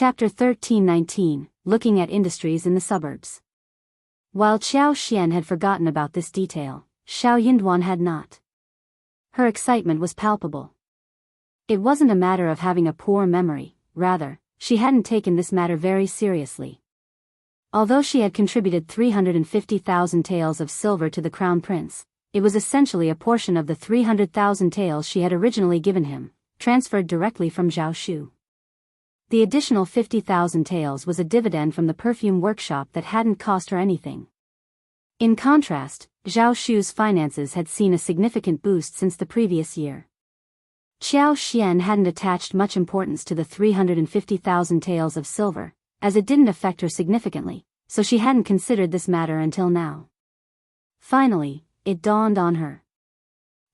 Chapter 1319, Looking at Industries in the Suburbs. While Xiao Xian had forgotten about this detail, Xiao Yinduan had not. Her excitement was palpable. It wasn't a matter of having a poor memory, rather, she hadn't taken this matter very seriously. Although she had contributed 350,000 taels of silver to the crown prince, it was essentially a portion of the 300,000 taels she had originally given him, transferred directly from Zhao Shu. The additional 50,000 taels was a dividend from the perfume workshop that hadn't cost her anything. In contrast, Zhao Shu's finances had seen a significant boost since the previous year. Xiao Xian hadn't attached much importance to the 350,000 taels of silver, as it didn't affect her significantly, so she hadn't considered this matter until now. Finally, it dawned on her.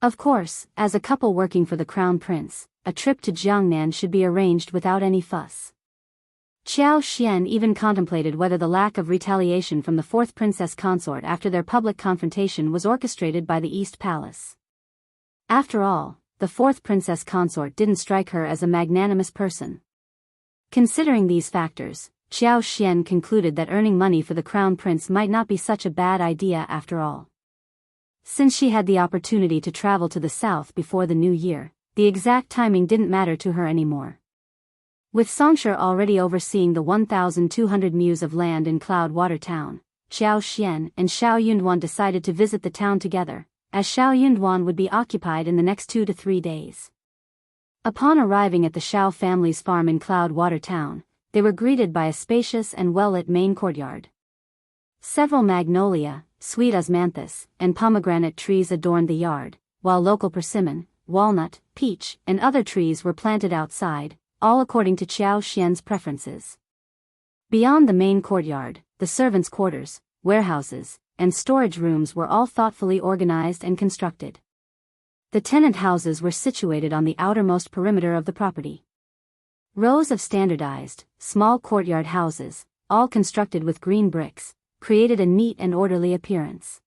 Of course, as a couple working for the crown prince, a trip to Jiangnan should be arranged without any fuss. Xiao Xian even contemplated whether the lack of retaliation from the fourth princess consort after their public confrontation was orchestrated by the East Palace. After all, the fourth princess consort didn't strike her as a magnanimous person. Considering these factors, Xiao Xian concluded that earning money for the crown prince might not be such a bad idea after all. Since she had the opportunity to travel to the south before the new year, the exact timing didn't matter to her anymore. With Songsha already overseeing the 1,200 mues of land in Cloudwater Town, Xiao Xian and Xiao Yunduan decided to visit the town together, as Xiao Yunduan would be occupied in the next 2 to 3 days. Upon arriving at the Xiao family's farm in Cloudwater Town, they were greeted by a spacious and well-lit main courtyard. Several magnolia, sweet osmanthus, and pomegranate trees adorned the yard, while local persimmon, walnut, peach, and other trees were planted outside, all according to Xiao Xian's preferences. Beyond the main courtyard, the servants' quarters, warehouses, and storage rooms were all thoughtfully organized and constructed. The tenant houses were situated on the outermost perimeter of the property. Rows of standardized, small courtyard houses, all constructed with green bricks, created a neat and orderly appearance.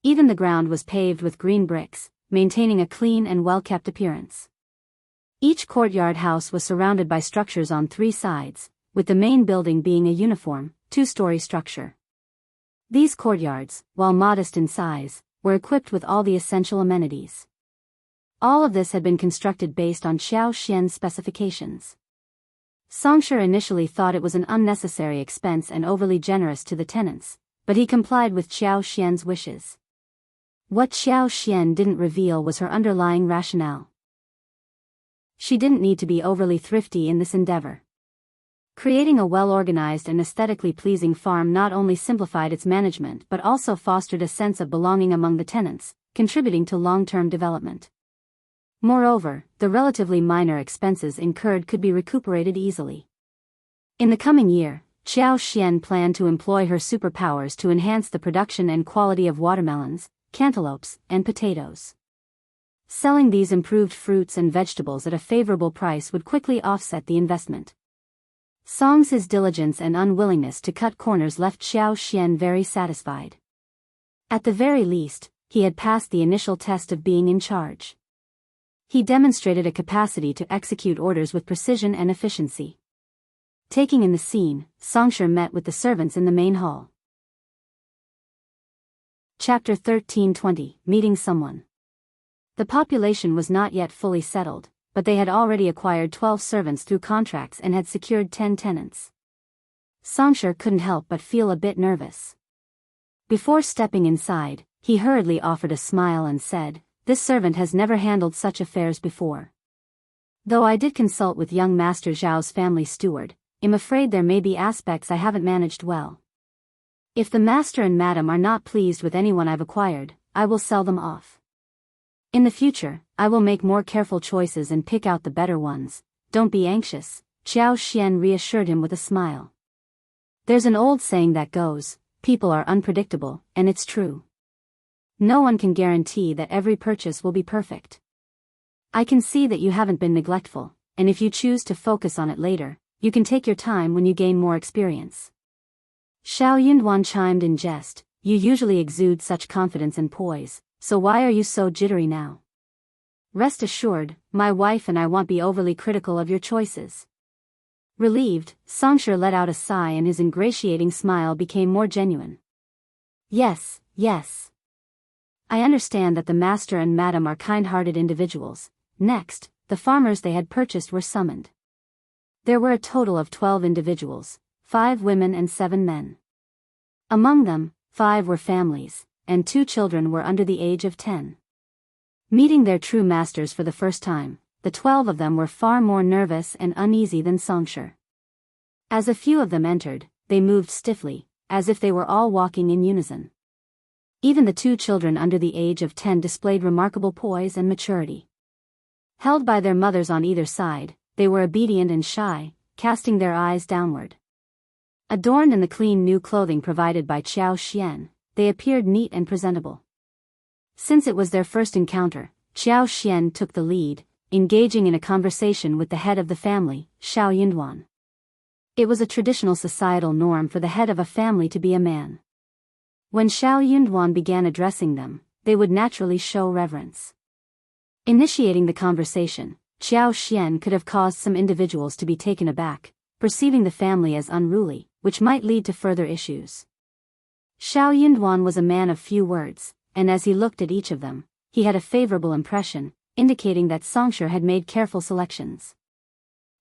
Even the ground was paved with green bricks, maintaining a clean and well-kept appearance. Each courtyard house was surrounded by structures on 3 sides, with the main building being a uniform, 2-story structure. These courtyards, while modest in size, were equipped with all the essential amenities. All of this had been constructed based on Xiao Xian's specifications. Songsha initially thought it was an unnecessary expense and overly generous to the tenants, but he complied with Xiao Xian's wishes. What Xiao Xian didn't reveal was her underlying rationale. She didn't need to be overly thrifty in this endeavor. Creating a well-organized and aesthetically pleasing farm not only simplified its management but also fostered a sense of belonging among the tenants, contributing to long-term development. Moreover, the relatively minor expenses incurred could be recuperated easily. In the coming year, Xiao Xian planned to employ her superpowers to enhance the production and quality of watermelons, cantaloupes, and potatoes. Selling these improved fruits and vegetables at a favorable price would quickly offset the investment. Song's diligence and unwillingness to cut corners left Xiao Xian very satisfied. At the very least, he had passed the initial test of being in charge. He demonstrated a capacity to execute orders with precision and efficiency. Taking in the scene, Songsha met with the servants in the main hall. Chapter 1320, Meeting Someone. The population was not yet fully settled, but they had already acquired 12 servants through contracts and had secured 10 tenants. Songsha couldn't help but feel a bit nervous. Before stepping inside, he hurriedly offered a smile and said, "This servant has never handled such affairs before. Though I did consult with young Master Zhao's family steward, I'm afraid there may be aspects I haven't managed well. If the master and madam are not pleased with anyone I've acquired, I will sell them off. In the future, I will make more careful choices and pick out the better ones. Don't be anxious," Xiao Xian reassured him with a smile. There's an old saying that goes, people are unpredictable, and it's true. No one can guarantee that every purchase will be perfect. I can see that you haven't been neglectful, and if you choose to focus on it later, you can take your time when you gain more experience. Xiao Yunduan chimed in jest, "You usually exude such confidence and poise, so why are you so jittery now? Rest assured, my wife and I won't be overly critical of your choices." Relieved, Xianxia let out a sigh and his ingratiating smile became more genuine. Yes, yes. I understand that the master and madam are kind-hearted individuals. Next, the farmers they had purchased were summoned. There were a total of 12 individuals, 5 women and 7 men. Among them, 5 were families, and 2 children were under the age of 10. Meeting their true masters for the first time, the 12 of them were far more nervous and uneasy than Xianxia. As a few of them entered, they moved stiffly, as if they were all walking in unison. Even the 2 children under the age of 10 displayed remarkable poise and maturity. Held by their mothers on either side, they were obedient and shy, casting their eyes downward. Adorned in the clean new clothing provided by Xianxia, they appeared neat and presentable. Since it was their first encounter, Xianxia took the lead, engaging in a conversation with the head of the family, Xianxia. It was a traditional societal norm for the head of a family to be a man. When Xianxia began addressing them, they would naturally show reverence. Initiating the conversation, Xianxia could have caused some individuals to be taken aback, perceiving the family as unruly, which might lead to further issues. Xianxia was a man of few words, and as he looked at each of them, he had a favorable impression, indicating that Xianxia had made careful selections.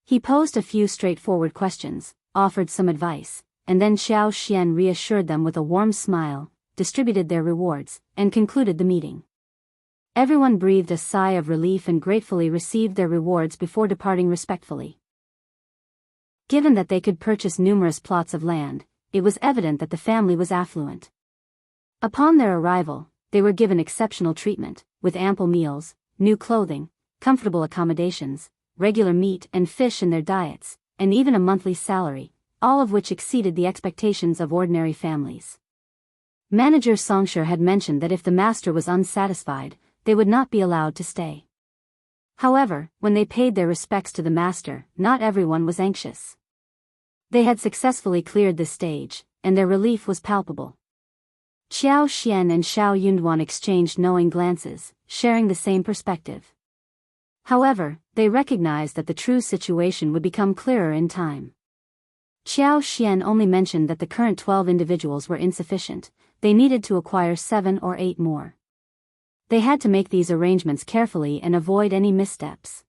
He posed a few straightforward questions, offered some advice, and then Xianxia reassured them with a warm smile, distributed their rewards, and concluded the meeting. Everyone breathed a sigh of relief and gratefully received their rewards before departing respectfully. Given that they could purchase numerous plots of land, it was evident that the family was affluent. Upon their arrival, they were given exceptional treatment, with ample meals, new clothing, comfortable accommodations, regular meat and fish in their diets, and even a monthly salary, all of which exceeded the expectations of ordinary families. Manager Xianxia had mentioned that if the master was unsatisfied, they would not be allowed to stay. However, when they paid their respects to the master, not everyone was anxious. They had successfully cleared this stage, and their relief was palpable. Xianxia and Xianxia exchanged knowing glances, sharing the same perspective. However, they recognized that the true situation would become clearer in time. Xianxia only mentioned that the current 12 individuals were insufficient, they needed to acquire 7 or 8 more. They had to make these arrangements carefully and avoid any missteps.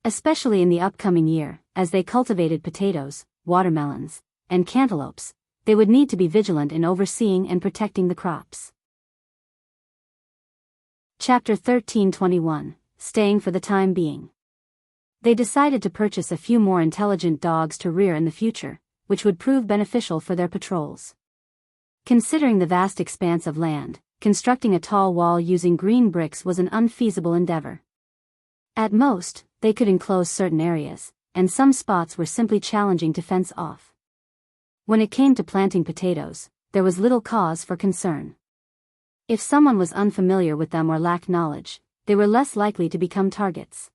Especially in the upcoming year, as they cultivated potatoes, watermelons, and cantaloupes, they would need to be vigilant in overseeing and protecting the crops. Chapter 13:21, Staying for the time being. They decided to purchase a few more intelligent dogs to rear in the future, which would prove beneficial for their patrols. Considering the vast expanse of land, constructing a tall wall using green bricks was an unfeasible endeavor. At most, they could enclose certain areas, and some spots were simply challenging to fence off. When it came to planting potatoes, there was little cause for concern. If someone was unfamiliar with them or lacked knowledge, they were less likely to become targets.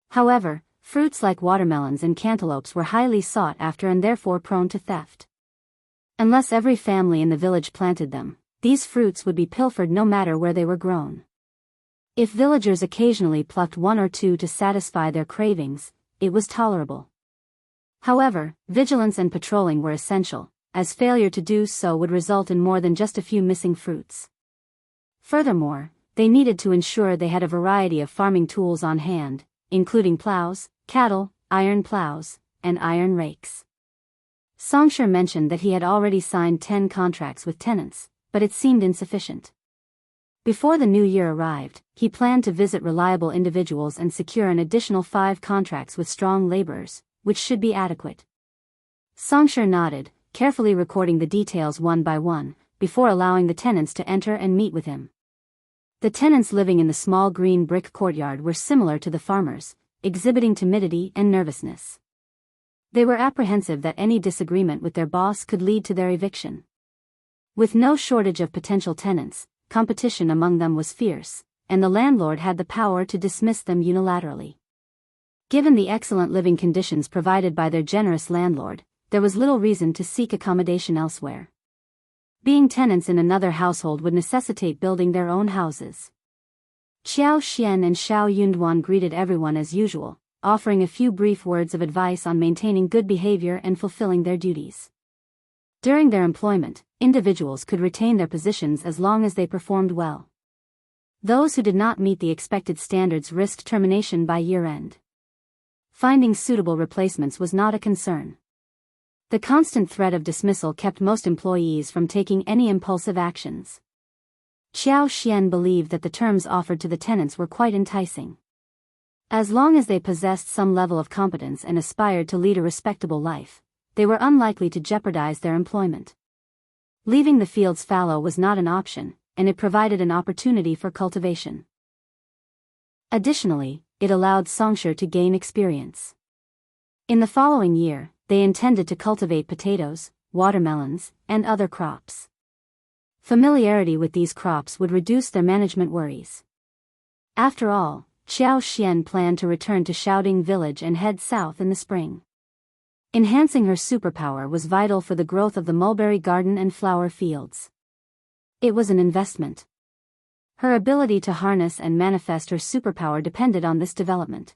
However, fruits like watermelons and cantaloupes were highly sought after and therefore prone to theft. Unless every family in the village planted them, these fruits would be pilfered no matter where they were grown. If villagers occasionally plucked 1 or 2 to satisfy their cravings, it was tolerable. However, vigilance and patrolling were essential, as failure to do so would result in more than just a few missing fruits. Furthermore, they needed to ensure they had a variety of farming tools on hand, including plows, cattle, iron plows, and iron rakes. Xianxia mentioned that he had already signed 10 contracts with tenants, but it seemed insufficient. Before the new year arrived, he planned to visit reliable individuals and secure an additional 5 contracts with strong laborers, which should be adequate. Xianxia nodded, carefully recording the details one by one, before allowing the tenants to enter and meet with him. The tenants living in the small green brick courtyard were similar to the farmers, exhibiting timidity and nervousness. They were apprehensive that any disagreement with their boss could lead to their eviction. With no shortage of potential tenants, competition among them was fierce, and the landlord had the power to dismiss them unilaterally. Given the excellent living conditions provided by their generous landlord, there was little reason to seek accommodation elsewhere. Being tenants in another household would necessitate building their own houses. Xianxia and Xianxia greeted everyone as usual, offering a few brief words of advice on maintaining good behavior and fulfilling their duties. During their employment, individuals could retain their positions as long as they performed well. Those who did not meet the expected standards risked termination by year-end. Finding suitable replacements was not a concern. The constant threat of dismissal kept most employees from taking any impulsive actions. Xianxia believed that the terms offered to the tenants were quite enticing. As long as they possessed some level of competence and aspired to lead a respectable life, they were unlikely to jeopardize their employment. Leaving the fields fallow was not an option, and it provided an opportunity for cultivation. Additionally, it allowed Xianxia to gain experience. In the following year, they intended to cultivate potatoes, watermelons, and other crops. Familiarity with these crops would reduce their management worries. After all, Xianxia planned to return to Shaoding village and head south in the spring. Enhancing her superpower was vital for the growth of the mulberry garden and flower fields. It was an investment. Her ability to harness and manifest her superpower depended on this development.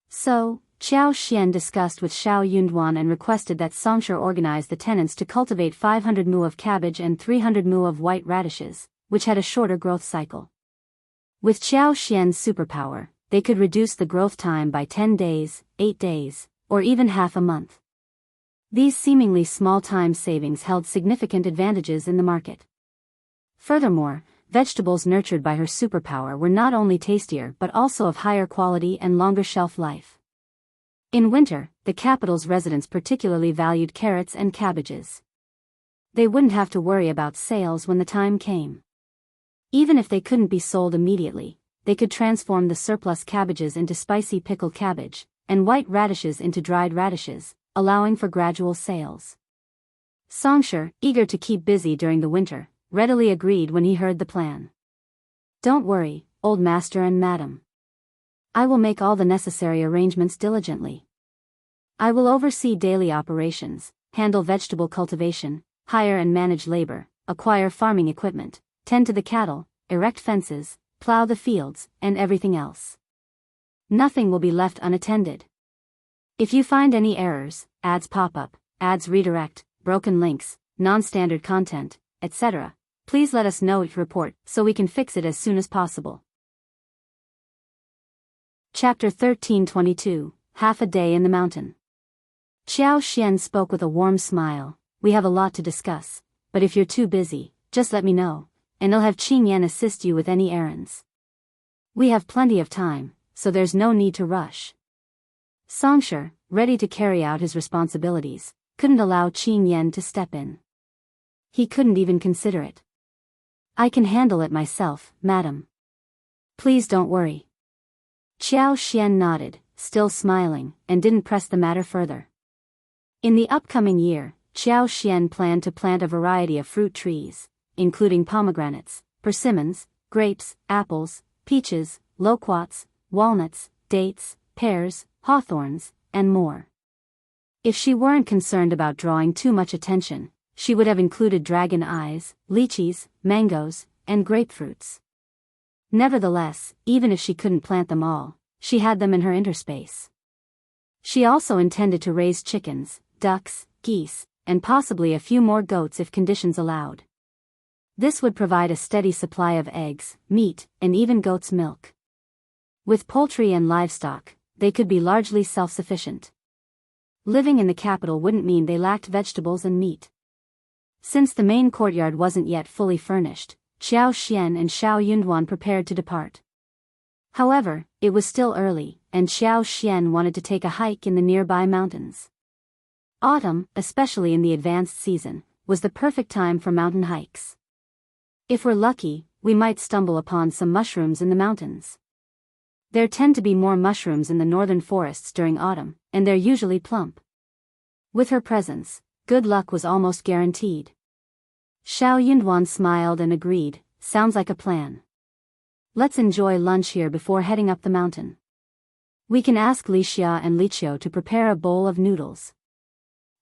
So, Xianxia discussed with Xiao Yunduan and requested that Xianxia organize the tenants to cultivate 500 mu of cabbage and 300 mu of white radishes, which had a shorter growth cycle. With Xiaoxian's superpower, they could reduce the growth time by 10 days, 8 days, or even half a month. These seemingly small time savings held significant advantages in the market. Furthermore, vegetables nurtured by her superpower were not only tastier but also of higher quality and longer shelf life. In winter, the capital's residents particularly valued carrots and cabbages. They wouldn't have to worry about sales when the time came. Even if they couldn't be sold immediately, they could transform the surplus cabbages into spicy pickled cabbage, and white radishes into dried radishes, allowing for gradual sales. Xianxia, eager to keep busy during the winter, readily agreed when he heard the plan. "Don't worry, old master and madam. I will make all the necessary arrangements diligently. I will oversee daily operations, handle vegetable cultivation, hire and manage labor, acquire farming equipment, tend to the cattle, erect fences, plow the fields, and everything else. Nothing will be left unattended. If you find any errors, ads pop up, ads redirect, broken links, non-standard content, etc., please let us know it report so we can fix it as soon as possible." Chapter 13:22, Half a Day in the Mountain. Xianxia spoke with a warm smile. "We have a lot to discuss, but if you're too busy, just let me know, and I'll have Qingyan assist you with any errands. We have plenty of time, so there's no need to rush." Xianxia, ready to carry out his responsibilities, couldn't allow Qingyan to step in. He couldn't even consider it. "I can handle it myself, madam. Please don't worry." Xianxia nodded, still smiling, and didn't press the matter further. In the upcoming year, Xianxia planned to plant a variety of fruit trees, including pomegranates, persimmons, grapes, apples, peaches, loquats, walnuts, dates, pears, hawthorns, and more. If she weren't concerned about drawing too much attention, she would have included dragon eyes, lychees, mangoes, and grapefruits. Nevertheless, even if she couldn't plant them all, she had them in her interspace. She also intended to raise chickens, ducks, geese, and possibly a few more goats if conditions allowed. This would provide a steady supply of eggs, meat, and even goat's milk. With poultry and livestock, they could be largely self-sufficient. Living in the capital wouldn't mean they lacked vegetables and meat. Since the main courtyard wasn't yet fully furnished, Xiaoxian and Xiao Yunduan prepared to depart. However, it was still early, and Xiaoxian wanted to take a hike in the nearby mountains. Autumn, especially in the advanced season, was the perfect time for mountain hikes. If we're lucky, we might stumble upon some mushrooms in the mountains. There tend to be more mushrooms in the northern forests during autumn, and they're usually plump. With her presence, good luck was almost guaranteed. Xiao Yunduan smiled and agreed, "Sounds like a plan. Let's enjoy lunch here before heading up the mountain. We can ask Lixia and Liqiu to prepare a bowl of noodles."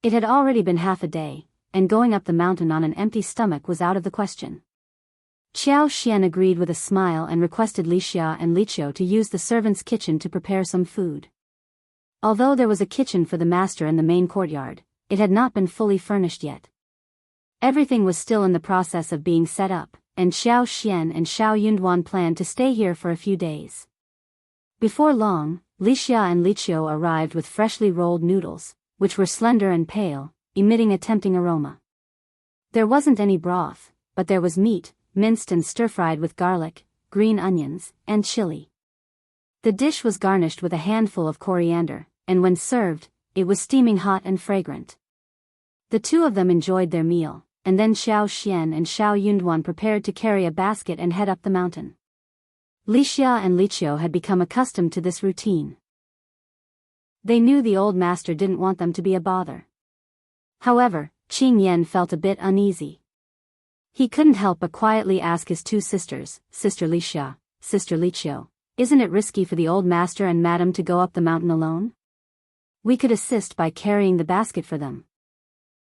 It had already been half a day, and going up the mountain on an empty stomach was out of the question. Xiaoxian agreed with a smile and requested Lixia and Liqiu to use the servants' kitchen to prepare some food. Although there was a kitchen for the master in the main courtyard, it had not been fully furnished yet. Everything was still in the process of being set up, and Xiao Xian and Xiao Yunduan planned to stay here for a few days. Before long, Lixia and Liqiu arrived with freshly rolled noodles, which were slender and pale, emitting a tempting aroma. There wasn't any broth, but there was meat, minced and stir-fried with garlic, green onions, and chili. The dish was garnished with a handful of coriander, and when served, it was steaming hot and fragrant. The two of them enjoyed their meal, and then Xiao Xian and Xiao Yunduan prepared to carry a basket and head up the mountain. Lixia and Liqiu had become accustomed to this routine. They knew the old master didn't want them to be a bother. However, Qing Yan felt a bit uneasy. He couldn't help but quietly ask his two sisters, Sister Lixia, Sister Liqiu, "Isn't it risky for the old master and madam to go up the mountain alone? We could assist by carrying the basket for them.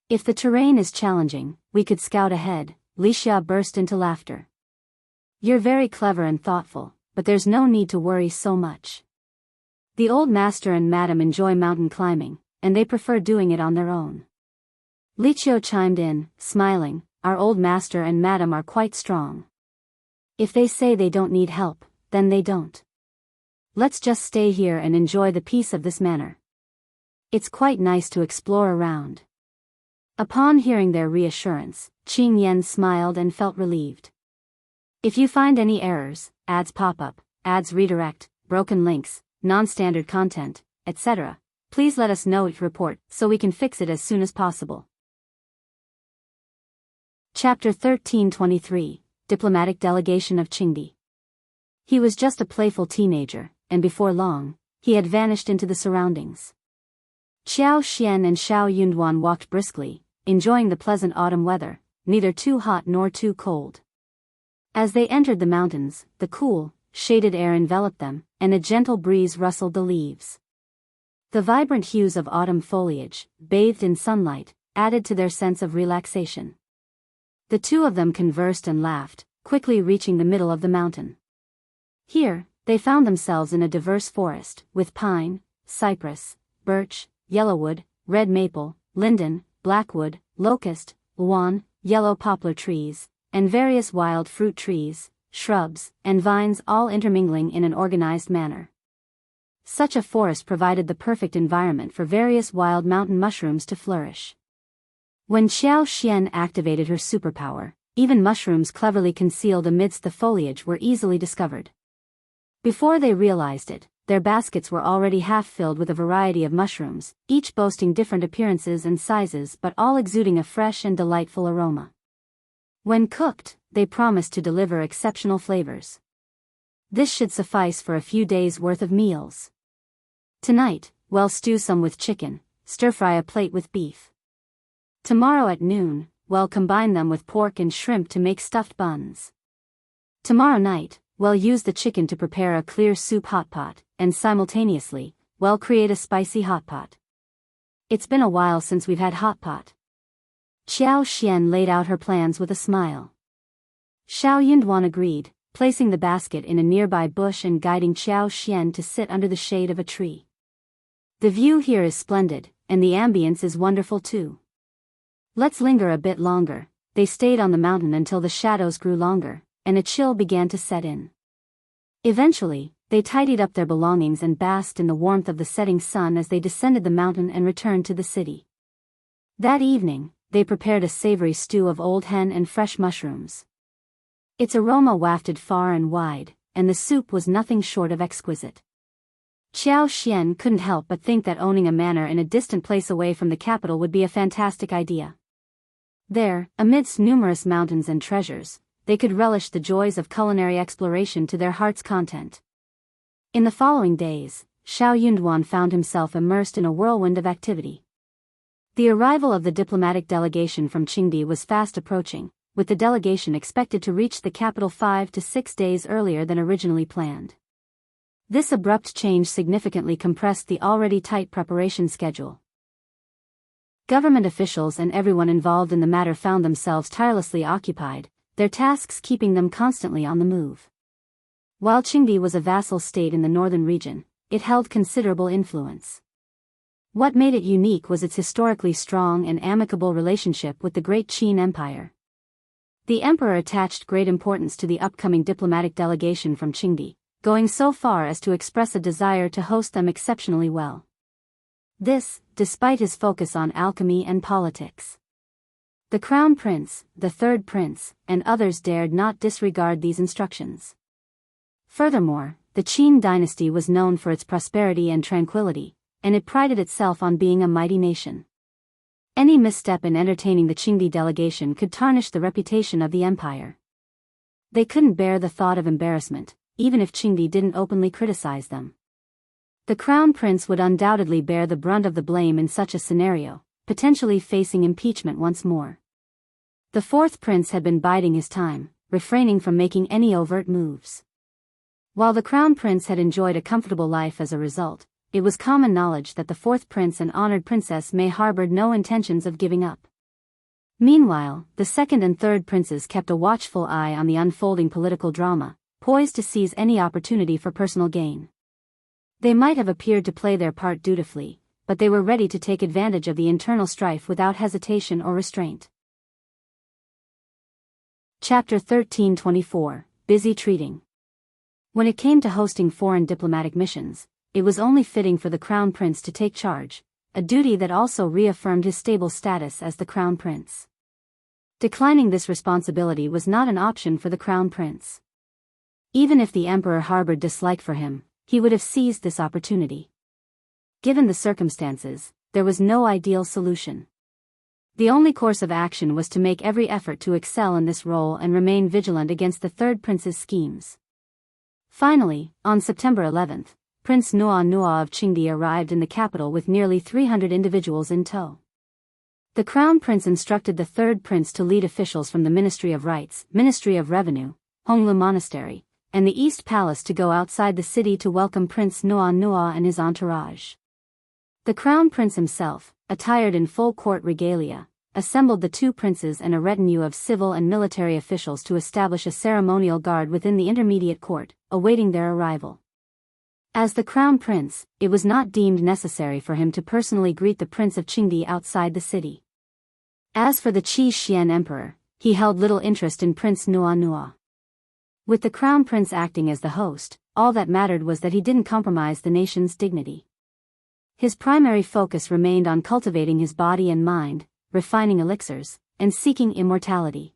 If the terrain is challenging, we could scout ahead." Lixia burst into laughter. "You're very clever and thoughtful, but there's no need to worry so much. The old master and madam enjoy mountain climbing, and they prefer doing it on their own." Liqiu chimed in, smiling, "Our old master and madam are quite strong. If they say they don't need help, then they don't. Let's just stay here and enjoy the peace of this manor. It's quite nice to explore around." Upon hearing their reassurance, Qing Yan smiled and felt relieved. "If you find any errors, ads pop up, ads redirect, broken links, non-standard content, etc., please let us know each report so we can fix it as soon as possible." Chapter 1323, Diplomatic Delegation of Qingdi. He was just a playful teenager, and before long, he had vanished into the surroundings. Xiao Xian and Xiao Yunduan walked briskly, enjoying the pleasant autumn weather, neither too hot nor too cold. As they entered the mountains, the cool, shaded air enveloped them, and a gentle breeze rustled the leaves. The vibrant hues of autumn foliage, bathed in sunlight, added to their sense of relaxation. The two of them conversed and laughed, quickly reaching the middle of the mountain. Here, they found themselves in a diverse forest, with pine, cypress, birch, yellowwood, red maple, linden, blackwood, locust, luan, yellow poplar trees, and various wild fruit trees, shrubs, and vines all intermingling in an organized manner. Such a forest provided the perfect environment for various wild mountain mushrooms to flourish. When Xiao Xian activated her superpower, even mushrooms cleverly concealed amidst the foliage were easily discovered. Before they realized it, their baskets were already half filled with a variety of mushrooms, each boasting different appearances and sizes but all exuding a fresh and delightful aroma. When cooked, they promised to deliver exceptional flavors. This should suffice for a few days' worth of meals. Tonight, we'll stew some with chicken, stir-fry a plate with beef. Tomorrow at noon, we'll combine them with pork and shrimp to make stuffed buns. Tomorrow night, we'll use the chicken to prepare a clear soup hot pot, and simultaneously, we'll create a spicy hot pot. It's been a while since we've had hot pot. Xiao Xian laid out her plans with a smile. Xiao Yunduan agreed, placing the basket in a nearby bush and guiding Xiao Xian to sit under the shade of a tree. "The view here is splendid, and the ambience is wonderful too. Let's linger a bit longer." They stayed on the mountain until the shadows grew longer, and a chill began to set in. Eventually, they tidied up their belongings and basked in the warmth of the setting sun as they descended the mountain and returned to the city. That evening, they prepared a savory stew of old hen and fresh mushrooms. Its aroma wafted far and wide, and the soup was nothing short of exquisite. Xiao Xian couldn't help but think that owning a manor in a distant place away from the capital would be a fantastic idea. There, amidst numerous mountains and treasures, they could relish the joys of culinary exploration to their heart's content. In the following days, Xiao Yunduan found himself immersed in a whirlwind of activity. The arrival of the diplomatic delegation from Qingdi was fast approaching, with the delegation expected to reach the capital 5 to 6 days earlier than originally planned. This abrupt change significantly compressed the already tight preparation schedule. Government officials and everyone involved in the matter found themselves tirelessly occupied, their tasks keeping them constantly on the move. While Qingdi was a vassal state in the northern region, it held considerable influence. What made it unique was its historically strong and amicable relationship with the Great Qin Empire. The emperor attached great importance to the upcoming diplomatic delegation from Qingdi, going so far as to express a desire to host them exceptionally well. This, despite his focus on alchemy and politics. The crown prince, the third prince, and others dared not disregard these instructions. Furthermore, the Qin dynasty was known for its prosperity and tranquility, and it prided itself on being a mighty nation. Any misstep in entertaining the Qingdi delegation could tarnish the reputation of the empire. They couldn't bear the thought of embarrassment, even if Qingdi didn't openly criticize them. The crown prince would undoubtedly bear the brunt of the blame in such a scenario, potentially facing impeachment once more. The fourth prince had been biding his time, refraining from making any overt moves. While the crown prince had enjoyed a comfortable life as a result, it was common knowledge that the fourth prince and honored princess Mei harbored no intentions of giving up. Meanwhile, the second and third princes kept a watchful eye on the unfolding political drama, poised to seize any opportunity for personal gain. They might have appeared to play their part dutifully, but they were ready to take advantage of the internal strife without hesitation or restraint. Chapter 1324, Busy Treating. When it came to hosting foreign diplomatic missions, it was only fitting for the crown prince to take charge, a duty that also reaffirmed his stable status as the crown prince. Declining this responsibility was not an option for the crown prince. Even if the emperor harbored dislike for him, he would have seized this opportunity. Given the circumstances, there was no ideal solution. The only course of action was to make every effort to excel in this role and remain vigilant against the third prince's schemes. Finally, on September 11th, Prince Nuo of Qingdi arrived in the capital with nearly 300 individuals in tow. The crown prince instructed the third prince to lead officials from the Ministry of Rites, Ministry of Revenue, Honglu Monastery, and the East Palace to go outside the city to welcome Prince Nuo and his entourage. The crown prince himself, attired in full court regalia, assembled the two princes and a retinue of civil and military officials to establish a ceremonial guard within the intermediate court, awaiting their arrival. As the crown prince, it was not deemed necessary for him to personally greet the Prince of Qingdi outside the city. As for the Qi Xian Emperor, he held little interest in Prince Nuo. With the crown prince acting as the host, all that mattered was that he didn't compromise the nation's dignity. His primary focus remained on cultivating his body and mind, refining elixirs, and seeking immortality.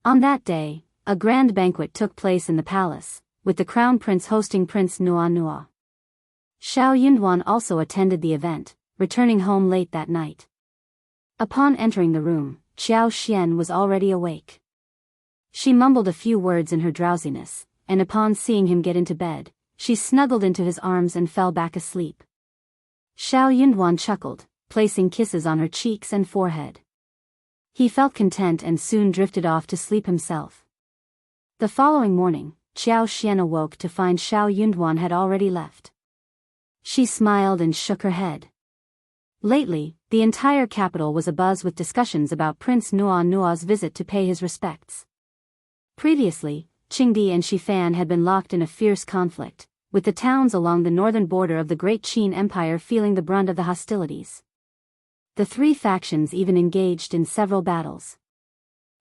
On that day, a grand banquet took place in the palace, with the crown prince hosting Prince Nuo. Xiao Yunduan also attended the event, returning home late that night. Upon entering the room, Xiao Xian was already awake. She mumbled a few words in her drowsiness, and upon seeing him get into bed, she snuggled into his arms and fell back asleep. Xiao Yunduan chuckled, placing kisses on her cheeks and forehead. He felt content and soon drifted off to sleep himself. The following morning, Xiao Xian awoke to find Xiao Yunduan had already left. She smiled and shook her head. Lately, the entire capital was abuzz with discussions about Prince Nuo's visit to pay his respects. Previously, Qingdi and Shifan had been locked in a fierce conflict, with the towns along the northern border of the Great Qin Empire feeling the brunt of the hostilities. The three factions even engaged in several battles.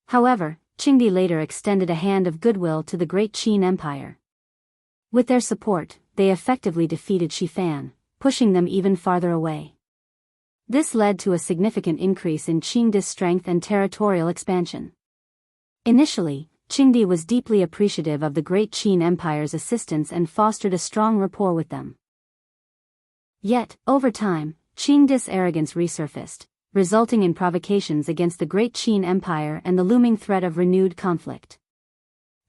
However, Qingdi later extended a hand of goodwill to the Great Qin Empire. With their support, they effectively defeated Shifan, pushing them even farther away. This led to a significant increase in Qingdi's strength and territorial expansion. Initially, Qingdi was deeply appreciative of the Great Qin Empire's assistance and fostered a strong rapport with them. Yet, over time, Qingdi's arrogance resurfaced, resulting in provocations against the Great Qin Empire and the looming threat of renewed conflict.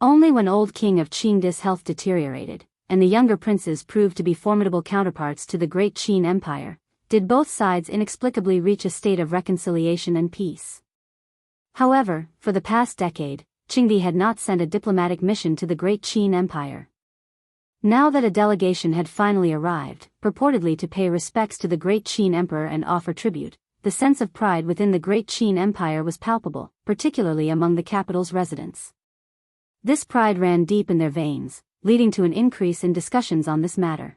Only when old king of Qingdi's health deteriorated, and the younger princes proved to be formidable counterparts to the Great Qin Empire, did both sides inexplicably reach a state of reconciliation and peace. However, for the past decade, Qingdi had not sent a diplomatic mission to the Great Qin Empire. Now that a delegation had finally arrived, purportedly to pay respects to the Great Qin Emperor and offer tribute, the sense of pride within the Great Qin Empire was palpable, particularly among the capital's residents. This pride ran deep in their veins, leading to an increase in discussions on this matter.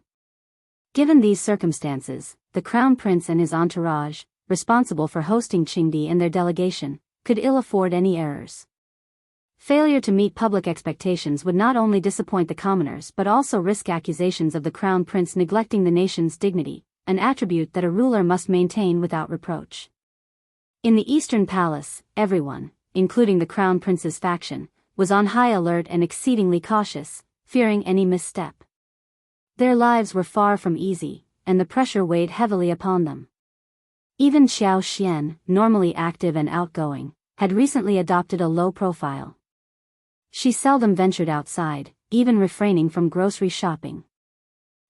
Given these circumstances, the Crown Prince and his entourage, responsible for hosting Qingdi and their delegation, could ill afford any errors. Failure to meet public expectations would not only disappoint the commoners but also risk accusations of the Crown Prince neglecting the nation's dignity, an attribute that a ruler must maintain without reproach. In the Eastern Palace, everyone, including the Crown Prince's faction, was on high alert and exceedingly cautious, fearing any misstep. Their lives were far from easy, and the pressure weighed heavily upon them. Even Xianxia, normally active and outgoing, had recently adopted a low profile. She seldom ventured outside, even refraining from grocery shopping.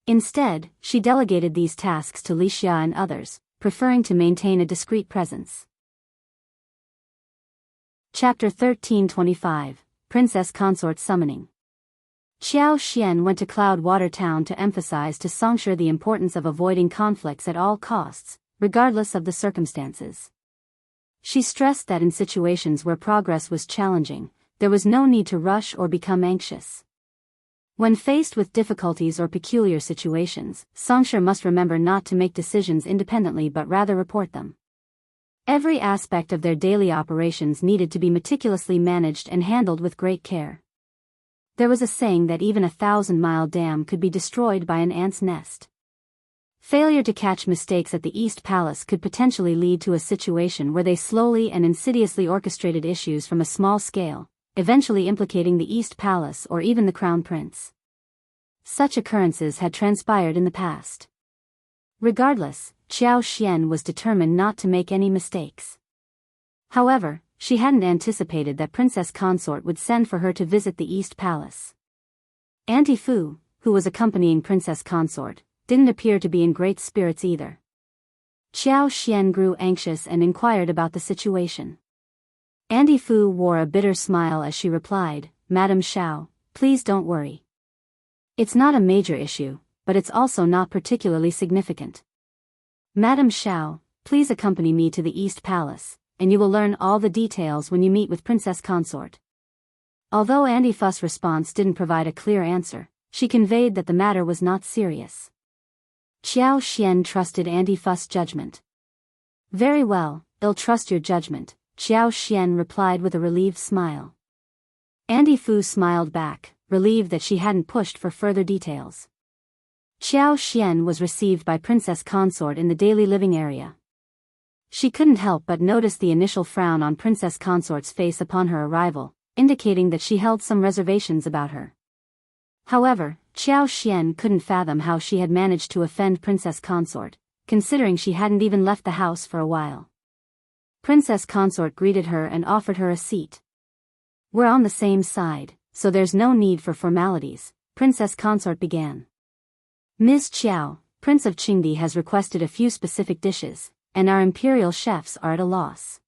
Instead, she delegated these tasks to Wuxia and others, preferring to maintain a discreet presence. Chapter 1325, Princess Consort Summoning. Xianxia went to Cloudwater Town to emphasize to Xianxia the importance of avoiding conflicts at all costs, regardless of the circumstances. She stressed that in situations where progress was challenging, there was no need to rush or become anxious. When faced with difficulties or peculiar situations, Xianxia must remember not to make decisions independently but rather report them. Every aspect of their daily operations needed to be meticulously managed and handled with great care. There was a saying that even a 1,000-mile dam could be destroyed by an ant's nest. Failure to catch mistakes at the East Palace could potentially lead to a situation where they slowly and insidiously orchestrated issues from a small scale, eventually implicating the East Palace or even the Crown Prince. Such occurrences had transpired in the past. Regardless, Xianxia was determined not to make any mistakes. However, she hadn't anticipated that Princess Consort would send for her to visit the East Palace. Auntie Fu, who was accompanying Princess Consort, didn't appear to be in great spirits either. Xianxia grew anxious and inquired about the situation. Auntie Fu wore a bitter smile as she replied, "Madam Xiao, please don't worry. It's not a major issue, but it's also not particularly significant. Madam Xiao, please accompany me to the East Palace, and you will learn all the details when you meet with Princess Consort." Although Auntie Fu's response didn't provide a clear answer, she conveyed that the matter was not serious. Xianxia trusted Auntie Fu's judgment. "Very well, I'll trust your judgment," Xianxia replied with a relieved smile. Auntie Fu smiled back, relieved that she hadn't pushed for further details. Xianxia was received by Princess Consort in the daily living area. She couldn't help but notice the initial frown on Princess Consort's face upon her arrival, indicating that she held some reservations about her. However, Xianxia couldn't fathom how she had managed to offend Princess Consort, considering she hadn't even left the house for a while. Princess Consort greeted her and offered her a seat. "We're on the same side, so there's no need for formalities," Princess Consort began. "Ms. Qiao, Prince of Qingdi has requested a few specific dishes, and our imperial chefs are at a loss.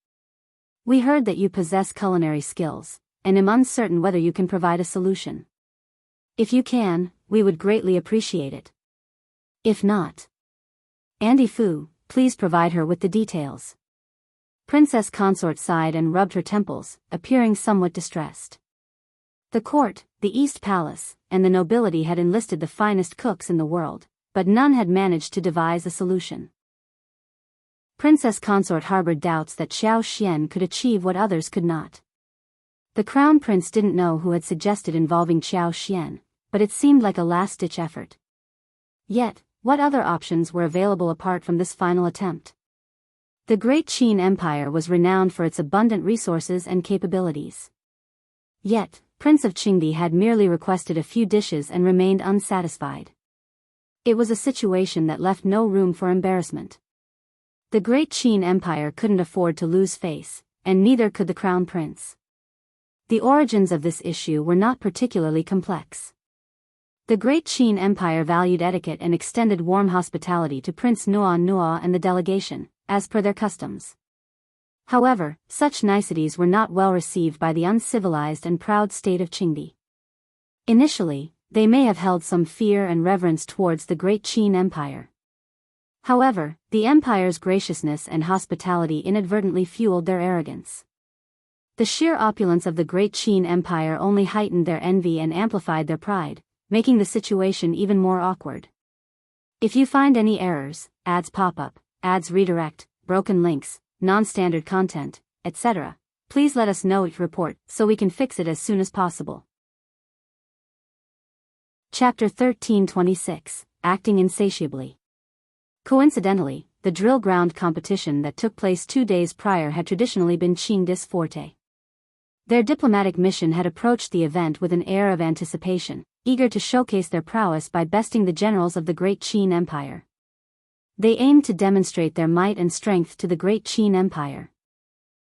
We heard that you possess culinary skills, and am uncertain whether you can provide a solution. If you can, we would greatly appreciate it. If not, Auntie Fu, please provide her with the details." Princess Consort sighed and rubbed her temples, appearing somewhat distressed. The court, the East Palace, and the nobility had enlisted the finest cooks in the world, but none had managed to devise a solution. Princess Consort harbored doubts that Xianxia could achieve what others could not. The Crown Prince didn't know who had suggested involving Xianxia, but it seemed like a last-ditch effort. Yet, what other options were available apart from this final attempt? The Great Qin Empire was renowned for its abundant resources and capabilities. Yet, Prince of Qingdi had merely requested a few dishes and remained unsatisfied. It was a situation that left no room for embarrassment. The Great Qin Empire couldn't afford to lose face, and neither could the Crown Prince. The origins of this issue were not particularly complex. The Great Qin Empire valued etiquette and extended warm hospitality to Prince Nuo and the delegation, as per their customs. However, such niceties were not well received by the uncivilized and proud state of Qingdi. Initially, they may have held some fear and reverence towards the Great Qin Empire. However, the empire's graciousness and hospitality inadvertently fueled their arrogance. The sheer opulence of the Great Qin Empire only heightened their envy and amplified their pride, making the situation even more awkward. If you find any errors, ads pop up, ads redirect, broken links, non-standard content, etc., please let us know each report so we can fix it as soon as possible. Chapter 1326, Acting Insatiably. Coincidentally, the drill ground competition that took place 2 days prior had traditionally been Qingdi's forte. Their diplomatic mission had approached the event with an air of anticipation, eager to showcase their prowess by besting the generals of the Great Qin Empire. They aimed to demonstrate their might and strength to the Great Qin Empire.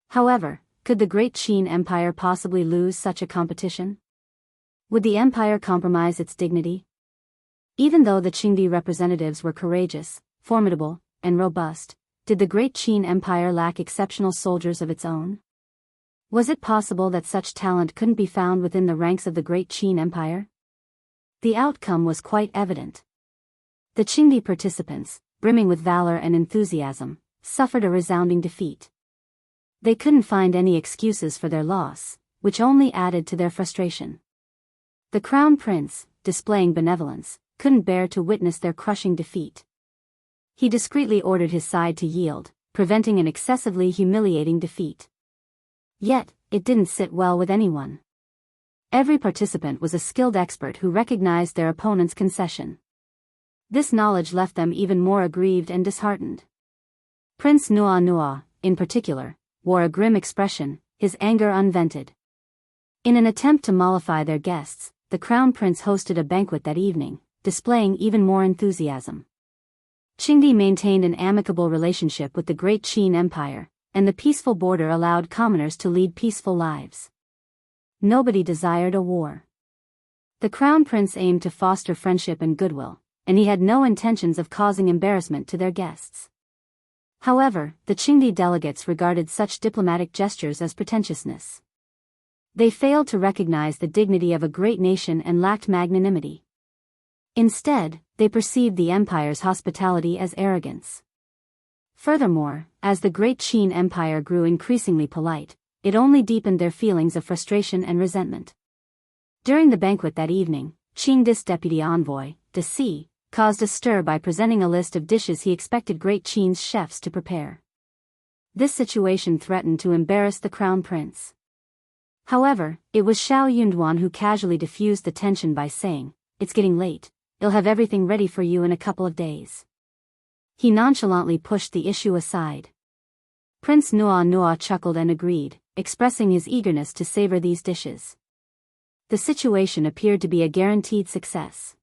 However, could the Great Qin Empire possibly lose such a competition? Would the empire compromise its dignity? Even though the Qingdi representatives were courageous, formidable, and robust, did the Great Qin Empire lack exceptional soldiers of its own? Was it possible that such talent couldn't be found within the ranks of the Great Qin Empire? The outcome was quite evident. The Qingdi participants, brimming with valor and enthusiasm, suffered a resounding defeat. They couldn't find any excuses for their loss, which only added to their frustration. The Crown Prince, displaying benevolence, couldn't bear to witness their crushing defeat. He discreetly ordered his side to yield, preventing an excessively humiliating defeat. Yet, it didn't sit well with anyone. Every participant was a skilled expert who recognized their opponent's concession. This knowledge left them even more aggrieved and disheartened. Prince Nua, in particular, wore a grim expression, his anger unvented. In an attempt to mollify their guests, the Crown Prince hosted a banquet that evening, displaying even more enthusiasm. Qingdi maintained an amicable relationship with the Great Qin Empire, and the peaceful border allowed commoners to lead peaceful lives. Nobody desired a war. The Crown Prince aimed to foster friendship and goodwill, and he had no intentions of causing embarrassment to their guests. However, the Qingdi delegates regarded such diplomatic gestures as pretentiousness. They failed to recognize the dignity of a great nation and lacked magnanimity. Instead, they perceived the empire's hospitality as arrogance. Furthermore, as the Great Qin Empire grew increasingly polite, it only deepened their feelings of frustration and resentment. During the banquet that evening, Qingdi's deputy envoy, De, caused a stir by presenting a list of dishes he expected Great Qin's chefs to prepare. This situation threatened to embarrass the Crown Prince. However, it was Xiao Yunduan who casually diffused the tension by saying, "It's getting late. I'll have everything ready for you in a couple of days." He nonchalantly pushed the issue aside. Prince Nua chuckled and agreed, expressing his eagerness to savor these dishes. The situation appeared to be a guaranteed success.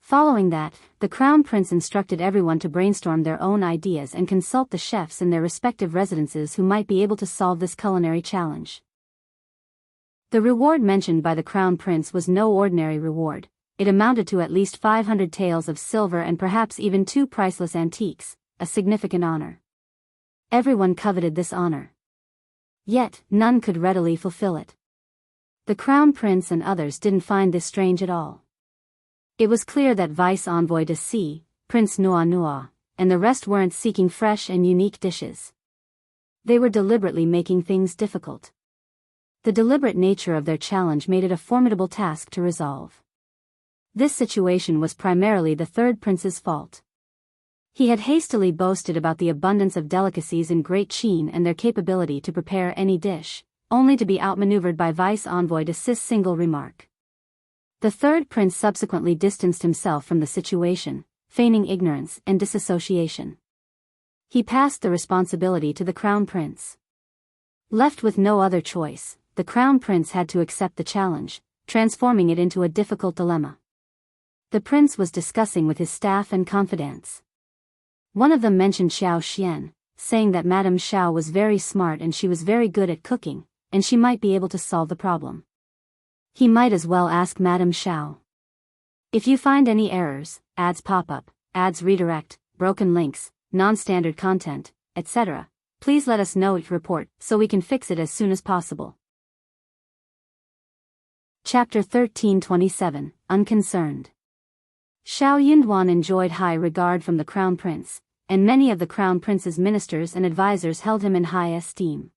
Following that, the Crown Prince instructed everyone to brainstorm their own ideas and consult the chefs in their respective residences who might be able to solve this culinary challenge. The reward mentioned by the Crown Prince was no ordinary reward. It amounted to at least 500 taels of silver and perhaps even 2 priceless antiques, a significant honor. Everyone coveted this honor. Yet, none could readily fulfill it. The Crown Prince and others didn't find this strange at all. It was clear that Vice Envoy De, Prince Nua, and the rest weren't seeking fresh and unique dishes. They were deliberately making things difficult. The deliberate nature of their challenge made it a formidable task to resolve. This situation was primarily the third prince's fault. He had hastily boasted about the abundance of delicacies in Great Qin and their capability to prepare any dish, only to be outmaneuvered by Vice Envoy De's single remark. The third prince subsequently distanced himself from the situation, feigning ignorance and disassociation. He passed the responsibility to the Crown Prince. Left with no other choice, the Crown Prince had to accept the challenge, transforming it into a difficult dilemma. The prince was discussing with his staff and confidants. One of them mentioned Xiao, saying that Madame Xiao was very smart and she was very good at cooking, and she might be able to solve the problem. He might as well ask Madame Xiao. If you find any errors, ads pop up, ads redirect, broken links, non-standard content, etc., please let us know each report so we can fix it as soon as possible. Chapter 1327, Unconcerned. Xiao Yunduan enjoyed high regard from the Crown Prince, and many of the Crown Prince's ministers and advisors held him in high esteem.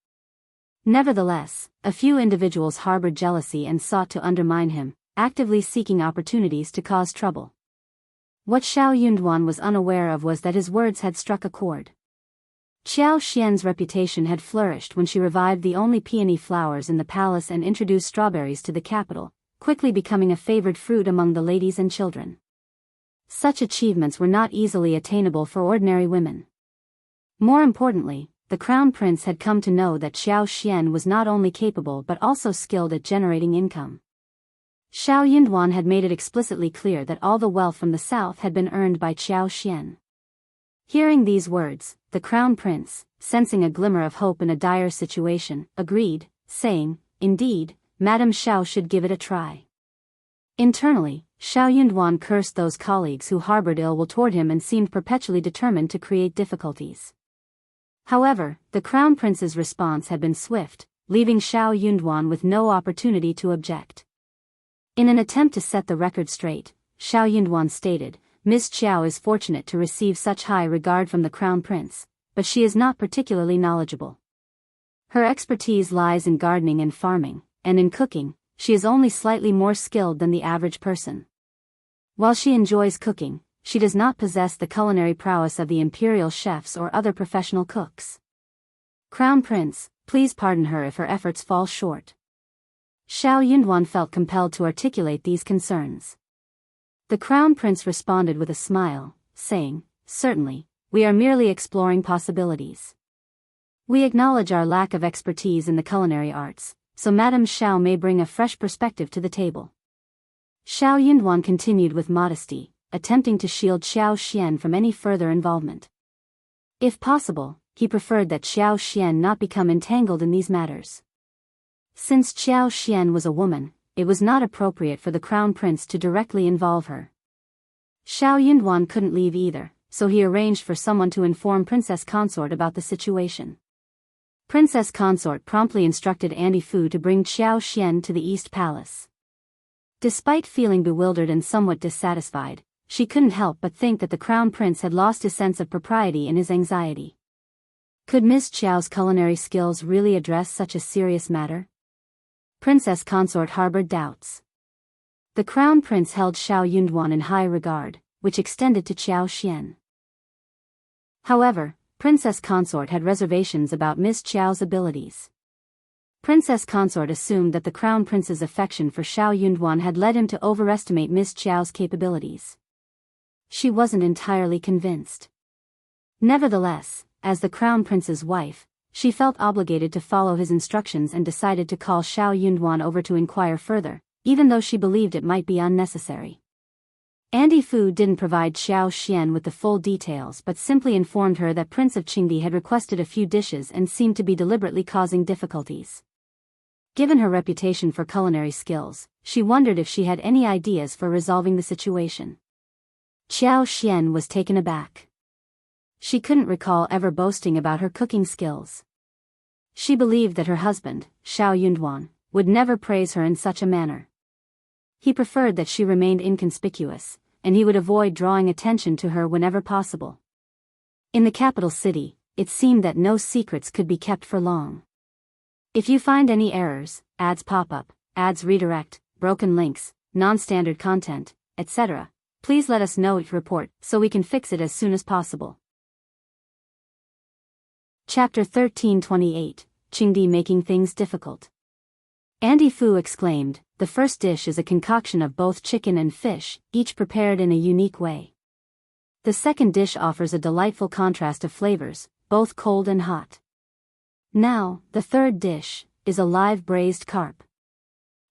Nevertheless, a few individuals harbored jealousy and sought to undermine him, actively seeking opportunities to cause trouble. What Xiao Yunduan was unaware of was that his words had struck a chord. Xiao Xian's reputation had flourished when she revived the only peony flowers in the palace and introduced strawberries to the capital, quickly becoming a favored fruit among the ladies and children. Such achievements were not easily attainable for ordinary women. More importantly, the crown prince had come to know that Xiao Xian was not only capable but also skilled at generating income. Xiao Yunduan had made it explicitly clear that all the wealth from the south had been earned by Xiao Xian. Hearing these words, the crown prince, sensing a glimmer of hope in a dire situation, agreed, saying, "Indeed, Madame Xiao should give it a try." Internally, Xiao Yunduan cursed those colleagues who harbored ill will toward him and seemed perpetually determined to create difficulties. However, the crown prince's response had been swift, leaving Xiao Yunduan with no opportunity to object. In an attempt to set the record straight, Xiao Yunduan stated, "Miss Xiao is fortunate to receive such high regard from the crown prince, but she is not particularly knowledgeable. Her expertise lies in gardening and farming, and in cooking, she is only slightly more skilled than the average person. While she enjoys cooking, she does not possess the culinary prowess of the imperial chefs or other professional cooks. Crown Prince, please pardon her if her efforts fall short." Xiao Yunduan felt compelled to articulate these concerns. The Crown Prince responded with a smile, saying, "Certainly, we are merely exploring possibilities. We acknowledge our lack of expertise in the culinary arts, so Madame Xiao may bring a fresh perspective to the table." Xiao Yunduan continued with modesty, attempting to shield Xiao Xian from any further involvement. If possible, he preferred that Xiao Xian not become entangled in these matters. Since Xiao Xian was a woman, it was not appropriate for the Crown Prince to directly involve her. Xiao Yunduan couldn't leave either, so he arranged for someone to inform Princess Consort about the situation. Princess Consort promptly instructed Andy Fu to bring Xiao Xian to the East Palace. Despite feeling bewildered and somewhat dissatisfied, she couldn't help but think that the Crown Prince had lost his sense of propriety in his anxiety. Could Miss Xiao's culinary skills really address such a serious matter? Princess Consort harbored doubts. The Crown Prince held Xiao Yunduan in high regard, which extended to Xiao Xian. However, Princess Consort had reservations about Miss Xiao's abilities. Princess Consort assumed that the Crown Prince's affection for Xiao Yunduan had led him to overestimate Miss Xiao's capabilities. She wasn't entirely convinced. Nevertheless, as the Crown Prince's wife, she felt obligated to follow his instructions and decided to call Xiao Yunduan over to inquire further, even though she believed it might be unnecessary. Andy Fu didn't provide Xiao Xian with the full details but simply informed her that Prince of Qingdi had requested a few dishes and seemed to be deliberately causing difficulties. Given her reputation for culinary skills, she wondered if she had any ideas for resolving the situation. Xiao Xian was taken aback. She couldn't recall ever boasting about her cooking skills. She believed that her husband, Xiao Yunduan, would never praise her in such a manner. He preferred that she remained inconspicuous, and he would avoid drawing attention to her whenever possible. In the capital city, it seemed that no secrets could be kept for long. If you find any errors, ads pop up, ads redirect, broken links, non-standard content, etc., please let us know each report so we can fix it as soon as possible. Chapter 1328, Qingdi making things difficult. Andy Fu exclaimed, "The first dish is a concoction of both chicken and fish, each prepared in a unique way. The second dish offers a delightful contrast of flavors, both cold and hot. Now, the third dish is a live braised carp."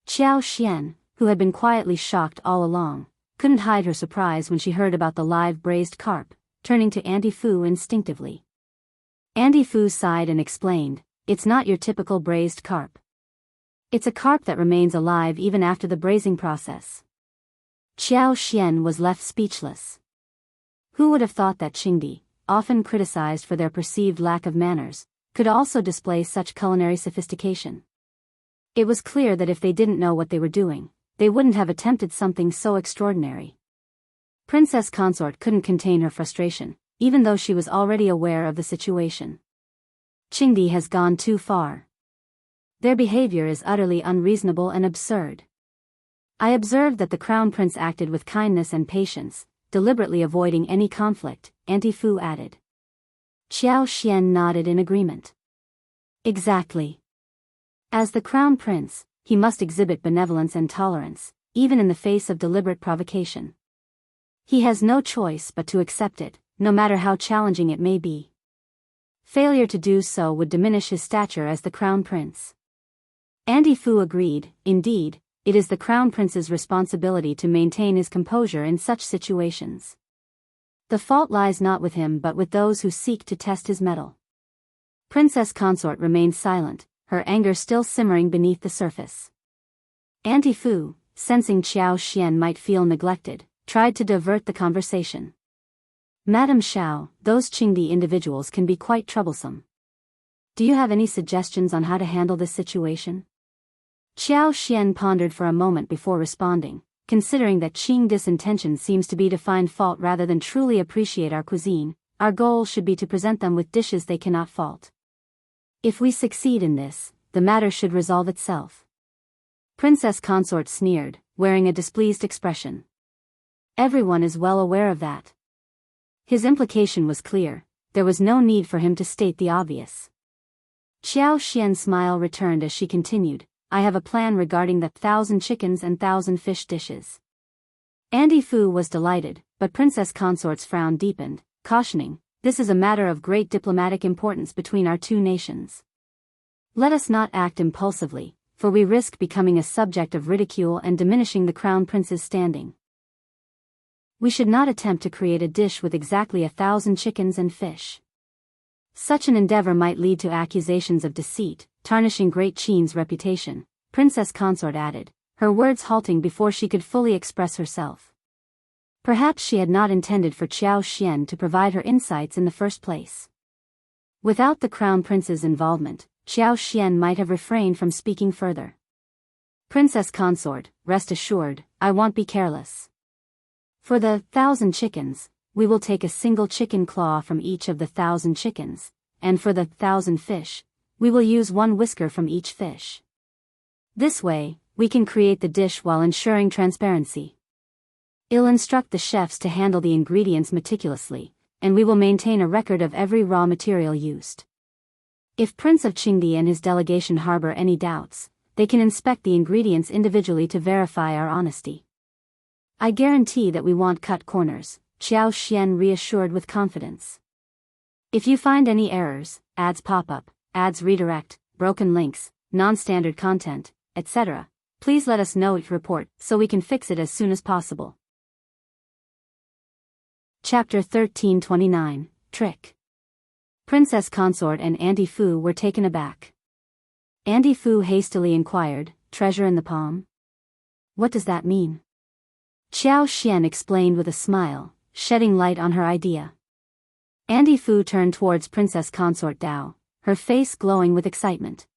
Xiao Xian, who had been quietly shocked all along, couldn't hide her surprise when she heard about the live braised carp, turning to Andy Fu instinctively. Andy Fu sighed and explained, "It's not your typical braised carp. It's a carp that remains alive even after the braising process." Xiao Xian was left speechless. Who would have thought that Qingdi, often criticized for their perceived lack of manners, could also display such culinary sophistication? It was clear that if they didn't know what they were doing, they wouldn't have attempted something so extraordinary. Princess Consort couldn't contain her frustration, even though she was already aware of the situation. Qingdi has gone too far. Their behavior is utterly unreasonable and absurd. I observed that the Crown Prince acted with kindness and patience, deliberately avoiding any conflict, Auntie Fu added. Xianxia nodded in agreement. Exactly. As the crown prince, he must exhibit benevolence and tolerance, even in the face of deliberate provocation. He has no choice but to accept it, no matter how challenging it may be. Failure to do so would diminish his stature as the crown prince. Auntie Fu agreed. Indeed, it is the crown prince's responsibility to maintain his composure in such situations. The fault lies not with him but with those who seek to test his mettle. Princess Consort remained silent, her anger still simmering beneath the surface. Auntie Fu, sensing Xianxia might feel neglected, tried to divert the conversation. Madam Xiao, those Qingdi individuals can be quite troublesome. Do you have any suggestions on how to handle this situation? Xianxia pondered for a moment before responding, considering that Qingdi's intention seems to be to find fault rather than truly appreciate our cuisine. Our goal should be to present them with dishes they cannot fault. If we succeed in this, the matter should resolve itself. Princess Consort sneered, wearing a displeased expression. Everyone is well aware of that. His implication was clear, there was no need for him to state the obvious. Xianxia's smile returned as she continued, I have a plan regarding the 1,000 chickens and 1,000 fish dishes. Auntie Fu was delighted, but Princess Consort's frown deepened, cautioning, this is a matter of great diplomatic importance between our two nations. Let us not act impulsively, for we risk becoming a subject of ridicule and diminishing the crown prince's standing. We should not attempt to create a dish with exactly 1,000 chickens and fish. Such an endeavor might lead to accusations of deceit, tarnishing Great Qin's reputation, Princess Consort added, her words halting before she could fully express herself. Perhaps she had not intended for Xianxia to provide her insights in the first place. Without the crown prince's involvement, Xianxia might have refrained from speaking further. Princess Consort, rest assured, I won't be careless. For the 1,000 chickens, we will take a single chicken claw from each of the 1,000 chickens, and for the 1,000 fish, we will use one whisker from each fish. This way, we can create the dish while ensuring transparency. I'll instruct the chefs to handle the ingredients meticulously, and we will maintain a record of every raw material used. If Prince of Qingdi and his delegation harbor any doubts, they can inspect the ingredients individually to verify our honesty. I guarantee that we won't cut corners, Xianxia reassured with confidence. If you find any errors, ads pop up, ads redirect, broken links, non-standard content, etc., please let us know it report so we can fix it as soon as possible. Chapter 1329, Trick. Princess Consort and Auntie Fu were taken aback. Auntie Fu hastily inquired, treasure in the palm? What does that mean? Xianxia explained with a smile, shedding light on her idea. Auntie Fu turned towards Princess Consort Dao, her face glowing with excitement.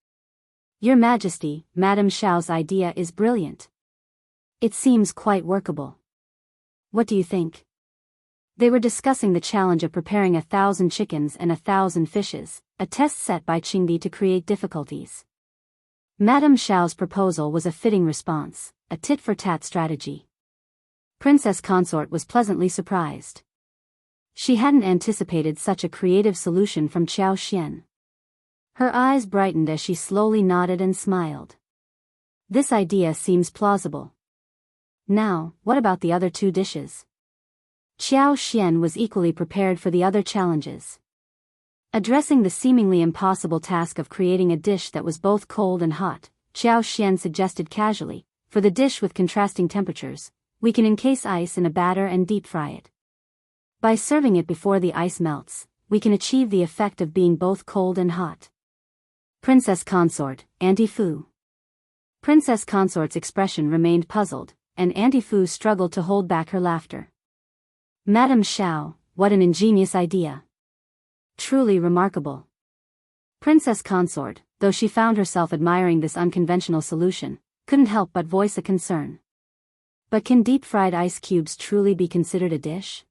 Your Majesty, Madame Xiao's idea is brilliant. It seems quite workable. What do you think? They were discussing the challenge of preparing 1,000 chickens and 1,000 fishes, a test set by Qingdi to create difficulties. Madame Xiao's proposal was a fitting response, a tit-for-tat strategy. Princess Consort was pleasantly surprised. She hadn't anticipated such a creative solution from Xianxia. Her eyes brightened as she slowly nodded and smiled. This idea seems plausible. Now, what about the other two dishes? Xianxia was equally prepared for the other challenges. Addressing the seemingly impossible task of creating a dish that was both cold and hot, Xianxia suggested casually, for the dish with contrasting temperatures, we can encase ice in a batter and deep fry it. By serving it before the ice melts, we can achieve the effect of being both cold and hot. Princess Consort, Auntie Fu. Princess Consort's expression remained puzzled, and Auntie Fu struggled to hold back her laughter. Madame Xiao, what an ingenious idea. Truly remarkable. Princess Consort, though she found herself admiring this unconventional solution, couldn't help but voice a concern. But can deep-fried ice cubes truly be considered a dish?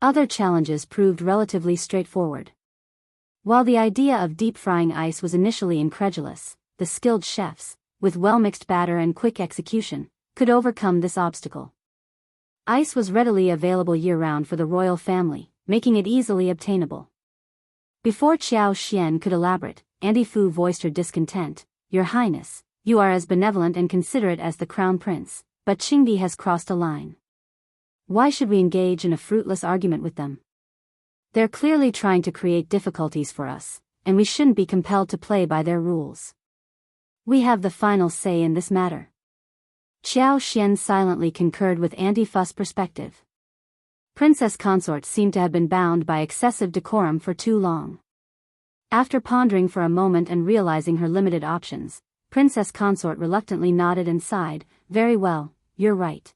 Other challenges proved relatively straightforward. While the idea of deep-frying ice was initially incredulous, the skilled chefs, with well-mixed batter and quick execution, could overcome this obstacle. Ice was readily available year-round for the royal family, making it easily obtainable. Before Xianxia could elaborate, Auntie Fu voiced her discontent. Your Highness, you are as benevolent and considerate as the Crown Prince, but Qingdi has crossed a line. Why should we engage in a fruitless argument with them? They're clearly trying to create difficulties for us, and we shouldn't be compelled to play by their rules. We have the final say in this matter. Xianxia silently concurred with Auntie Fu's perspective. Princess Consort seemed to have been bound by excessive decorum for too long. After pondering for a moment and realizing her limited options, Princess Consort reluctantly nodded and sighed. Very well, you're right.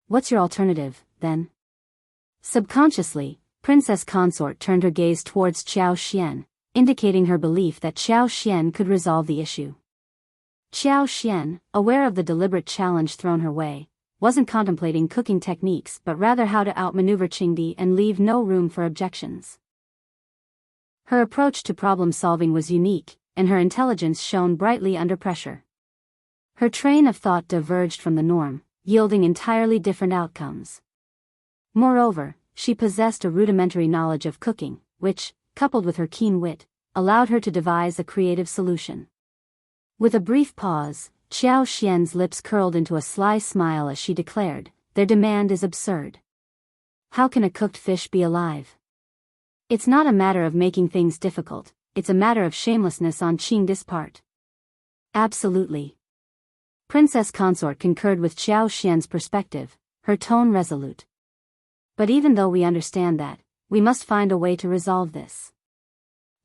What's your alternative, then? Subconsciously, Princess Consort turned her gaze towards Xianxia, indicating her belief that Xianxia could resolve the issue. Xianxia, aware of the deliberate challenge thrown her way, wasn't contemplating cooking techniques but rather how to outmaneuver Qingdi and leave no room for objections. Her approach to problem-solving was unique, and her intelligence shone brightly under pressure. Her train of thought diverged from the norm, yielding entirely different outcomes. Moreover, she possessed a rudimentary knowledge of cooking, which, coupled with her keen wit, allowed her to devise a creative solution. With a brief pause, Xianxia's lips curled into a sly smile as she declared, their demand is absurd. How can a cooked fish be alive? It's not a matter of making things difficult, it's a matter of shamelessness on Qingdi's part. Absolutely. Princess Consort concurred with Xianxia's perspective, her tone resolute. But even though we understand that, we must find a way to resolve this.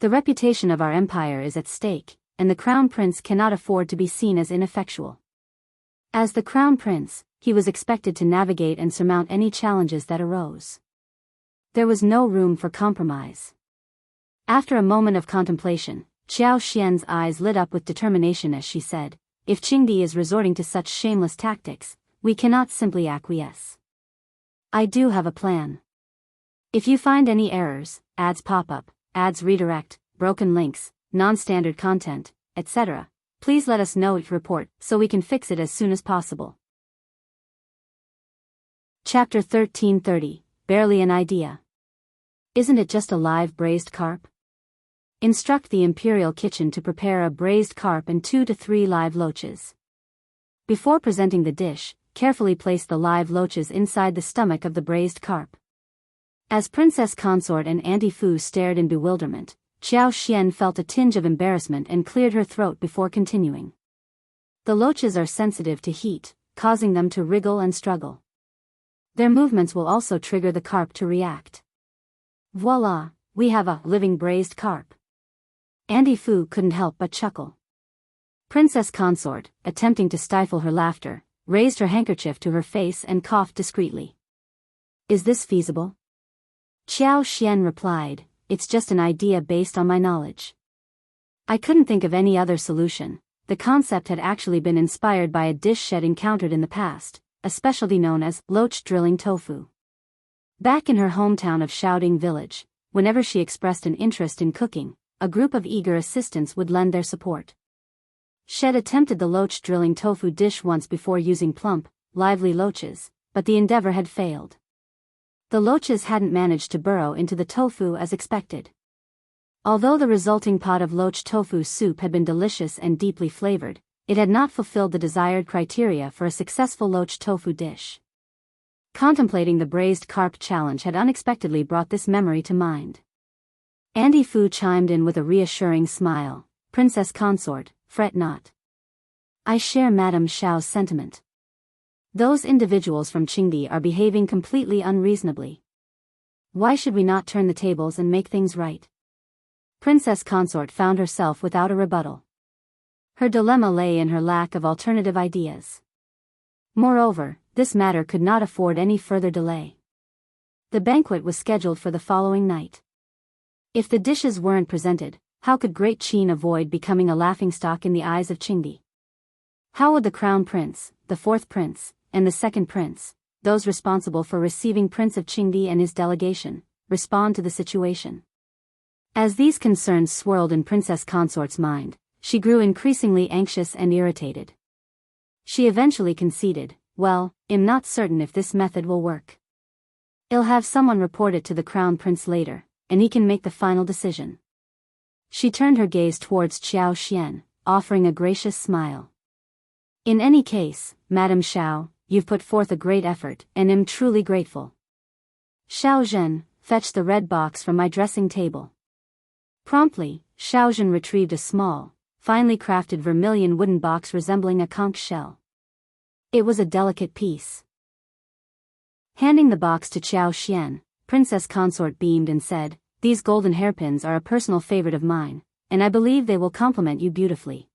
The reputation of our empire is at stake, and the Crown Prince cannot afford to be seen as ineffectual. As the Crown Prince, he was expected to navigate and surmount any challenges that arose. There was no room for compromise. After a moment of contemplation, Xianxia's eyes lit up with determination as she said, if Qingdi is resorting to such shameless tactics, we cannot simply acquiesce. I do have a plan. If you find any errors, ads pop up, ads redirect, broken links, non-standard content, etc., please let us know each report so we can fix it as soon as possible. Chapter 1330, Barely an Idea. Isn't it just a live braised carp? Instruct the Imperial Kitchen to prepare a braised carp and 2 to 3 live loaches. Before presenting the dish, carefully place the live loaches inside the stomach of the braised carp. As Princess Consort and Auntie Fu stared in bewilderment, Xianxia felt a tinge of embarrassment and cleared her throat before continuing. The loaches are sensitive to heat, causing them to wriggle and struggle. Their movements will also trigger the carp to react. Voila, we have a living braised carp. Auntie Fu couldn't help but chuckle. Princess Consort, attempting to stifle her laughter, raised her handkerchief to her face and coughed discreetly. Is this feasible? Xianxia replied, it's just an idea based on my knowledge. I couldn't think of any other solution. The concept had actually been inspired by a dish she had encountered in the past, a specialty known as loach drilling tofu. Back in her hometown of Xiaoding village, whenever she expressed an interest in cooking, a group of eager assistants would lend their support. She had attempted the loach drilling tofu dish once before using plump, lively loaches, but the endeavor had failed. The loaches hadn't managed to burrow into the tofu as expected. Although the resulting pot of loach tofu soup had been delicious and deeply flavored, it had not fulfilled the desired criteria for a successful loach tofu dish. Contemplating the braised carp challenge had unexpectedly brought this memory to mind. Auntie Fu chimed in with a reassuring smile, Princess Consort, fret not. I share Madame Xiao's sentiment. Those individuals from Qingdi are behaving completely unreasonably. Why should we not turn the tables and make things right? Princess Consort found herself without a rebuttal. Her dilemma lay in her lack of alternative ideas. Moreover, this matter could not afford any further delay. The banquet was scheduled for the following night. If the dishes weren't presented, how could Great Qin avoid becoming a laughingstock in the eyes of Qingdi? How would the Crown Prince, the 4th Prince, and the 2nd Prince, those responsible for receiving Prince of Qingdi and his delegation, respond to the situation? As these concerns swirled in Princess Consort's mind, she grew increasingly anxious and irritated. She eventually conceded, well, I'm not certain if this method will work. I'll have someone report it to the Crown Prince later, and he can make the final decision. She turned her gaze towards Xiao Xian, offering a gracious smile. In any case, Madame Xiao, you've put forth a great effort, and am truly grateful. Xiao Zhen, fetch the red box from my dressing table. Promptly, Xiao Zhen retrieved a small, finely crafted vermilion wooden box resembling a conch shell. It was a delicate piece. Handing the box to Xiao Xian, Princess Consort beamed and said, "These golden hairpins are a personal favorite of mine, and I believe they will complement you beautifully.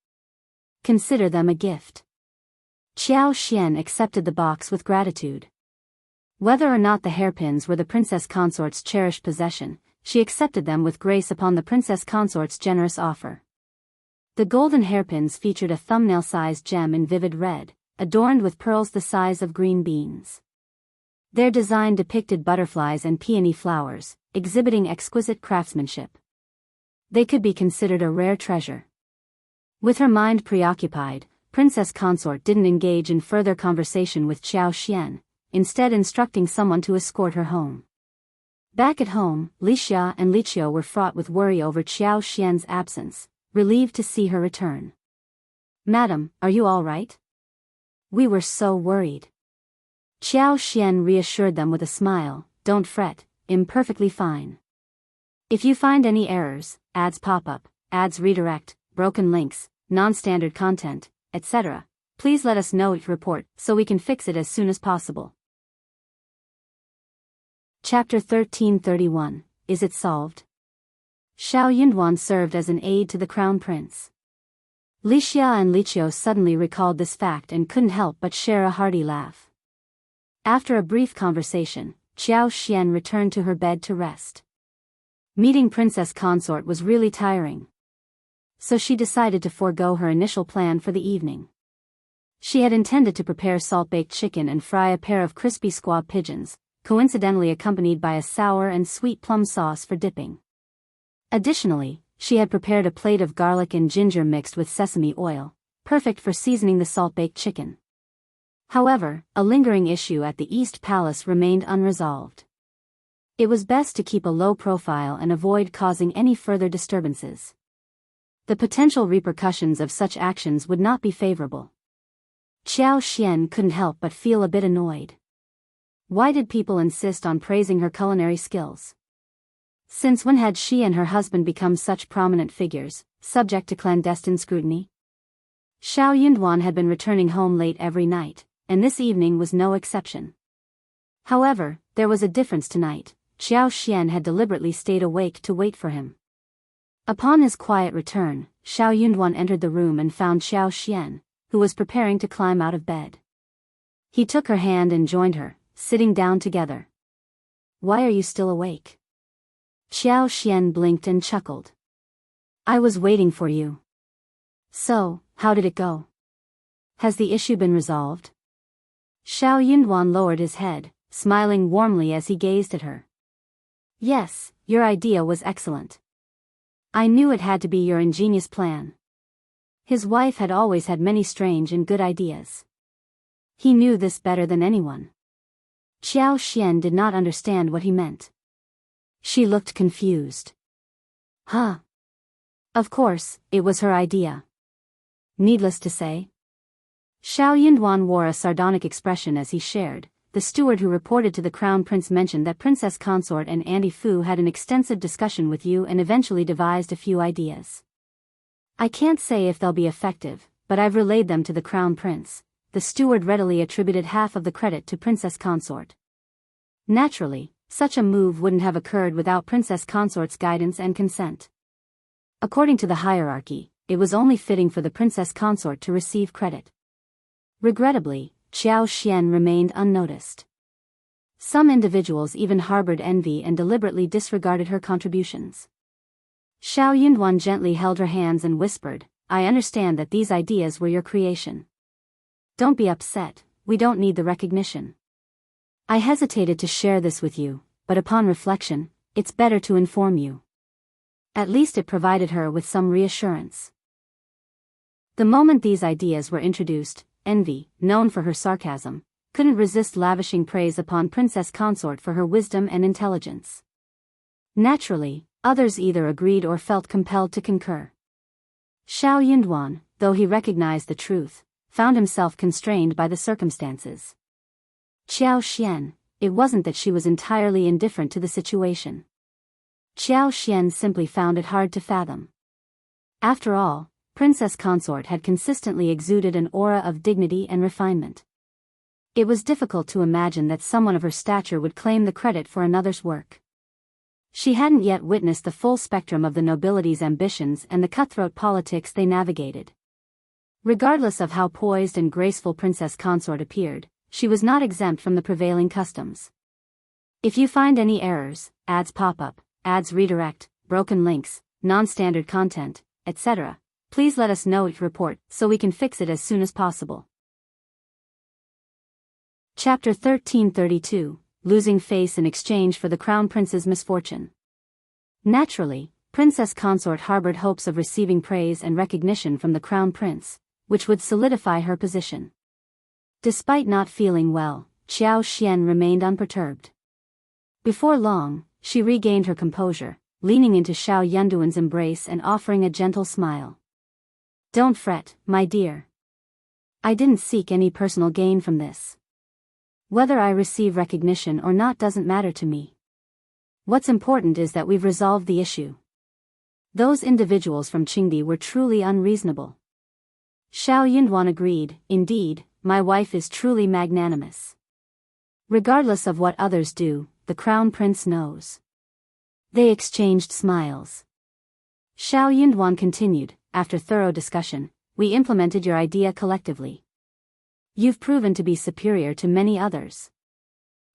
Consider them a gift." Xiao Xian accepted the box with gratitude. Whether or not the hairpins were the Princess Consort's cherished possession, she accepted them with grace upon the Princess Consort's generous offer. The golden hairpins featured a thumbnail-sized gem in vivid red, adorned with pearls the size of green beans. Their design depicted butterflies and peony flowers, exhibiting exquisite craftsmanship. They could be considered a rare treasure. With her mind preoccupied, Princess Consort didn't engage in further conversation with Xiao Xian, instead instructing someone to escort her home. Back at home, Lixia and Liqiu were fraught with worry over Xiao Xian's absence, relieved to see her return. "Madam, are you all right?" "We were so worried." Xiao Xian reassured them with a smile, "Don't fret, I'm perfectly fine. If you find any errors, ads pop up, ads redirect, broken links, non-standard content, etc., please let us know each report so we can fix it as soon as possible." Chapter 1331, Is It Solved? Xiao Yunduan served as an aide to the Crown Prince. Lixia and Liqiu suddenly recalled this fact and couldn't help but share a hearty laugh. After a brief conversation, Xiao Xian returned to her bed to rest. Meeting Princess Consort was really tiring. So she decided to forego her initial plan for the evening. She had intended to prepare salt-baked chicken and fry a pair of crispy squab pigeons, coincidentally accompanied by a sour and sweet plum sauce for dipping. Additionally, she had prepared a plate of garlic and ginger mixed with sesame oil, perfect for seasoning the salt-baked chicken. However, a lingering issue at the East Palace remained unresolved. It was best to keep a low profile and avoid causing any further disturbances. The potential repercussions of such actions would not be favorable. Xiao Xian couldn't help but feel a bit annoyed. Why did people insist on praising her culinary skills? Since when had she and her husband become such prominent figures, subject to clandestine scrutiny? Xiao Yunduan had been returning home late every night, and this evening was no exception. However, there was a difference tonight. Xiao Xian had deliberately stayed awake to wait for him. Upon his quiet return, Xiao Yunduan entered the room and found Xiao Xian, who was preparing to climb out of bed. He took her hand and joined her, sitting down together. "Why are you still awake?" Xiao Xian blinked and chuckled. "I was waiting for you." "So, how did it go? Has the issue been resolved?" Xiao Yunduan lowered his head, smiling warmly as he gazed at her. "Yes, your idea was excellent. I knew it had to be your ingenious plan." His wife had always had many strange and good ideas. He knew this better than anyone. Xiao Xian did not understand what he meant. She looked confused. "Huh? Of course, it was her idea. Needless to say." Xiao Yunduan wore a sardonic expression as he shared. "The steward who reported to the Crown Prince mentioned that Princess Consort and Auntie Fu had an extensive discussion with you and eventually devised a few ideas. I can't say if they'll be effective, but I've relayed them to the Crown Prince." The steward readily attributed half of the credit to Princess Consort. Naturally, such a move wouldn't have occurred without Princess Consort's guidance and consent. According to the hierarchy, it was only fitting for the Princess Consort to receive credit. Regrettably, Xiao Xian remained unnoticed. Some individuals even harbored envy and deliberately disregarded her contributions. Xiao Yunduan gently held her hands and whispered, "I understand that these ideas were your creation. Don't be upset, we don't need the recognition. I hesitated to share this with you, but upon reflection, it's better to inform you." At least it provided her with some reassurance. The moment these ideas were introduced, Envy, known for her sarcasm, couldn't resist lavishing praise upon Princess Consort for her wisdom and intelligence. Naturally, others either agreed or felt compelled to concur. Xiao Yunduan, though he recognized the truth, found himself constrained by the circumstances. Qiao Xian, it wasn't that she was entirely indifferent to the situation. Qiao Xian simply found it hard to fathom. After all, Princess Consort had consistently exuded an aura of dignity and refinement. It was difficult to imagine that someone of her stature would claim the credit for another's work. She hadn't yet witnessed the full spectrum of the nobility's ambitions and the cutthroat politics they navigated. Regardless of how poised and graceful Princess Consort appeared, she was not exempt from the prevailing customs. If you find any errors, ads pop up, ads redirect, broken links, non-standard content, etc., please let us know at report so we can fix it as soon as possible. Chapter 1332, Losing Face in Exchange for the Crown Prince's Misfortune. Naturally, Princess Consort harbored hopes of receiving praise and recognition from the Crown Prince, which would solidify her position. Despite not feeling well, Qiao Xian remained unperturbed. Before long, she regained her composure, leaning into Xiao Yunduan's embrace and offering a gentle smile. "Don't fret, my dear. I didn't seek any personal gain from this. Whether I receive recognition or not doesn't matter to me. What's important is that we've resolved the issue. Those individuals from Qingdi were truly unreasonable." Xiao Yunduan agreed, "Indeed, my wife is truly magnanimous. Regardless of what others do, the Crown Prince knows." They exchanged smiles. Xiao Yunduan continued, "After thorough discussion, we implemented your idea collectively. You've proven to be superior to many others.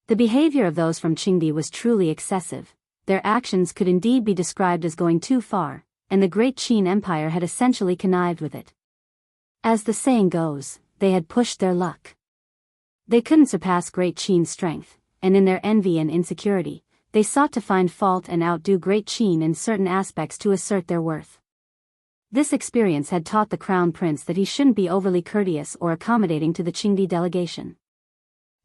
The behavior of those from Qingdi was truly excessive, their actions could indeed be described as going too far, and the great Qin Empire had essentially connived with it. As the saying goes, they had pushed their luck. They couldn't surpass great Qin's strength, and in their envy and insecurity, they sought to find fault and outdo great Qin in certain aspects to assert their worth. This experience had taught the Crown Prince that he shouldn't be overly courteous or accommodating to the Qingdi delegation.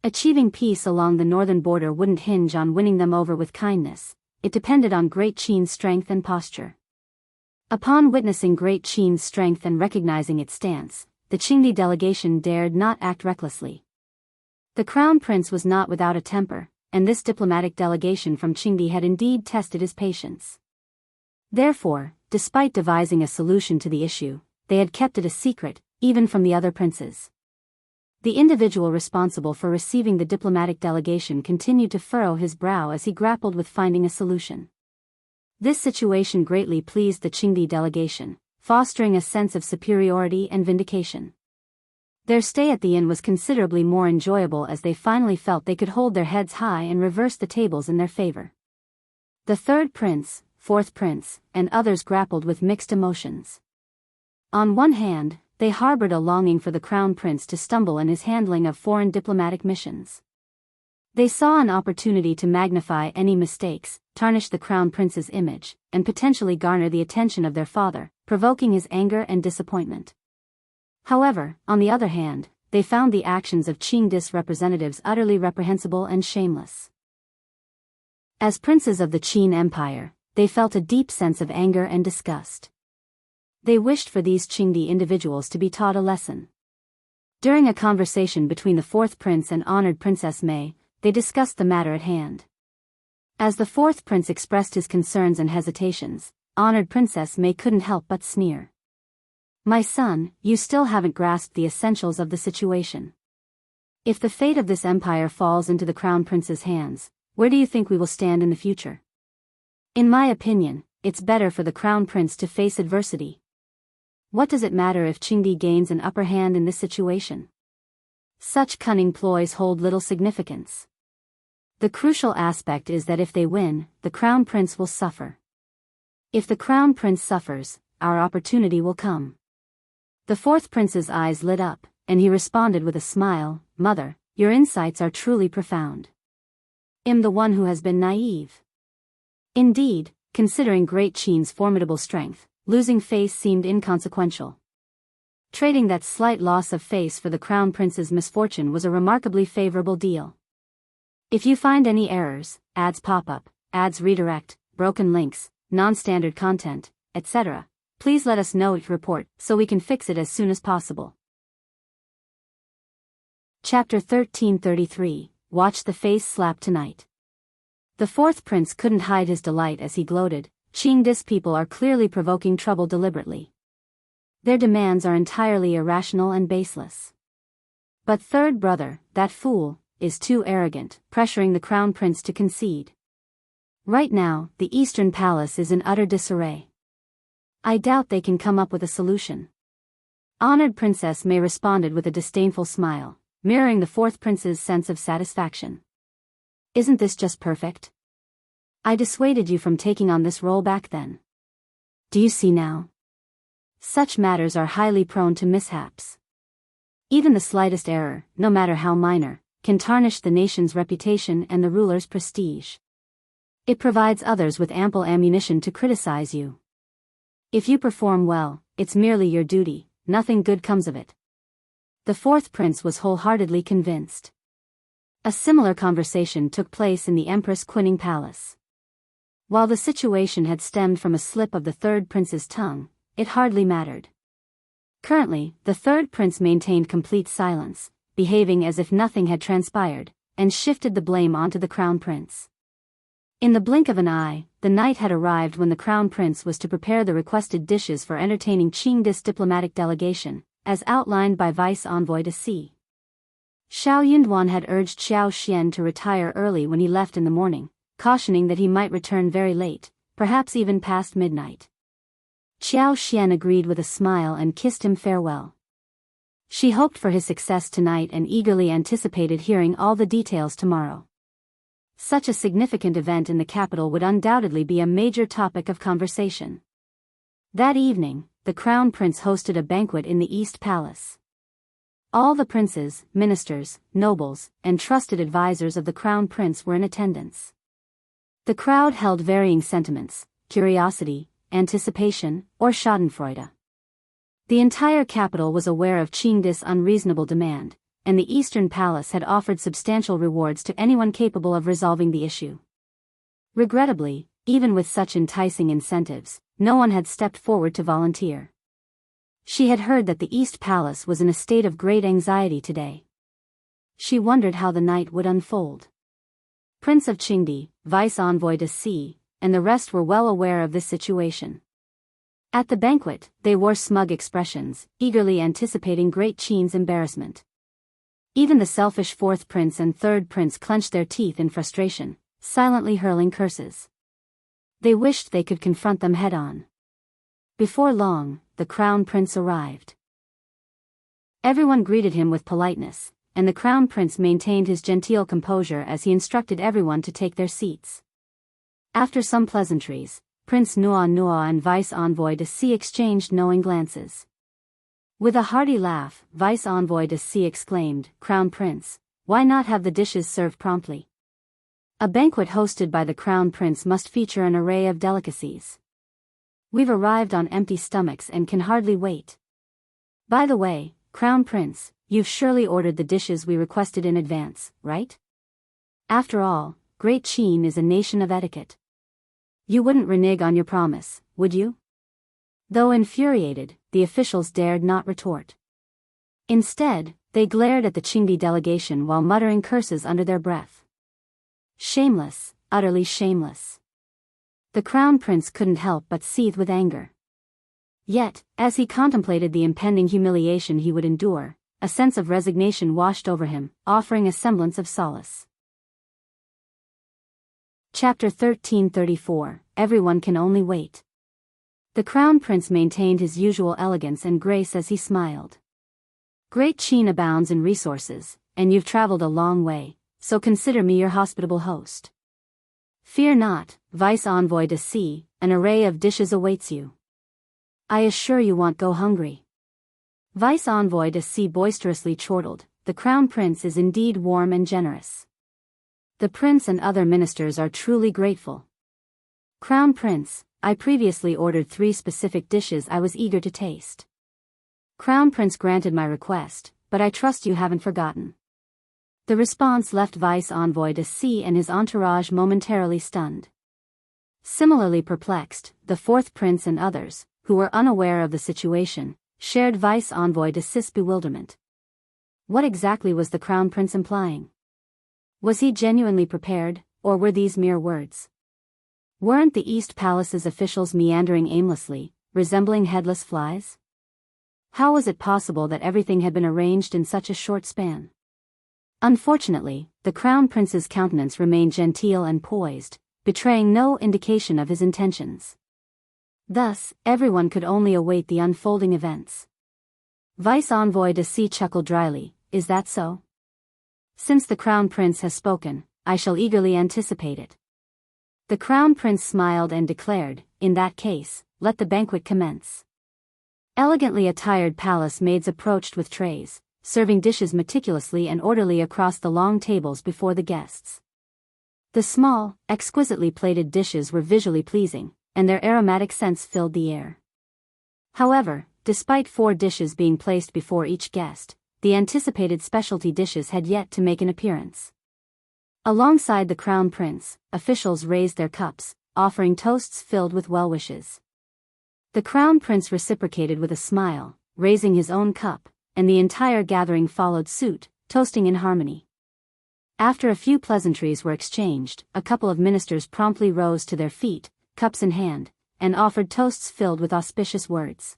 Achieving peace along the northern border wouldn't hinge on winning them over with kindness, it depended on great Qin's strength and posture. Upon witnessing great Qin's strength and recognizing its stance, the Qingdi delegation dared not act recklessly. The Crown Prince was not without a temper, and this diplomatic delegation from Qingdi had indeed tested his patience. Therefore, despite devising a solution to the issue, they had kept it a secret, even from the other princes. The individual responsible for receiving the diplomatic delegation continued to furrow his brow as he grappled with finding a solution. This situation greatly pleased the Qingdi delegation, fostering a sense of superiority and vindication. Their stay at the inn was considerably more enjoyable as they finally felt they could hold their heads high and reverse the tables in their favor. The third prince, fourth prince, and others grappled with mixed emotions. On one hand, they harbored a longing for the Crown Prince to stumble in his handling of foreign diplomatic missions. They saw an opportunity to magnify any mistakes, tarnish the Crown Prince's image, and potentially garner the attention of their father, provoking his anger and disappointment. However, on the other hand, they found the actions of Qingdi's representatives utterly reprehensible and shameless. As princes of the Qin Empire, they felt a deep sense of anger and disgust. They wished for these Qingdi individuals to be taught a lesson. During a conversation between the fourth prince and honored Princess Mei, they discussed the matter at hand. As the fourth prince expressed his concerns and hesitations, honored Princess Mei couldn't help but sneer. "My son, you still haven't grasped the essentials of the situation. If the fate of this empire falls into the Crown Prince's hands, where do you think we will stand in the future? In my opinion, it's better for the Crown Prince to face adversity. What does it matter if Qingdi gains an upper hand in this situation? Such cunning ploys hold little significance. The crucial aspect is that if they win, the Crown Prince will suffer. If the Crown Prince suffers, our opportunity will come." The fourth prince's eyes lit up, and he responded with a smile, "Mother, your insights are truly profound. I'm the one who has been naive." Indeed, considering Great Qin's formidable strength, losing face seemed inconsequential. Trading that slight loss of face for the Crown Prince's misfortune was a remarkably favorable deal. If you find any errors, ads pop up, ads redirect, broken links, non-standard content, etc., please let us know it report so we can fix it as soon as possible. Chapter 1333, Watch the Face Slap Tonight. The fourth prince couldn't hide his delight as he gloated. Qingdi's people are clearly provoking trouble deliberately. Their demands are entirely irrational and baseless. But third brother, that fool, is too arrogant, pressuring the crown prince to concede. Right now, the Eastern Palace is in utter disarray. I doubt they can come up with a solution. Honored Princess May responded with a disdainful smile, mirroring the fourth prince's sense of satisfaction. Isn't this just perfect? I dissuaded you from taking on this role back then. Do you see now? Such matters are highly prone to mishaps. Even the slightest error, no matter how minor, can tarnish the nation's reputation and the ruler's prestige. It provides others with ample ammunition to criticize you. If you perform well, it's merely your duty, nothing good comes of it. The fourth prince was wholeheartedly convinced. A similar conversation took place in the Empress Qinning Palace. While the situation had stemmed from a slip of the third prince's tongue, it hardly mattered. Currently, the third prince maintained complete silence, behaving as if nothing had transpired, and shifted the blame onto the crown prince. In the blink of an eye, the night had arrived when the crown prince was to prepare the requested dishes for entertaining Qingdi's diplomatic delegation, as outlined by Vice Envoy to Xianxia. Xianxia had urged Xianxia to retire early when he left in the morning, cautioning that he might return very late, perhaps even past midnight. Xianxia agreed with a smile and kissed him farewell. She hoped for his success tonight and eagerly anticipated hearing all the details tomorrow. Such a significant event in the capital would undoubtedly be a major topic of conversation. That evening, the crown prince hosted a banquet in the East Palace. All the princes, ministers, nobles, and trusted advisors of the crown prince were in attendance. The crowd held varying sentiments: curiosity, anticipation, or schadenfreude. The entire capital was aware of Qingdi's unreasonable demand, and the Eastern Palace had offered substantial rewards to anyone capable of resolving the issue. Regrettably, even with such enticing incentives, no one had stepped forward to volunteer. She had heard that the East Palace was in a state of great anxiety today. She wondered how the night would unfold. Prince of Qingdi, Vice Envoy to Xianxia, and the rest were well aware of this situation. At the banquet, they wore smug expressions, eagerly anticipating Great Qin's embarrassment. Even the selfish fourth prince and third prince clenched their teeth in frustration, silently hurling curses. They wished they could confront them head-on. Before long, the crown prince arrived. Everyone greeted him with politeness, and the crown prince maintained his genteel composure as he instructed everyone to take their seats. After some pleasantries, Prince Nua and Vice Envoy to Xianxia exchanged knowing glances. With a hearty laugh, Vice Envoy to Xianxia exclaimed, "Crown Prince, why not have the dishes served promptly? A banquet hosted by the Crown Prince must feature an array of delicacies. We've arrived on empty stomachs and can hardly wait. By the way, Crown Prince, you've surely ordered the dishes we requested in advance, right? After all, Great Qin is a nation of etiquette. You wouldn't renege on your promise, would you?" Though infuriated, the officials dared not retort. Instead, they glared at the Qingdi delegation while muttering curses under their breath. Shameless, utterly shameless. The crown prince couldn't help but seethe with anger. Yet, as he contemplated the impending humiliation he would endure, a sense of resignation washed over him, offering a semblance of solace. Chapter 1334, Everyone Can Only Wait. The crown prince maintained his usual elegance and grace as he smiled. Great Qin abounds in resources, and you've traveled a long way, so consider me your hospitable host. Fear not, Vice Envoy to Xianxia, an array of dishes awaits you. I assure you won't go hungry. Vice Envoy to Xianxia boisterously chortled, the crown prince is indeed warm and generous. The prince and other ministers are truly grateful. Crown Prince, I previously ordered 3 specific dishes I was eager to taste. Crown Prince granted my request, but I trust you haven't forgotten. The response left Vice Envoy de C and his entourage momentarily stunned. Similarly perplexed, the fourth prince and others, who were unaware of the situation, shared Vice Envoy de C's bewilderment. What exactly was the Crown Prince implying? Was he genuinely prepared, or were these mere words? Weren't the East Palace's officials meandering aimlessly, resembling headless flies? How was it possible that everything had been arranged in such a short span? Unfortunately, the Crown Prince's countenance remained genteel and poised, betraying no indication of his intentions. Thus, everyone could only await the unfolding events. Vice Envoy de C chuckled dryly, "Is that so? Since the Crown Prince has spoken, I shall eagerly anticipate it." The Crown Prince smiled and declared, "In that case, let the banquet commence." Elegantly attired palace maids approached with trays, serving dishes meticulously and orderly across the long tables before the guests. The small, exquisitely plated dishes were visually pleasing, and their aromatic scents filled the air. However, despite 4 dishes being placed before each guest, the anticipated specialty dishes had yet to make an appearance. Alongside the Crown Prince, officials raised their cups, offering toasts filled with well wishes. The Crown Prince reciprocated with a smile, raising his own cup, and the entire gathering followed suit, toasting in harmony. After a few pleasantries were exchanged, a couple of ministers promptly rose to their feet, cups in hand, and offered toasts filled with auspicious words.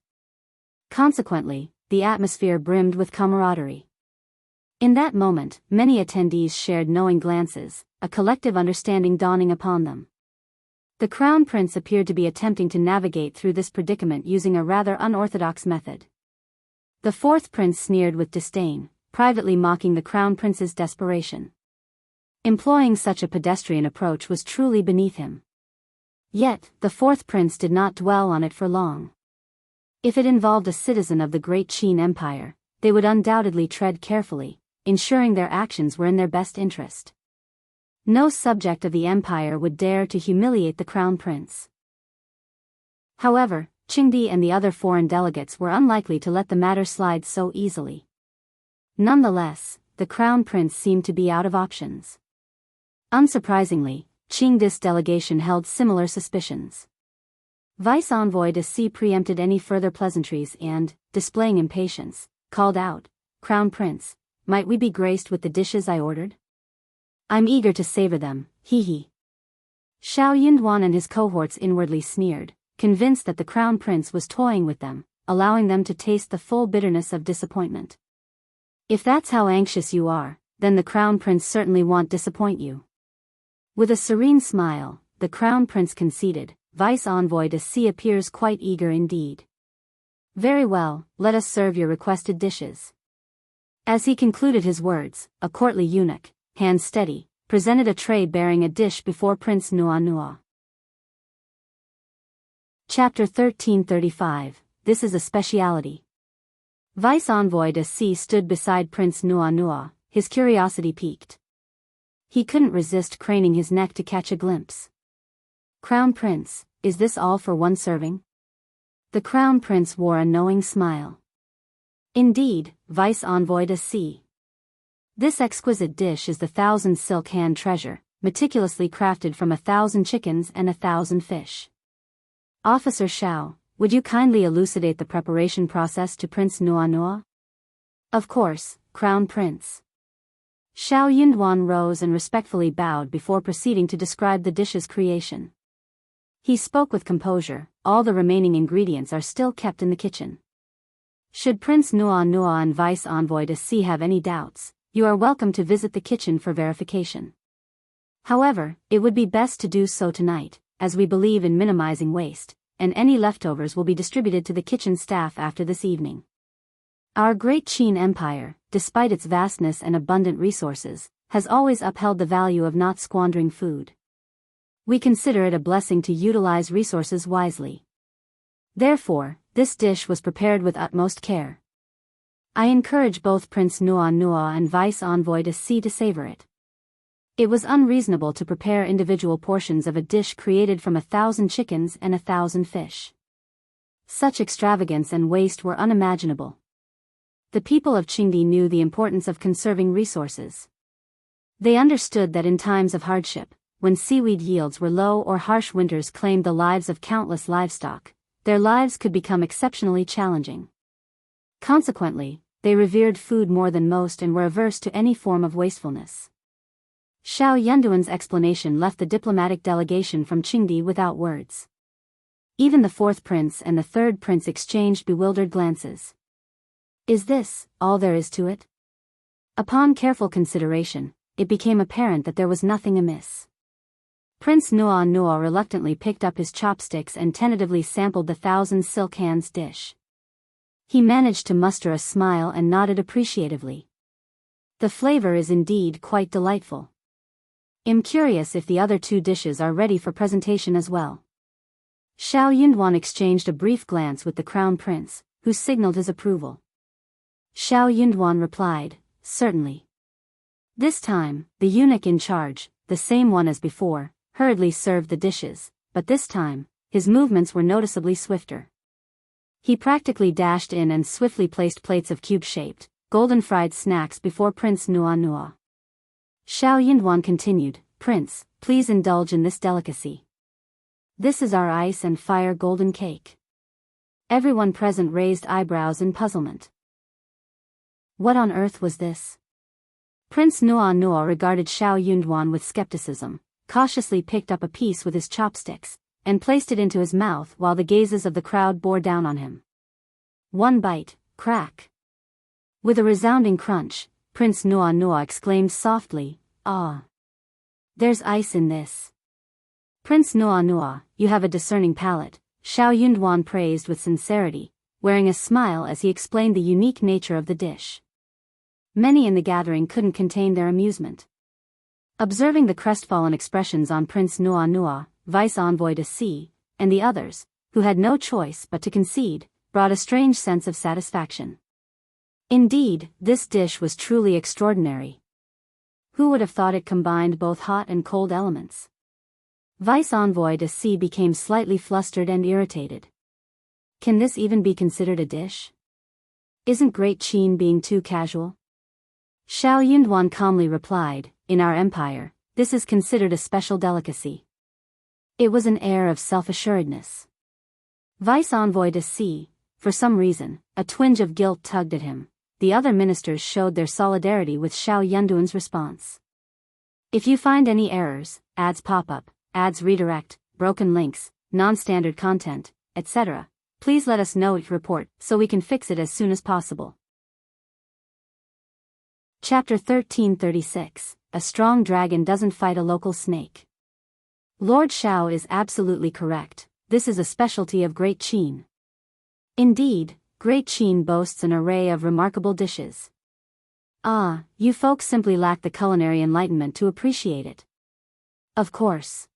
Consequently, the atmosphere brimmed with camaraderie. In that moment, many attendees shared knowing glances, a collective understanding dawning upon them. The Crown Prince appeared to be attempting to navigate through this predicament using a rather unorthodox method. The fourth prince sneered with disdain, privately mocking the Crown Prince's desperation. Employing such a pedestrian approach was truly beneath him. Yet, the fourth prince did not dwell on it for long. If it involved a citizen of the great Qin Empire, they would undoubtedly tread carefully, ensuring their actions were in their best interest. No subject of the empire would dare to humiliate the Crown Prince. However, Qingdi and the other foreign delegates were unlikely to let the matter slide so easily. Nonetheless, the Crown Prince seemed to be out of options. Unsurprisingly, Qingdi's delegation held similar suspicions. Vice Envoy de C preempted any further pleasantries and, displaying impatience, called out, "Crown Prince, might we be graced with the dishes I ordered? I'm eager to savor them, hee." Xianxia and his cohorts inwardly sneered, convinced that the Crown Prince was toying with them, allowing them to taste the full bitterness of disappointment. "If that's how anxious you are, then the Crown Prince certainly won't disappoint you." With a serene smile, the Crown Prince conceded, "Vice Envoy de C appears quite eager indeed. Very well, let us serve your requested dishes." As he concluded his words, a courtly eunuch, hands steady, presented a tray bearing a dish before Prince Nua. Chapter 1335, This is a Speciality. Vice Envoy de C stood beside Prince Nua, his curiosity piqued. He couldn't resist craning his neck to catch a glimpse. "Crown Prince, is this all for one serving?" The Crown Prince wore a knowing smile. "Indeed, Vice Envoy de C. This exquisite dish is the 1,000 silk hand treasure, meticulously crafted from 1,000 chickens and 1,000 fish. Officer Xiao, would you kindly elucidate the preparation process to Prince Nua? "Of course, Crown Prince." Xianxia rose and respectfully bowed before proceeding to describe the dish's creation. He spoke with composure, "All the remaining ingredients are still kept in the kitchen. Should Prince Nua and Vice Envoy de C have any doubts, you are welcome to visit the kitchen for verification. However, it would be best to do so tonight, as we believe in minimizing waste, and any leftovers will be distributed to the kitchen staff after this evening. Our great Qin Empire, despite its vastness and abundant resources, has always upheld the value of not squandering food. We consider it a blessing to utilize resources wisely. Therefore, this dish was prepared with utmost care. I encourage both Prince Nua and Vice Envoy de C to savor it. It was unreasonable to prepare individual portions of a dish created from 1,000 chickens and 1,000 fish. Such extravagance and waste were unimaginable. The people of Qingdi knew the importance of conserving resources. They understood that in times of hardship, when seaweed yields were low or harsh winters claimed the lives of countless livestock, their lives could become exceptionally challenging. Consequently, they revered food more than most and were averse to any form of wastefulness. Xiao Yunduan's explanation left the diplomatic delegation from Qingdi without words. Even the fourth prince and the third prince exchanged bewildered glances. Is this all there is to it? Upon careful consideration, it became apparent that there was nothing amiss. Prince Nuo reluctantly picked up his chopsticks and tentatively sampled the thousand silk hands dish. He managed to muster a smile and nodded appreciatively. The flavor is indeed quite delightful. I'm curious if the other two dishes are ready for presentation as well. Xiao Yunduan exchanged a brief glance with the crown prince, who signaled his approval. Xiao Yunduan replied, certainly. This time, the eunuch in charge, the same one as before, hurriedly served the dishes, but this time, his movements were noticeably swifter. He practically dashed in and swiftly placed plates of cube-shaped, golden-fried snacks before Prince Nuo. Xiao Yunduan continued, Prince, please indulge in this delicacy. This is our ice and fire golden cake. Everyone present raised eyebrows in puzzlement. What on earth was this? Prince Nuo regarded Xiao Yunduan with skepticism, cautiously picked up a piece with his chopsticks, and placed it into his mouth while the gazes of the crowd bore down on him. One bite, crack. With a resounding crunch, Prince Nuo exclaimed softly, ah. There's ice in this. Prince Nuo, you have a discerning palate, Xiao Yunduan praised with sincerity, wearing a smile as he explained the unique nature of the dish. Many in the gathering couldn't contain their amusement. Observing the crestfallen expressions on Prince Nuo, Vice Envoy de Xi, and the others, who had no choice but to concede, brought a strange sense of satisfaction. Indeed, this dish was truly extraordinary. Who would have thought it combined both hot and cold elements? Vice Envoy de Xi became slightly flustered and irritated. Can this even be considered a dish? Isn't Great Qin being too casual? Xiao Yunduan calmly replied, in our empire, this is considered a special delicacy. It was an air of self-assuredness. Vice Envoy de Xi, for some reason, a twinge of guilt tugged at him. The other ministers showed their solidarity with Xiao Yunduan's response. If you find any errors, ads pop up, ads redirect, broken links, non-standard content, etc., please let us know each report so we can fix it as soon as possible. Chapter 1336, A Strong Dragon Doesn't Fight a Local Snake. Lord Xiao is absolutely correct, this is a specialty of Great Qin. Indeed, Great Qin boasts an array of remarkable dishes. Ah, you folks simply lack the culinary enlightenment to appreciate it. Of course.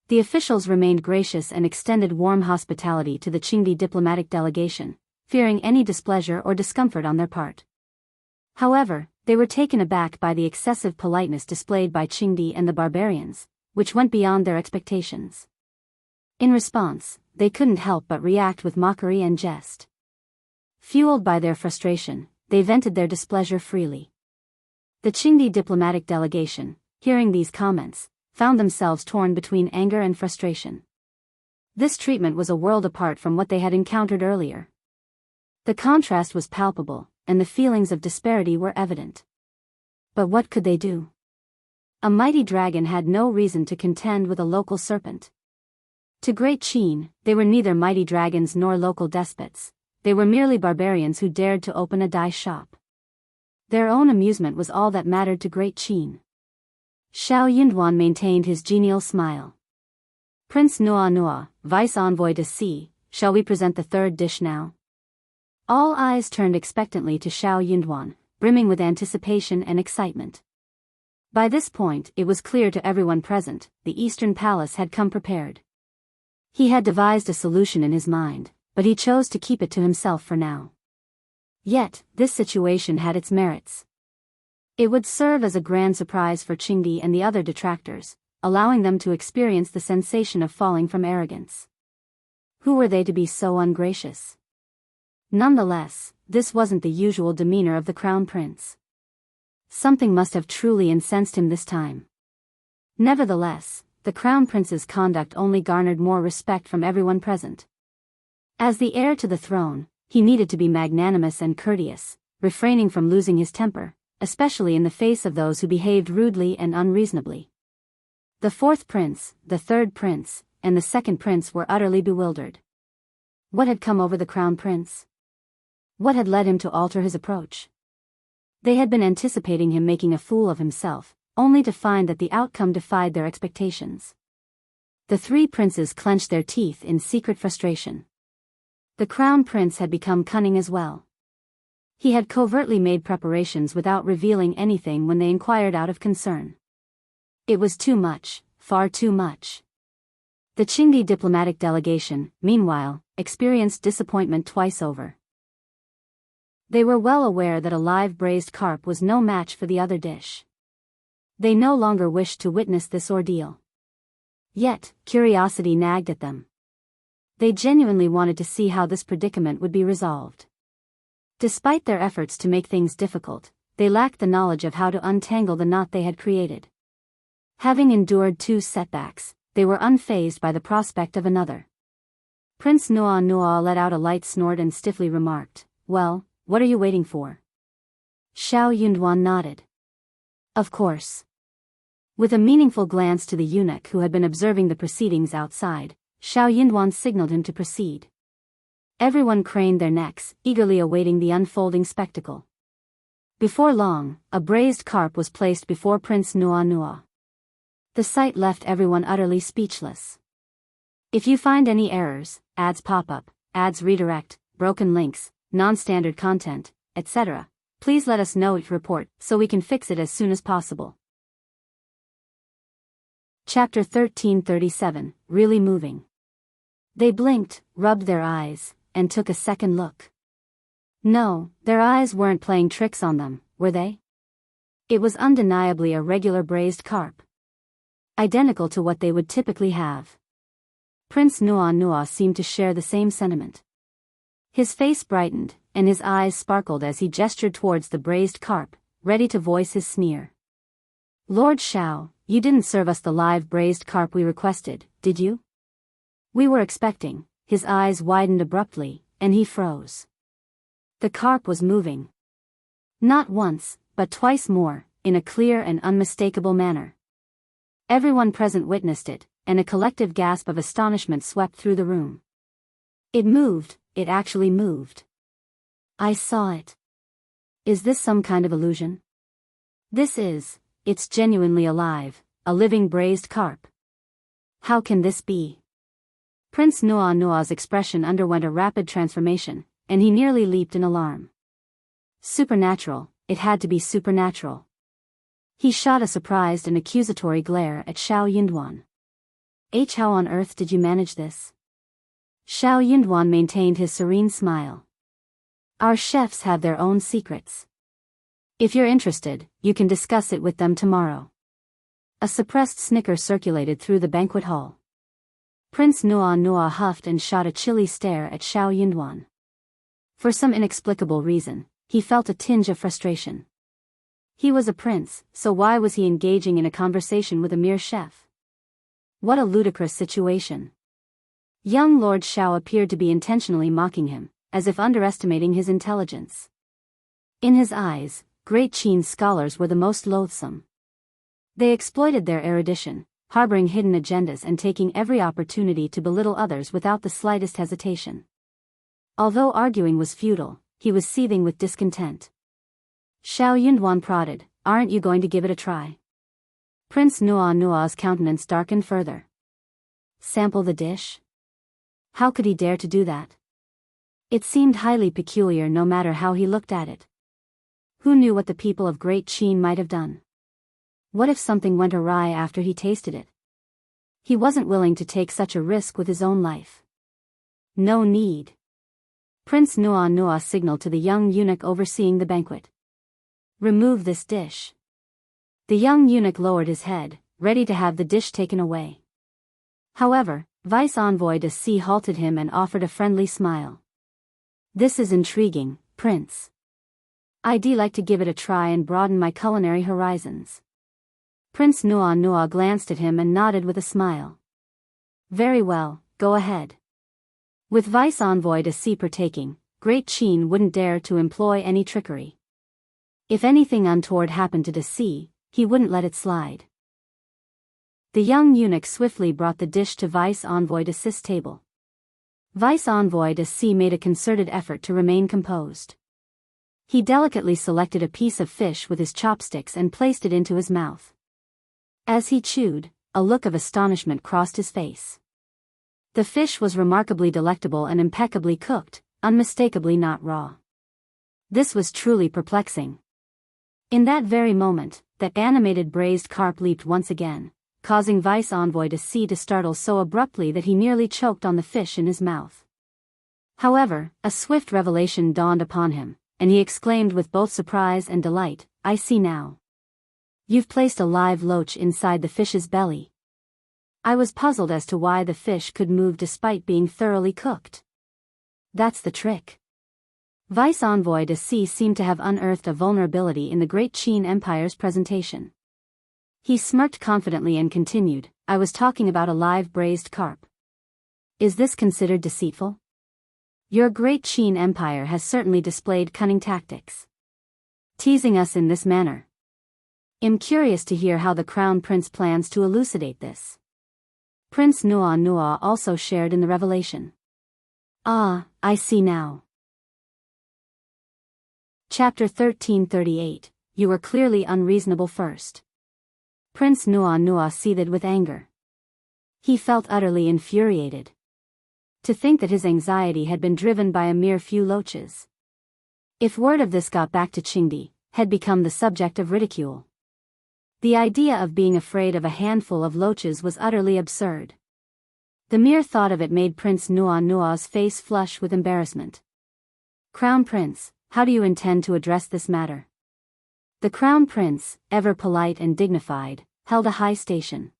The officials remained gracious and extended warm hospitality to the Qingdi diplomatic delegation, fearing any displeasure or discomfort on their part. However, they were taken aback by the excessive politeness displayed by Qingdi and the barbarians, which went beyond their expectations. In response, they couldn't help but react with mockery and jest. Fueled by their frustration, they vented their displeasure freely. The Qingdi diplomatic delegation, hearing these comments, found themselves torn between anger and frustration. This treatment was a world apart from what they had encountered earlier. The contrast was palpable, and the feelings of disparity were evident. But what could they do? A mighty dragon had no reason to contend with a local serpent. To Great Qin, they were neither mighty dragons nor local despots, they were merely barbarians who dared to open a dye shop. Their own amusement was all that mattered to Great Qin. Xiao Yunduan maintained his genial smile. Prince Nuo, Vice Envoy de Xi, shall we present the third dish now? All eyes turned expectantly to Xiao Yunduan, brimming with anticipation and excitement. By this point, it was clear to everyone present, the Eastern Palace had come prepared. He had devised a solution in his mind, but he chose to keep it to himself for now. Yet, this situation had its merits. It would serve as a grand surprise for Qingdi and the other detractors, allowing them to experience the sensation of falling from arrogance. Who were they to be so ungracious? Nonetheless, this wasn't the usual demeanor of the crown prince. Something must have truly incensed him this time. Nevertheless, the crown prince's conduct only garnered more respect from everyone present. As the heir to the throne, he needed to be magnanimous and courteous, refraining from losing his temper, especially in the face of those who behaved rudely and unreasonably. The fourth prince, the third prince, and the second prince were utterly bewildered. What had come over the crown prince? What had led him to alter his approach? They had been anticipating him making a fool of himself, only to find that the outcome defied their expectations. The three princes clenched their teeth in secret frustration. The crown prince had become cunning as well. He had covertly made preparations without revealing anything when they inquired out of concern. It was too much, far too much. The Qingdi diplomatic delegation, meanwhile, experienced disappointment twice over. They were well aware that a live braised carp was no match for the other dish. They no longer wished to witness this ordeal. Yet, curiosity nagged at them. They genuinely wanted to see how this predicament would be resolved. Despite their efforts to make things difficult, they lacked the knowledge of how to untangle the knot they had created. Having endured 2 setbacks, they were unfazed by the prospect of another. Prince Nuo let out a light snort and stiffly remarked, "Well, what are you waiting for?" Xiao Yunduan nodded. "Of course." With a meaningful glance to the eunuch who had been observing the proceedings outside, Xiao Yunduan signaled him to proceed. Everyone craned their necks, eagerly awaiting the unfolding spectacle. Before long, a braised carp was placed before Prince Nuo. The sight left everyone utterly speechless. If you find any errors, ads pop up, ads redirect, broken links, non-standard content, etc., please let us know it report so we can fix it as soon as possible. Chapter 1337, Really Moving. They blinked, rubbed their eyes, and took a second look. No, their eyes weren't playing tricks on them, were they? It was undeniably a regular braised carp. Identical to what they would typically have. Prince Nuo seemed to share the same sentiment. His face brightened, and his eyes sparkled as he gestured towards the braised carp, ready to voice his sneer. "Lord Xiao, you didn't serve us the live braised carp we requested, did you?" "We were expecting." His eyes widened abruptly, and he froze. The carp was moving. Not once, but twice more, in a clear and unmistakable manner. Everyone present witnessed it, and a collective gasp of astonishment swept through the room. It moved, it actually moved. "I saw it. Is this some kind of illusion?" It's genuinely alive, a living braised carp. How can this be?" Prince Nuo's expression underwent a rapid transformation, and he nearly leaped in alarm. Supernatural, it had to be supernatural. He shot a surprised and accusatory glare at Xiao Yunduan. How on earth did you manage this?" Xiao Yunduan maintained his serene smile. "Our chefs have their own secrets. If you're interested, you can discuss it with them tomorrow." A suppressed snicker circulated through the banquet hall. Prince Nuo huffed and shot a chilly stare at Xiao Yunduan. For some inexplicable reason, he felt a tinge of frustration. He was a prince, so why was he engaging in a conversation with a mere chef? What a ludicrous situation. Young Lord Xiao appeared to be intentionally mocking him, as if underestimating his intelligence. In his eyes, Great Qin scholars were the most loathsome. They exploited their erudition, harboring hidden agendas and taking every opportunity to belittle others without the slightest hesitation. Although arguing was futile, he was seething with discontent. Xiao Yunduan prodded, "Aren't you going to give it a try?" Prince Nuo's countenance darkened further. Sample the dish? How could he dare to do that? It seemed highly peculiar no matter how he looked at it. Who knew what the people of Great Qin might have done? What if something went awry after he tasted it? He wasn't willing to take such a risk with his own life. No need. Prince Nuo signaled to the young eunuch overseeing the banquet. "Remove this dish." The young eunuch lowered his head, ready to have the dish taken away. However, Vice Envoy de C halted him and offered a friendly smile. This is intriguing, Prince. I'd like to give it a try and broaden my culinary horizons. Prince Nua glanced at him and nodded with a smile. Very well, go ahead. With Vice Envoy de Si partaking, Great Qin wouldn't dare to employ any trickery. If anything untoward happened to de Si, he wouldn't let it slide. The young eunuch swiftly brought the dish to Vice Envoy de Si's table. Vice Envoy de Si made a concerted effort to remain composed. He delicately selected a piece of fish with his chopsticks and placed it into his mouth. As he chewed, a look of astonishment crossed his face. The fish was remarkably delectable and impeccably cooked, unmistakably not raw. This was truly perplexing. In that very moment, that animated braised carp leaped once again, causing Vice Envoy de Si to startle so abruptly that he nearly choked on the fish in his mouth. However, a swift revelation dawned upon him, and he exclaimed with both surprise and delight, I see now. You've placed a live loach inside the fish's belly. I was puzzled as to why the fish could move despite being thoroughly cooked. That's the trick. Vice Envoy de Si seemed to have unearthed a vulnerability in the Great Qin Empire's presentation. He smirked confidently and continued, I was talking about a live braised carp. Is this considered deceitful? Your Great Qin Empire has certainly displayed cunning tactics. Teasing us in this manner. I'm curious to hear how the Crown Prince plans to elucidate this. Prince Nua also shared in the revelation. Ah, I see now. Chapter 1338, You were clearly unreasonable first. Prince Nua seethed with anger. He felt utterly infuriated. To think that his anxiety had been driven by a mere few loaches. If word of this got back to Qingdi, had become the subject of ridicule. The idea of being afraid of a handful of loaches was utterly absurd. The mere thought of it made Prince Nua's face flush with embarrassment. Crown Prince, how do you intend to address this matter? The Crown Prince, ever polite and dignified, held a high station.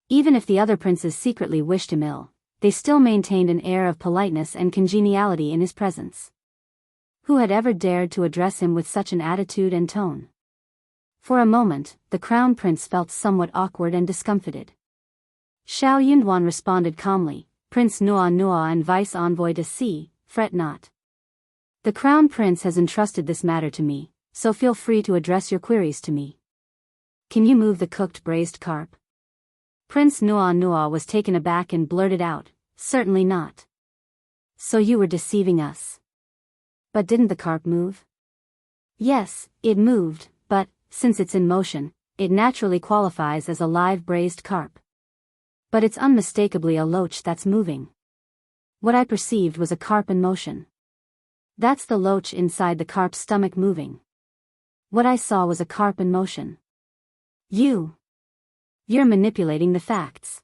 Even if the other princes secretly wished him ill, they still maintained an air of politeness and congeniality in his presence. Who had ever dared to address him with such an attitude and tone? For a moment, the Crown Prince felt somewhat awkward and discomfited. Xianxia responded calmly, Prince Nua and Vice Envoy de Si, fret not. The Crown Prince has entrusted this matter to me, so feel free to address your queries to me. Can you move the cooked braised carp? Prince Nua was taken aback and blurted out, certainly not. So you were deceiving us. But didn't the carp move? Yes, it moved, but, since it's in motion, it naturally qualifies as a live braised carp. But it's unmistakably a loach that's moving. What I perceived was a carp in motion. That's the loach inside the carp's stomach moving. What I saw was a carp in motion. You're manipulating the facts.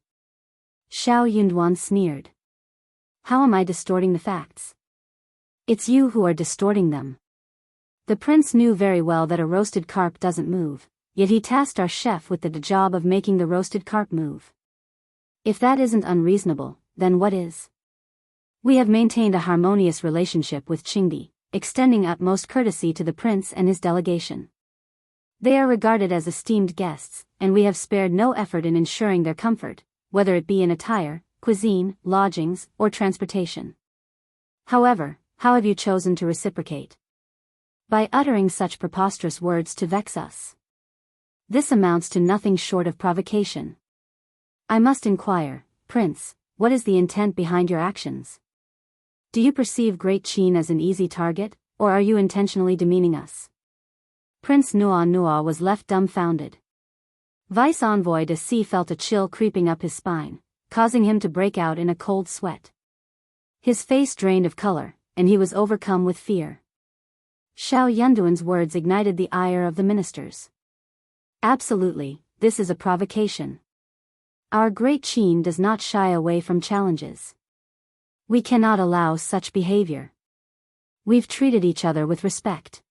Xianxia sneered. How am I distorting the facts? It's you who are distorting them. The prince knew very well that a roasted carp doesn't move, yet he tasked our chef with the job of making the roasted carp move. If that isn't unreasonable, then what is? We have maintained a harmonious relationship with Qingdi, extending utmost courtesy to the prince and his delegation. They are regarded as esteemed guests, and we have spared no effort in ensuring their comfort, whether it be in attire, cuisine, lodgings, or transportation. However, how have you chosen to reciprocate? By uttering such preposterous words to vex us. This amounts to nothing short of provocation. I must inquire, Prince, what is the intent behind your actions? Do you perceive Great Qin as an easy target, or are you intentionally demeaning us? Prince Nua was left dumbfounded. Vice Envoy de Si felt a chill creeping up his spine, causing him to break out in a cold sweat. His face drained of color, and he was overcome with fear. Xianxuan's words ignited the ire of the ministers. Absolutely, this is a provocation. Our Great Qin does not shy away from challenges. We cannot allow such behavior. We've treated each other with respect.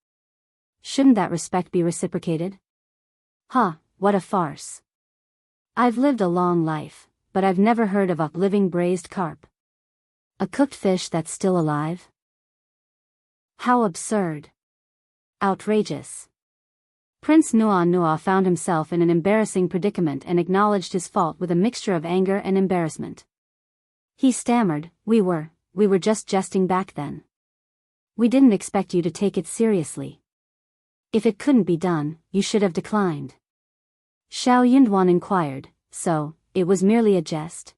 Shouldn't that respect be reciprocated? What a farce. I've lived a long life, but I've never heard of a living braised carp. A cooked fish that's still alive? How absurd. Outrageous. Prince Nuo found himself in an embarrassing predicament and acknowledged his fault with a mixture of anger and embarrassment. He stammered, We were just jesting back then. We didn't expect you to take it seriously. If it couldn't be done, you should have declined. Xiao Yunduan inquired, So, it was merely a jest?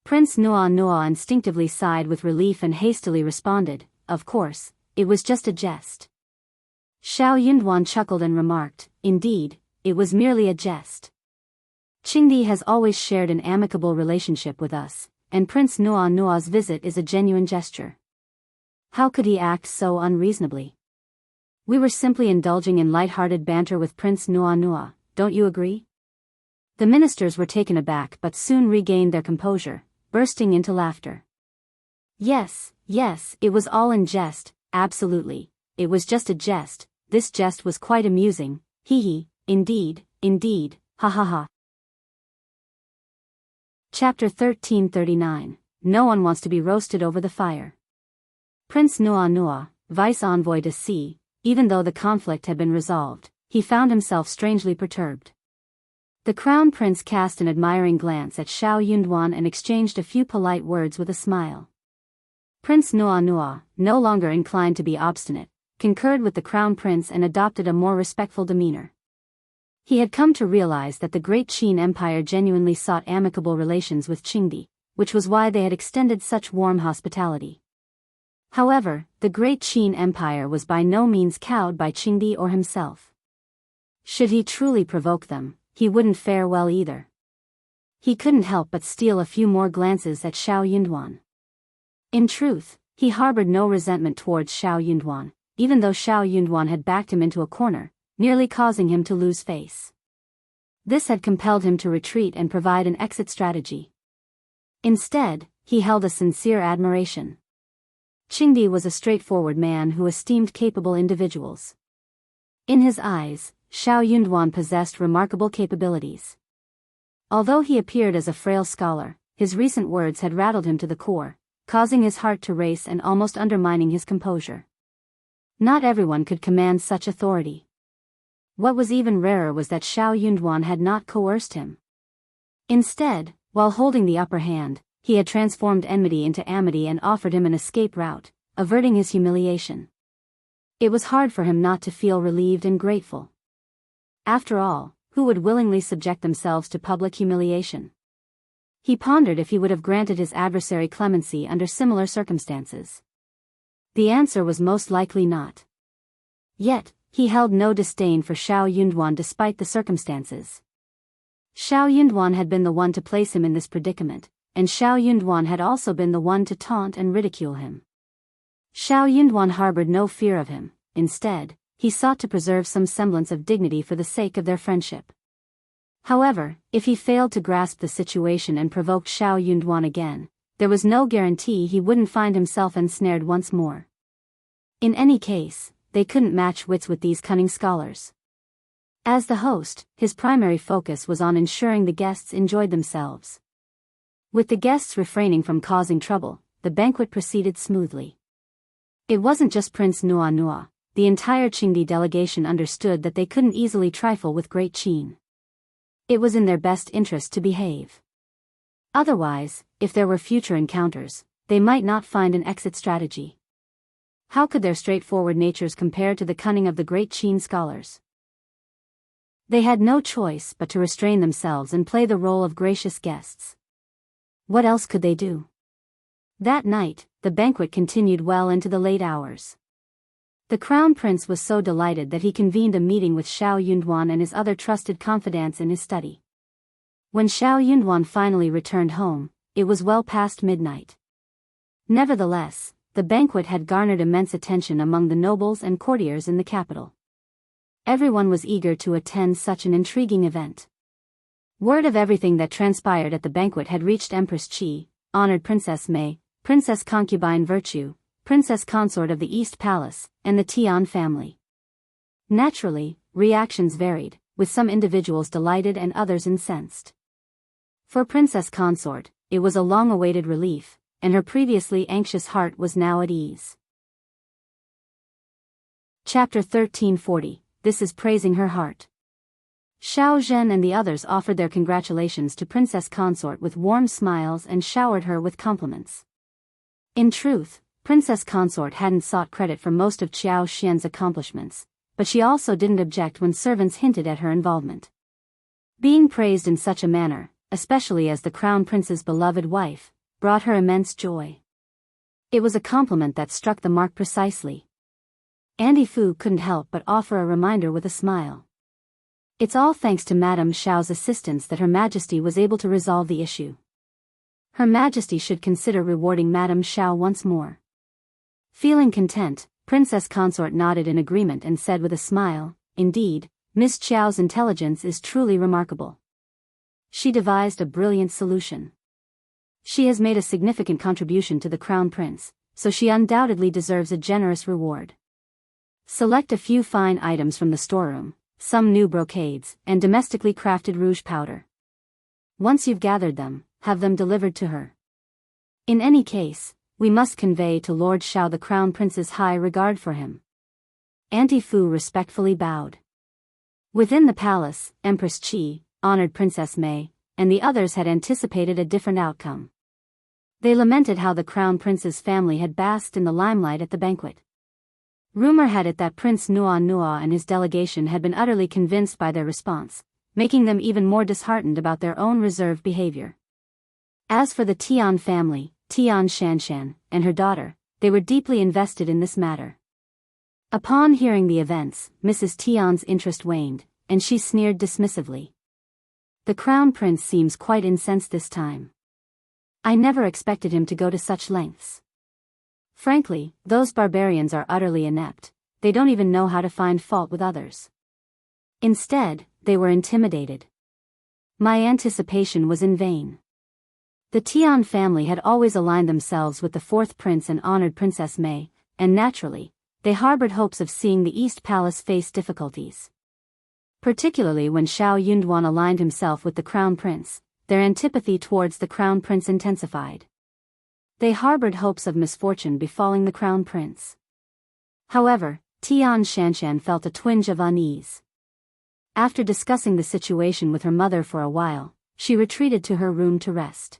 Prince Nuo instinctively sighed with relief and hastily responded, Of course, it was just a jest. Xiao Yunduan chuckled and remarked, Indeed, it was merely a jest. Qingdi has always shared an amicable relationship with us, and Prince Nuo's visit is a genuine gesture. How could he act so unreasonably? We were simply indulging in light-hearted banter with Prince Nuo, don't you agree? The ministers were taken aback but soon regained their composure, bursting into laughter. Yes, it was all in jest, absolutely, it was just a jest. This jest was quite amusing, hee, indeed, ha ha ha. Chapter 1339, No one wants to be roasted over the fire. Prince Nuo, Vice Envoy to Xi, even though the conflict had been resolved, he found himself strangely perturbed. The Crown Prince cast an admiring glance at Xiao Yunduan and exchanged a few polite words with a smile. Prince Nuo, no longer inclined to be obstinate, concurred with the Crown Prince and adopted a more respectful demeanor. He had come to realize that the great Qin Empire genuinely sought amicable relations with Qingdi, which was why they had extended such warm hospitality. However, the great Qin Empire was by no means cowed by Qingdi or himself. Should he truly provoke them, he wouldn't fare well either. He couldn't help but steal a few more glances at Xiao Yunduan. In truth, he harbored no resentment towards Xiao Yunduan, even though Xiao Yunduan had backed him into a corner, nearly causing him to lose face. This had compelled him to retreat and provide an exit strategy. Instead, he held a sincere admiration. Qingdi was a straightforward man who esteemed capable individuals. In his eyes, Xiao Yunduan possessed remarkable capabilities. Although he appeared as a frail scholar, his recent words had rattled him to the core, causing his heart to race and almost undermining his composure. Not everyone could command such authority. What was even rarer was that Xiao Yunduan had not coerced him. Instead, while holding the upper hand, he had transformed enmity into amity and offered him an escape route, averting his humiliation. It was hard for him not to feel relieved and grateful. After all, who would willingly subject themselves to public humiliation? He pondered if he would have granted his adversary clemency under similar circumstances. The answer was most likely not. Yet, he held no disdain for Xiao Yunduan despite the circumstances. Xiao Yunduan had been the one to place him in this predicament, and Xiao Yunduan had also been the one to taunt and ridicule him. Xiao Yunduan harbored no fear of him, instead, he sought to preserve some semblance of dignity for the sake of their friendship. However, if he failed to grasp the situation and provoked Xiao Yunduan again, there was no guarantee he wouldn't find himself ensnared once more. In any case, they couldn't match wits with these cunning scholars. As the host, his primary focus was on ensuring the guests enjoyed themselves. With the guests refraining from causing trouble, the banquet proceeded smoothly. It wasn't just Prince Nuo, the entire Qingdi delegation understood that they couldn't easily trifle with Great Qin. It was in their best interest to behave. Otherwise, if there were future encounters, they might not find an exit strategy. How could their straightforward natures compare to the cunning of the great Qin scholars? They had no choice but to restrain themselves and play the role of gracious guests. What else could they do? That night, the banquet continued well into the late hours. The Crown Prince was so delighted that he convened a meeting with Xiao Yunduan and his other trusted confidants in his study. When Xiao Yunduan finally returned home, it was well past midnight. Nevertheless, the banquet had garnered immense attention among the nobles and courtiers in the capital. Everyone was eager to attend such an intriguing event. Word of everything that transpired at the banquet had reached Empress Qi, honored Princess Mei, Princess Concubine Virtue, Princess Consort of the East Palace, and the Tian family. Naturally, reactions varied, with some individuals delighted and others incensed. For Princess Consort, it was a long-awaited relief, and her previously anxious heart was now at ease. Chapter 1340, This is Praising Her Heart. Xiao Zhen and the others offered their congratulations to Princess Consort with warm smiles and showered her with compliments. In truth, Princess Consort hadn't sought credit for most of Xiao Xian's accomplishments, but she also didn't object when servants hinted at her involvement. Being praised in such a manner, especially as the Crown Prince's beloved wife, brought her immense joy. It was a compliment that struck the mark precisely. Andy Fu couldn't help but offer a reminder with a smile. It's all thanks to Madame Xiao's assistance that Her Majesty was able to resolve the issue. Her Majesty should consider rewarding Madame Xiao once more. Feeling content, Princess Consort nodded in agreement and said with a smile, "Indeed, Miss Xiao's intelligence is truly remarkable. She devised a brilliant solution. She has made a significant contribution to the Crown Prince, so she undoubtedly deserves a generous reward. Select a few fine items from the storeroom, some new brocades, and domestically crafted rouge powder. Once you've gathered them, have them delivered to her. In any case, we must convey to Lord Xiao the Crown Prince's high regard for him." Auntie Fu respectfully bowed. Within the palace, Empress Qi, honored Princess Mei, and the others had anticipated a different outcome. They lamented how the Crown Prince's family had basked in the limelight at the banquet. Rumor had it that Prince Nua and his delegation had been utterly convinced by their response, making them even more disheartened about their own reserved behavior. As for the Tian family, Tian Xianxia, and her daughter, they were deeply invested in this matter. Upon hearing the events, Mrs. Tian's interest waned, and she sneered dismissively. "The Crown Prince seems quite incensed this time. I never expected him to go to such lengths. Frankly, those barbarians are utterly inept, they don't even know how to find fault with others. Instead, they were intimidated. My anticipation was in vain." The Tian family had always aligned themselves with the fourth prince and honored Princess Mei, and naturally, they harbored hopes of seeing the East Palace face difficulties. Particularly when Xiao Yunduan aligned himself with the Crown Prince, their antipathy towards the Crown Prince intensified. They harbored hopes of misfortune befalling the Crown Prince. However, Tian Xianxia felt a twinge of unease. After discussing the situation with her mother for a while, she retreated to her room to rest.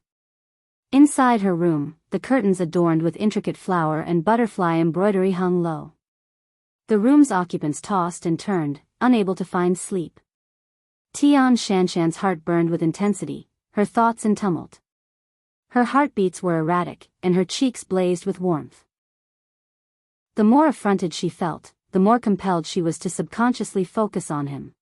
Inside her room, the curtains adorned with intricate flower and butterfly embroidery hung low. The room's occupants tossed and turned, unable to find sleep. Tian Xianxia's heart burned with intensity, her thoughts in tumult. Her heartbeats were erratic, and her cheeks blazed with warmth. The more affronted she felt, the more compelled she was to subconsciously focus on him.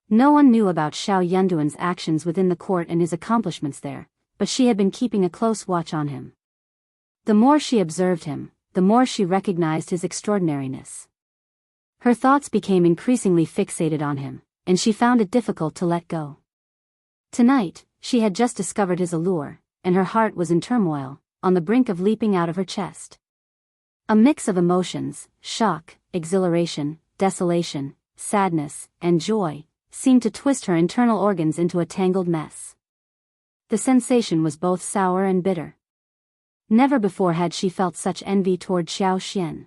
No one knew about Xiao Yunduan's actions within the court and his accomplishments there, but she had been keeping a close watch on him. The more she observed him, the more she recognized his extraordinariness. Her thoughts became increasingly fixated on him, and she found it difficult to let go. Tonight, she had just discovered his allure, and her heart was in turmoil, on the brink of leaping out of her chest. A mix of emotions, shock, exhilaration, desolation, sadness, and joy, seemed to twist her internal organs into a tangled mess. The sensation was both sour and bitter. Never before had she felt such envy toward Xiao Xian.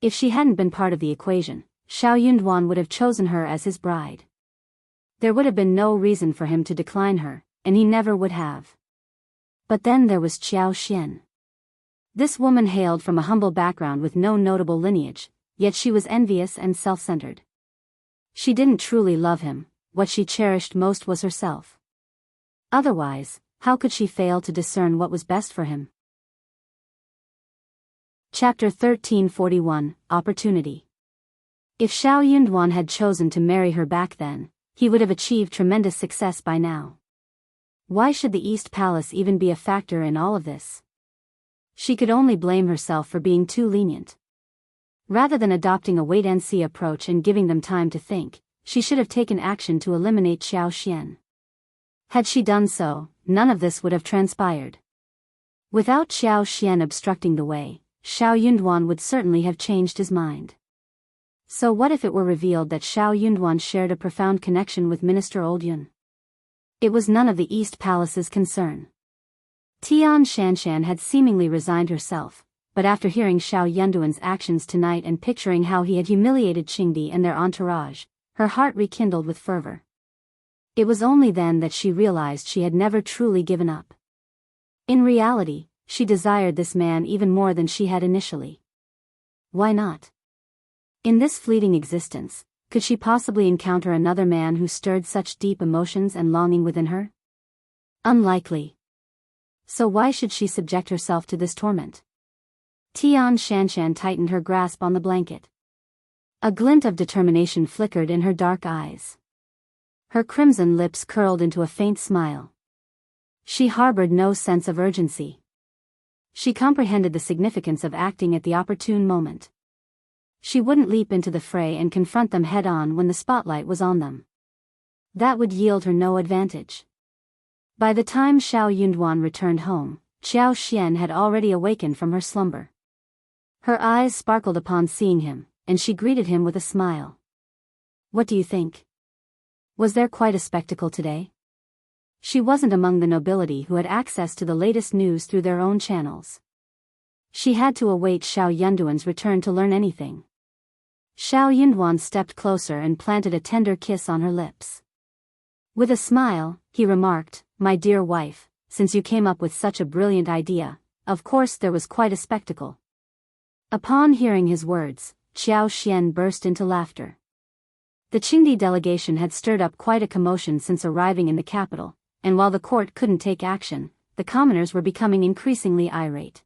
If she hadn't been part of the equation, Xiao Yunduan would have chosen her as his bride. There would have been no reason for him to decline her, and he never would have. But then there was Xiao Xian. This woman hailed from a humble background with no notable lineage, yet she was envious and self-centered. She didn't truly love him, what she cherished most was herself. Otherwise, how could she fail to discern what was best for him? Chapter 1341, Opportunity. If Xiao Yunduan had chosen to marry her back then, he would have achieved tremendous success by now. Why should the East Palace even be a factor in all of this? She could only blame herself for being too lenient. Rather than adopting a wait-and-see approach and giving them time to think, she should have taken action to eliminate Xiao Xian. Had she done so, none of this would have transpired. Without Xiao Xian obstructing the way, Xiao Yunduan would certainly have changed his mind. So what if it were revealed that Xiao Yunduan shared a profound connection with Minister Old Yun? It was none of the East Palace's concern. Tian Xianxia had seemingly resigned herself, but after hearing Xiao Yunduan's actions tonight and picturing how he had humiliated Qingdi and their entourage, her heart rekindled with fervor. It was only then that she realized she had never truly given up. In reality, she desired this man even more than she had initially. Why not? In this fleeting existence, could she possibly encounter another man who stirred such deep emotions and longing within her? Unlikely. So why should she subject herself to this torment? Xianxia tightened her grasp on the blanket. A glint of determination flickered in her dark eyes. Her crimson lips curled into a faint smile. She harbored no sense of urgency. She comprehended the significance of acting at the opportune moment. She wouldn't leap into the fray and confront them head-on when the spotlight was on them. That would yield her no advantage. By the time Xiao Yunduan returned home, Xiao Xian had already awakened from her slumber. Her eyes sparkled upon seeing him, and she greeted him with a smile. "What do you think? Was there quite a spectacle today?" She wasn't among the nobility who had access to the latest news through their own channels. She had to await Xiao Yunduan's return to learn anything. Xiao Yunduan stepped closer and planted a tender kiss on her lips. With a smile, he remarked, "My dear wife, since you came up with such a brilliant idea, of course there was quite a spectacle." Upon hearing his words, Xiao Xian burst into laughter. The Qingdi delegation had stirred up quite a commotion since arriving in the capital, and while the court couldn't take action, the commoners were becoming increasingly irate.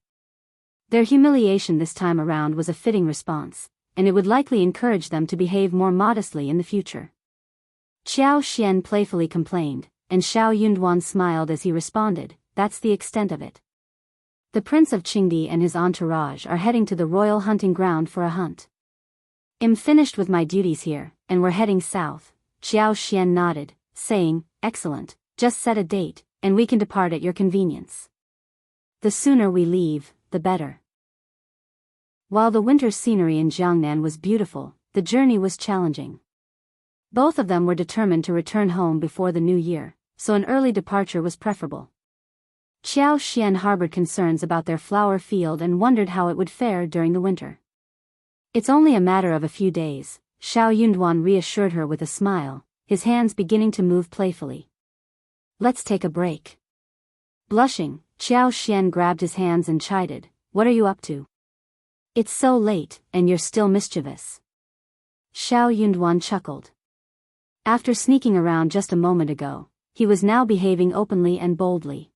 Their humiliation this time around was a fitting response, and it would likely encourage them to behave more modestly in the future. Xiao Xian playfully complained, and Xiao Yunduan smiled as he responded, "That's the extent of it. The Prince of Qingdi and his entourage are heading to the royal hunting ground for a hunt. I'm finished with my duties here, and we're heading south." Xiao Xian nodded, saying, "Excellent, just set a date, and we can depart at your convenience. The sooner we leave, the better." While the winter scenery in Jiangnan was beautiful, the journey was challenging. Both of them were determined to return home before the new year, so an early departure was preferable. Xiao Xian harbored concerns about their flower field and wondered how it would fare during the winter. "It's only a matter of a few days," Xiao Yunduan reassured her with a smile, his hands beginning to move playfully. "Let's take a break." Blushing, Xiao Xian grabbed his hands and chided, "What are you up to? It's so late, and you're still mischievous." Xiao Yunduan chuckled. After sneaking around just a moment ago, he was now behaving openly and boldly.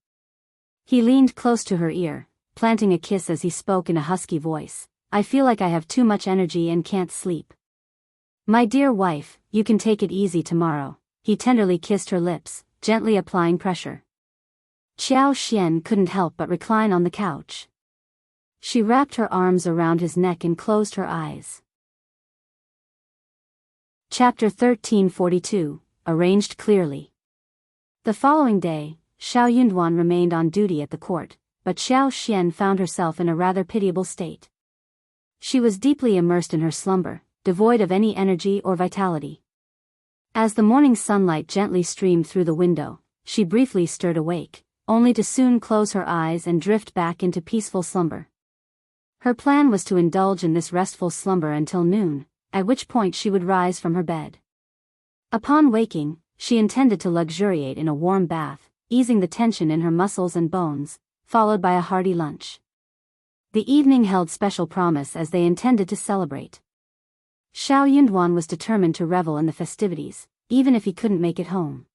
He leaned close to her ear, planting a kiss as he spoke in a husky voice, "I feel like I have too much energy and can't sleep." "My dear wife, you can take it easy tomorrow." He tenderly kissed her lips, gently applying pressure. Xiao Xian couldn't help but recline on the couch. She wrapped her arms around his neck and closed her eyes. Chapter 1342, Arranged Clearly. The following day, Xiao Yunduan remained on duty at the court, but Xiao Xian found herself in a rather pitiable state. She was deeply immersed in her slumber, devoid of any energy or vitality. As the morning sunlight gently streamed through the window, she briefly stirred awake, only to soon close her eyes and drift back into peaceful slumber. Her plan was to indulge in this restful slumber until noon, at which point she would rise from her bed. Upon waking, she intended to luxuriate in a warm bath, easing the tension in her muscles and bones, followed by a hearty lunch. The evening held special promise as they intended to celebrate. Xiao Yunduan was determined to revel in the festivities, even if he couldn't make it home.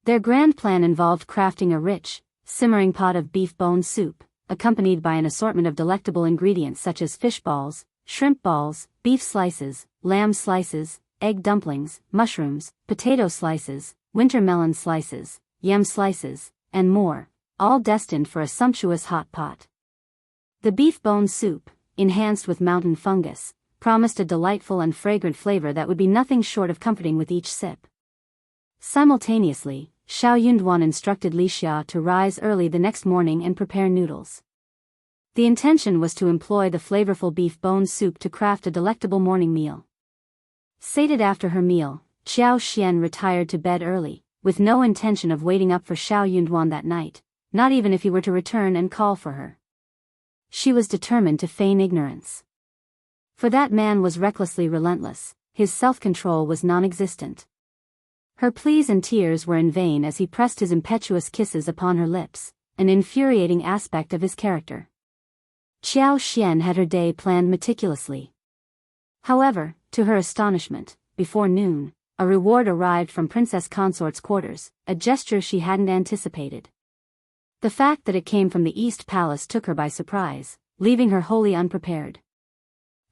Their grand plan involved crafting a rich, simmering pot of beef bone soup, accompanied by an assortment of delectable ingredients such as fish balls, shrimp balls, beef slices, lamb slices, egg dumplings, mushrooms, potato slices, winter melon slices, yam slices, and more, all destined for a sumptuous hot pot. The beef bone soup, enhanced with mountain fungus, promised a delightful and fragrant flavor that would be nothing short of comforting with each sip. Simultaneously, Xiao Yunduan instructed Xia to rise early the next morning and prepare noodles. The intention was to employ the flavorful beef bone soup to craft a delectable morning meal. Sated after her meal, Xiao Xian retired to bed early, with no intention of waiting up for Xiao Yunduan that night, not even if he were to return and call for her. She was determined to feign ignorance. For that man was recklessly relentless, his self-control was non-existent. Her pleas and tears were in vain as he pressed his impetuous kisses upon her lips, an infuriating aspect of his character. Xianxia had her day planned meticulously. However, to her astonishment, before noon, a reward arrived from Princess Consort's quarters, a gesture she hadn't anticipated. The fact that it came from the East Palace took her by surprise, leaving her wholly unprepared.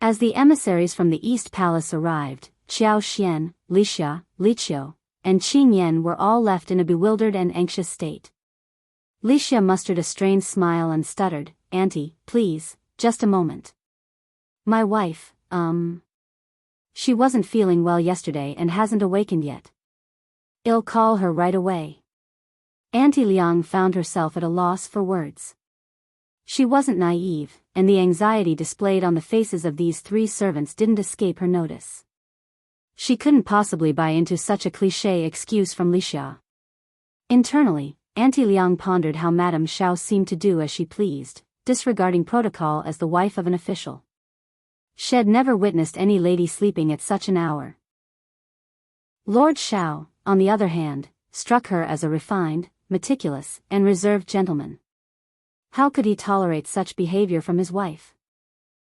As the emissaries from the East Palace arrived, Xianxia, Liqiu, and Qingyan were all left in a bewildered and anxious state. Liqia mustered a strained smile and stuttered, "Auntie, please, just a moment. My wife, she wasn't feeling well yesterday and hasn't awakened yet. I'll call her right away." Auntie Liang found herself at a loss for words. She wasn't naive, and the anxiety displayed on the faces of these three servants didn't escape her notice. She couldn't possibly buy into such a cliché excuse from Liqia. Internally, Auntie Liang pondered how Madame Xiao seemed to do as she pleased, disregarding protocol as the wife of an official. She'd never witnessed any lady sleeping at such an hour. Lord Xiao, on the other hand, struck her as a refined, meticulous, and reserved gentleman. How could he tolerate such behavior from his wife?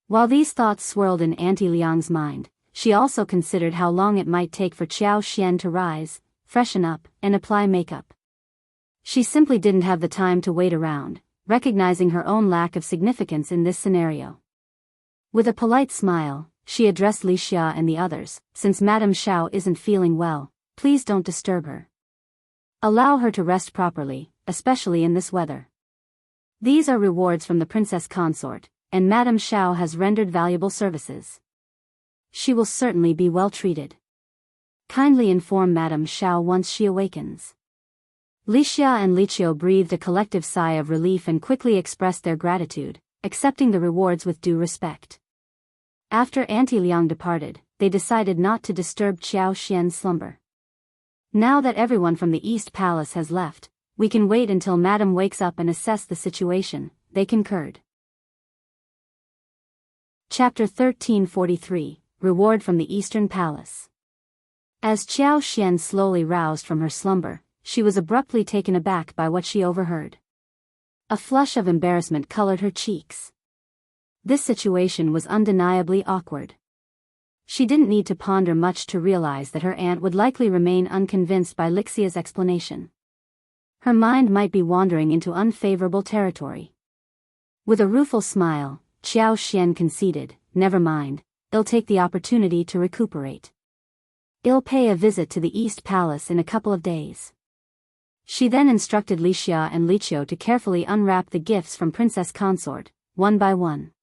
While these thoughts swirled in Auntie Liang's mind, she also considered how long it might take for Xianxia to rise, freshen up, and apply makeup. She simply didn't have the time to wait around, recognizing her own lack of significance in this scenario. With a polite smile, she addressed Liqia and the others, "Since Madame Xiao isn't feeling well, please don't disturb her. Allow her to rest properly, especially in this weather. These are rewards from the Princess Consort, and Madame Xiao has rendered valuable services. She will certainly be well treated. Kindly inform Madame Xiao once she awakens." Liqia and Liqiu breathed a collective sigh of relief and quickly expressed their gratitude, accepting the rewards with due respect. After Auntie Liang departed, they decided not to disturb Xianxia's slumber. "Now that everyone from the East Palace has left, we can wait until Madame wakes up and assess the situation," they concurred. Chapter 1343, Reward from the Eastern Palace. As Xianxia slowly roused from her slumber, she was abruptly taken aback by what she overheard. A flush of embarrassment colored her cheeks. This situation was undeniably awkward. She didn't need to ponder much to realize that her aunt would likely remain unconvinced by Lixia's explanation. Her mind might be wandering into unfavorable territory. With a rueful smile, Xianxia conceded, "Never mind, I'll take the opportunity to recuperate. I'll pay a visit to the East Palace in a couple of days." She then instructed Liqia and Liqiu to carefully unwrap the gifts from Princess Consort, one by one.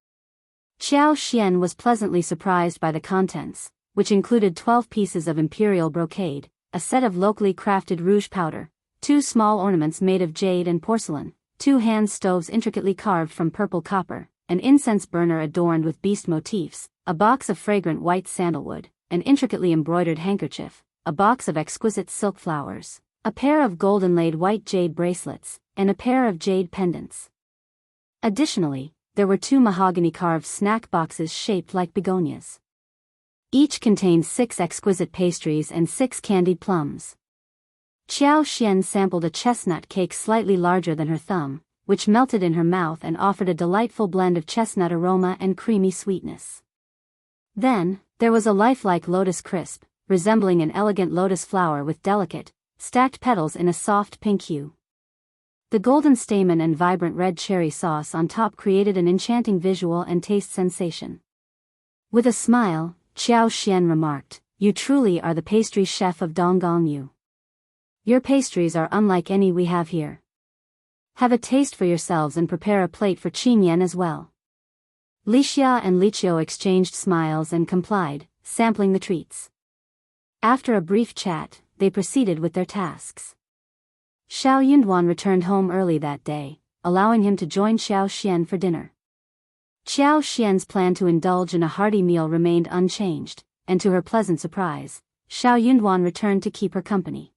Xianxia was pleasantly surprised by the contents, which included 12 pieces of imperial brocade, a set of locally crafted rouge powder, 2 small ornaments made of jade and porcelain, 2 hand stoves intricately carved from purple copper, an incense burner adorned with beast motifs, a box of fragrant white sandalwood, an intricately embroidered handkerchief, a box of exquisite silk flowers, a pair of gold-inlaid white jade bracelets, and a pair of jade pendants. Additionally, there were 2 mahogany-carved snack boxes shaped like begonias. Each contained 6 exquisite pastries and 6 candied plums. Xianxia sampled a chestnut cake slightly larger than her thumb, which melted in her mouth and offered a delightful blend of chestnut aroma and creamy sweetness. Then, there was a lifelike lotus crisp, resembling an elegant lotus flower with delicate, stacked petals in a soft pink hue. The golden stamen and vibrant red cherry sauce on top created an enchanting visual and taste sensation. With a smile, Xianxia remarked, "You truly are the pastry chef of Donggongyu. Your pastries are unlike any we have here. Have a taste for yourselves and prepare a plate for Qingyan as well." Liqia and Liqiu exchanged smiles and complied, sampling the treats. After a brief chat, they proceeded with their tasks. Xianxia returned home early that day, allowing him to join Xianxia for dinner. Xianxia's plan to indulge in a hearty meal remained unchanged, and to her pleasant surprise, Xianxia returned to keep her company.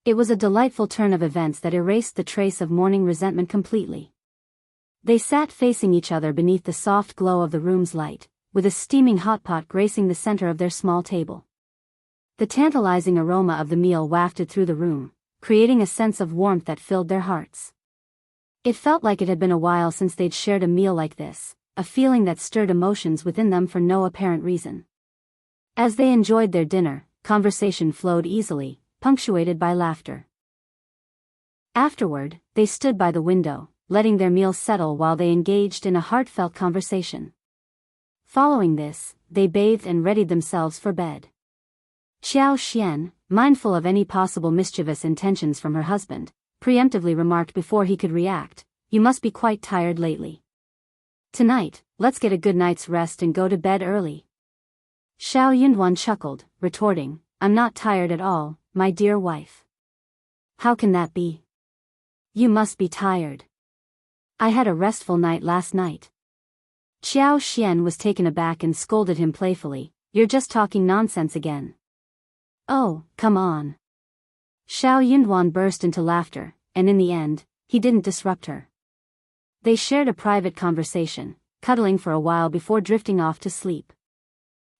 It was a delightful turn of events that erased the trace of morning resentment completely. They sat facing each other beneath the soft glow of the room's light, with a steaming hot pot gracing the center of their small table. The tantalizing aroma of the meal wafted through the room, creating a sense of warmth that filled their hearts. It felt like it had been a while since they'd shared a meal like this, a feeling that stirred emotions within them for no apparent reason. As they enjoyed their dinner, conversation flowed easily, punctuated by laughter. Afterward, they stood by the window, letting their meal settle while they engaged in a heartfelt conversation. Following this, they bathed and readied themselves for bed. Xianxia, mindful of any possible mischievous intentions from her husband, preemptively remarked before he could react, "You must be quite tired lately. Tonight, let's get a good night's rest and go to bed early." Xianxia chuckled, retorting, "I'm not tired at all, my dear wife." "How can that be? You must be tired. I had a restful night last night." Xianxia was taken aback and scolded him playfully, "You're just talking nonsense again." "Oh, come on." Xianxia burst into laughter, and in the end, he didn't disrupt her. They shared a private conversation, cuddling for a while before drifting off to sleep.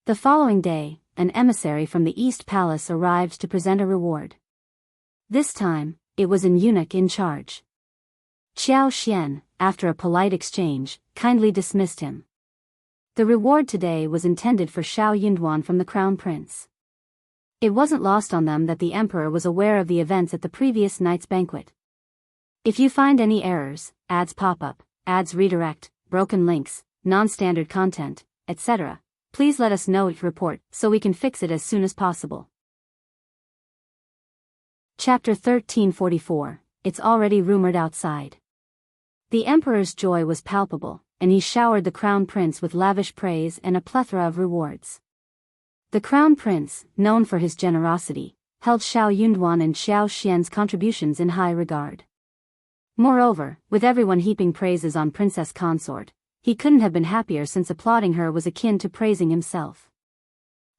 The following day, an emissary from the East Palace arrived to present a reward. This time, it was an eunuch in charge. Xianxia, after a polite exchange, kindly dismissed him. The reward today was intended for Xianxia from the Crown Prince. It wasn't lost on them that the Emperor was aware of the events at the previous night's banquet. "If you find any errors, ads pop up, ads redirect, broken links, non-standard content, etc., please let us know to report so we can fix it as soon as possible." Chapter 1344, It's Already Rumored Outside. The Emperor's joy was palpable, and he showered the Crown Prince with lavish praise and a plethora of rewards. The Crown Prince, known for his generosity, held Xianxia and Xiaoxian's contributions in high regard. Moreover, with everyone heaping praises on Princess Consort, he couldn't have been happier since applauding her was akin to praising himself.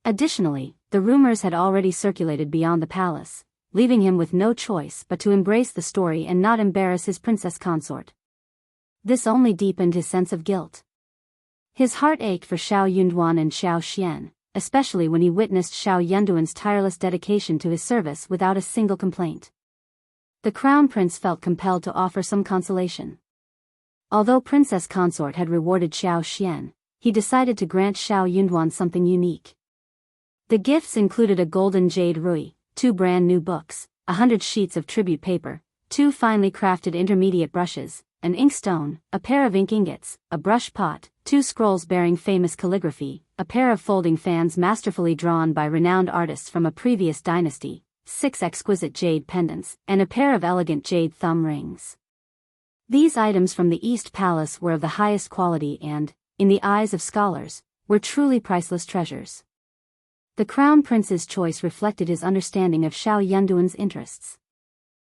Additionally, the rumors had already circulated beyond the palace, leaving him with no choice but to embrace the story and not embarrass his Princess Consort. This only deepened his sense of guilt. His heart ached for Xianxia and Xiaoxian, especially when he witnessed Xianxuan's tireless dedication to his service without a single complaint. The Crown Prince felt compelled to offer some consolation. Although Princess Consort had rewarded Xiaoxian, he decided to grant Xianxia something unique. The gifts included a golden jade rui, 2 brand new books, 100 sheets of tribute paper, 2 finely crafted intermediate brushes, an inkstone, a pair of ink ingots, a brush pot, 2 scrolls bearing famous calligraphy, a pair of folding fans masterfully drawn by renowned artists from a previous dynasty, 6 exquisite jade pendants, and a pair of elegant jade thumb rings. These items from the East Palace were of the highest quality and, in the eyes of scholars, were truly priceless treasures. The Crown Prince's choice reflected his understanding of Xianxuan's interests.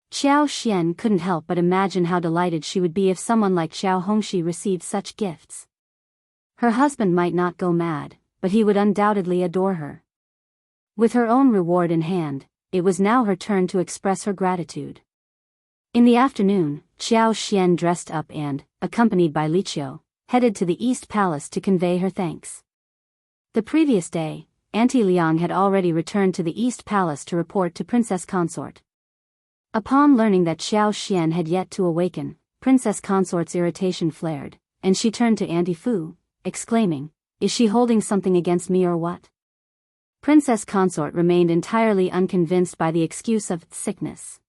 Xiaoxian couldn't help but imagine how delighted she would be if someone like Xiao Hongxi received such gifts. Her husband might not go mad, but he would undoubtedly adore her. With her own reward in hand, it was now her turn to express her gratitude. In the afternoon, Xiaoxian dressed up and, accompanied by Liqiu, headed to the East Palace to convey her thanks. The previous day, Auntie Liang had already returned to the East Palace to report to Princess Consort. Upon learning that Xiaoxian had yet to awaken, Princess Consort's irritation flared, and she turned to Auntie Fu, exclaiming, "Is she holding something against me or what?" Princess Consort remained entirely unconvinced by the excuse of sickness.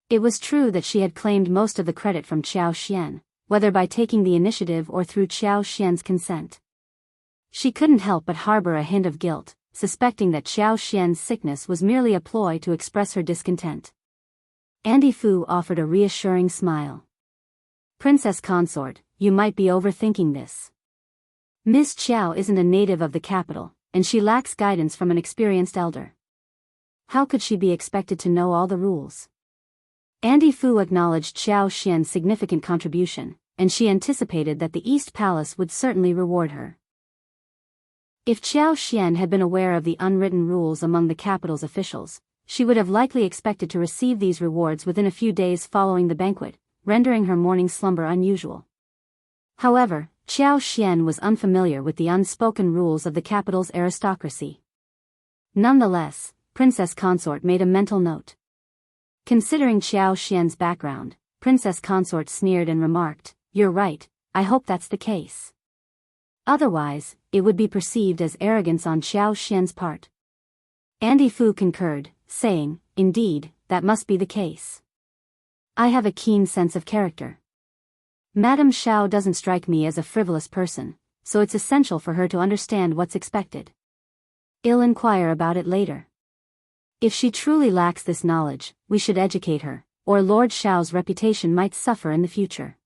It was true that she had claimed most of the credit from Xiaoxian, whether by taking the initiative or through Xiaoxian's consent. She couldn't help but harbor a hint of guilt, suspecting that Xiaoxian's sickness was merely a ploy to express her discontent. Auntie Fu offered a reassuring smile. "Princess Consort, you might be overthinking this. Miss Qiao isn't a native of the capital, and she lacks guidance from an experienced elder. How could she be expected to know all the rules?" Auntie Fu acknowledged Xiaoxian's significant contribution, and she anticipated that the East Palace would certainly reward her. If Xiaoxian had been aware of the unwritten rules among the capital's officials, she would have likely expected to receive these rewards within a few days following the banquet, rendering her morning slumber unusual. However, Xianxia was unfamiliar with the unspoken rules of the capital's aristocracy. Nonetheless, Princess Consort made a mental note. Considering Xianxia's background, Princess Consort sneered and remarked, "You're right, I hope that's the case. Otherwise, it would be perceived as arrogance on Xianxia's part." Andy Fu concurred, saying, "Indeed, that must be the case. I have a keen sense of character. Madame Xiao doesn't strike me as a frivolous person, so it's essential for her to understand what's expected. I'll inquire about it later. If she truly lacks this knowledge, we should educate her, or Lord Xiao's reputation might suffer in the future."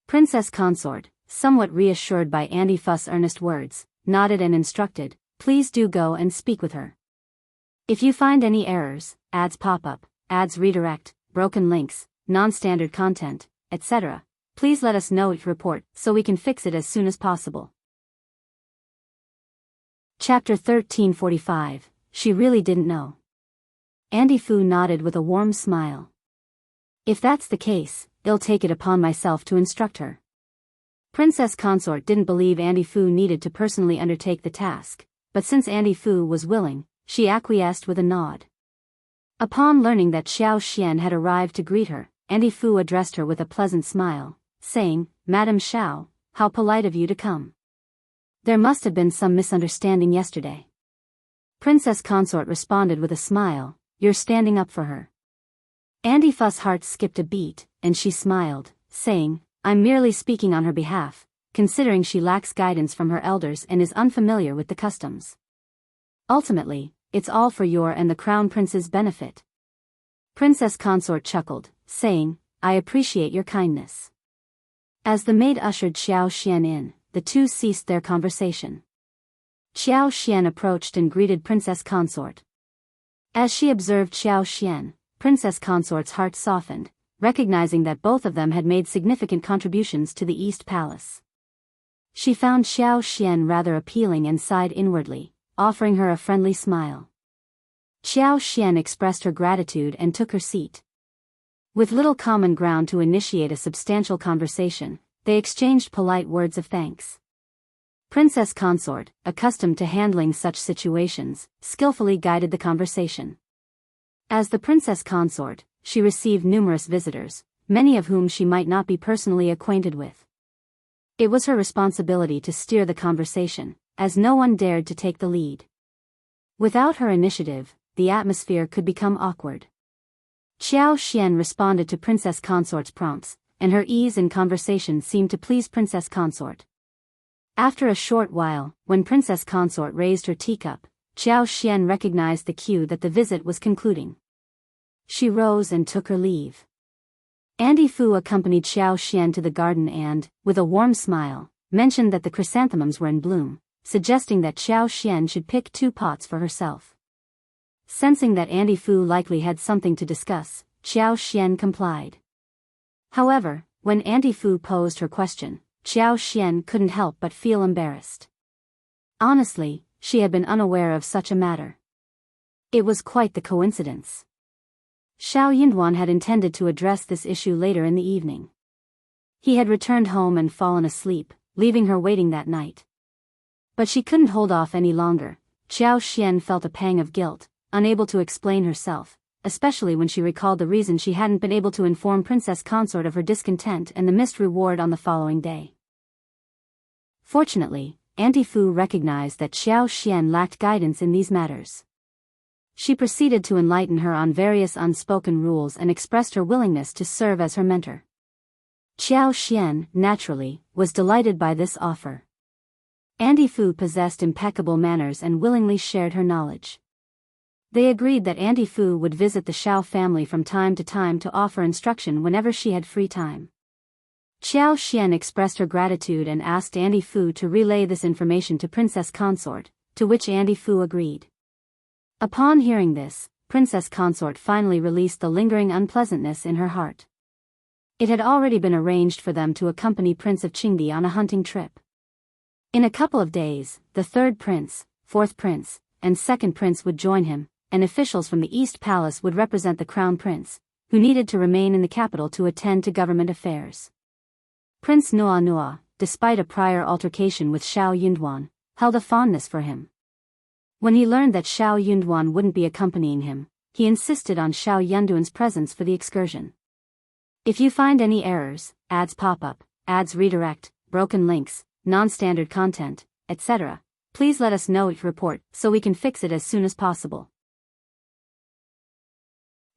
Princess Consort, somewhat reassured by Andy Fu's earnest words, nodded and instructed, "Please do go and speak with her. If you find any errors, ads pop up, ads redirect, broken links, non-standard content, etc., please let us know each report so we can fix it as soon as possible." Chapter 1345, She Really Didn't Know. Andy Fu nodded with a warm smile. "If that's the case, I'll take it upon myself to instruct her." Princess Consort didn't believe Andy Fu needed to personally undertake the task, but since Andy Fu was willing, she acquiesced with a nod. Upon learning that Xianxia had arrived to greet her, Andy Fu addressed her with a pleasant smile, saying, "Madame Xiao, how polite of you to come. There must have been some misunderstanding yesterday." Princess Consort responded with a smile, "You're standing up for her." Andy Fu's heart skipped a beat, and she smiled, saying, "I'm merely speaking on her behalf, considering she lacks guidance from her elders and is unfamiliar with the customs. Ultimately, it's all for your and the Crown Prince's benefit." Princess Consort chuckled, saying, "I appreciate your kindness." As the maid ushered Xianxia in, the two ceased their conversation. Xianxia approached and greeted Princess Consort. As she observed Xianxia, Princess Consort's heart softened, recognizing that both of them had made significant contributions to the East Palace. She found Xianxia rather appealing and sighed inwardly, offering her a friendly smile. Xianxia expressed her gratitude and took her seat. With little common ground to initiate a substantial conversation, they exchanged polite words of thanks. Princess Consort, accustomed to handling such situations, skillfully guided the conversation. As the Princess Consort, she received numerous visitors, many of whom she might not be personally acquainted with. It was her responsibility to steer the conversation, as no one dared to take the lead. Without her initiative, the atmosphere could become awkward. Xianxia responded to Princess Consort's prompts, and her ease in conversation seemed to please Princess Consort. After a short while, when Princess Consort raised her teacup, Xianxia recognized the cue that the visit was concluding. She rose and took her leave. Andy Fu accompanied Xianxia to the garden and, with a warm smile, mentioned that the chrysanthemums were in bloom, suggesting that Xianxia should pick 2 pots for herself. Sensing that Andy Fu likely had something to discuss, Xianxia complied. However, when Andy Fu posed her question, Xianxia couldn't help but feel embarrassed. Honestly, she had been unaware of such a matter. It was quite the coincidence. Xianxia had intended to address this issue later in the evening. He had returned home and fallen asleep, leaving her waiting that night. But she couldn't hold off any longer. Xianxia felt a pang of guilt, unable to explain herself, especially when she recalled the reason she hadn't been able to inform Princess Consort of her discontent and the missed reward on the following day. Fortunately, Andy Fu recognized that Xianxia lacked guidance in these matters. She proceeded to enlighten her on various unspoken rules and expressed her willingness to serve as her mentor. Xianxia, naturally, was delighted by this offer. Andy Fu possessed impeccable manners and willingly shared her knowledge. They agreed that Andy Fu would visit the Xiao family from time to time to offer instruction whenever she had free time. Xianxia expressed her gratitude and asked Andy Fu to relay this information to Princess Consort, to which Andy Fu agreed. Upon hearing this, Princess Consort finally released the lingering unpleasantness in her heart. It had already been arranged for them to accompany Prince of Qingdi on a hunting trip. In a couple of days, the 3rd prince, 4th prince, and 2nd prince would join him, and officials from the East Palace would represent the Crown Prince, who needed to remain in the capital to attend to government affairs. Prince Nuanua, despite a prior altercation with Xiao Yunduan, held a fondness for him. When he learned that Xiao Yunduan wouldn't be accompanying him, he insisted on Xiao Yunduan's presence for the excursion. If you find any errors, ads pop up, ads redirect, broken links, non-standard content, etc., please let us know it report so we can fix it as soon as possible.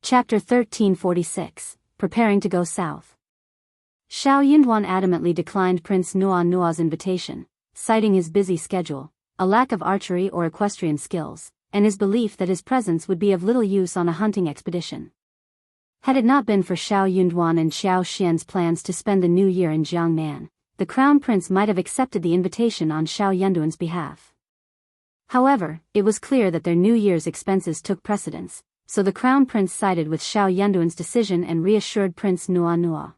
Chapter 1346, Preparing to Go South. Xiao Yunduan adamantly declined Prince Nuanua's invitation, citing his busy schedule, a lack of archery or equestrian skills, and his belief that his presence would be of little use on a hunting expedition. Had it not been for Xiao Yunduan and Xiao Xian's plans to spend the new year in Jiangnan, the crown prince might have accepted the invitation on Xiao Yunduan's behalf. However, it was clear that their New Year's expenses took precedence, so the crown prince sided with Xiao Yunduan's decision and reassured Prince Nuanua.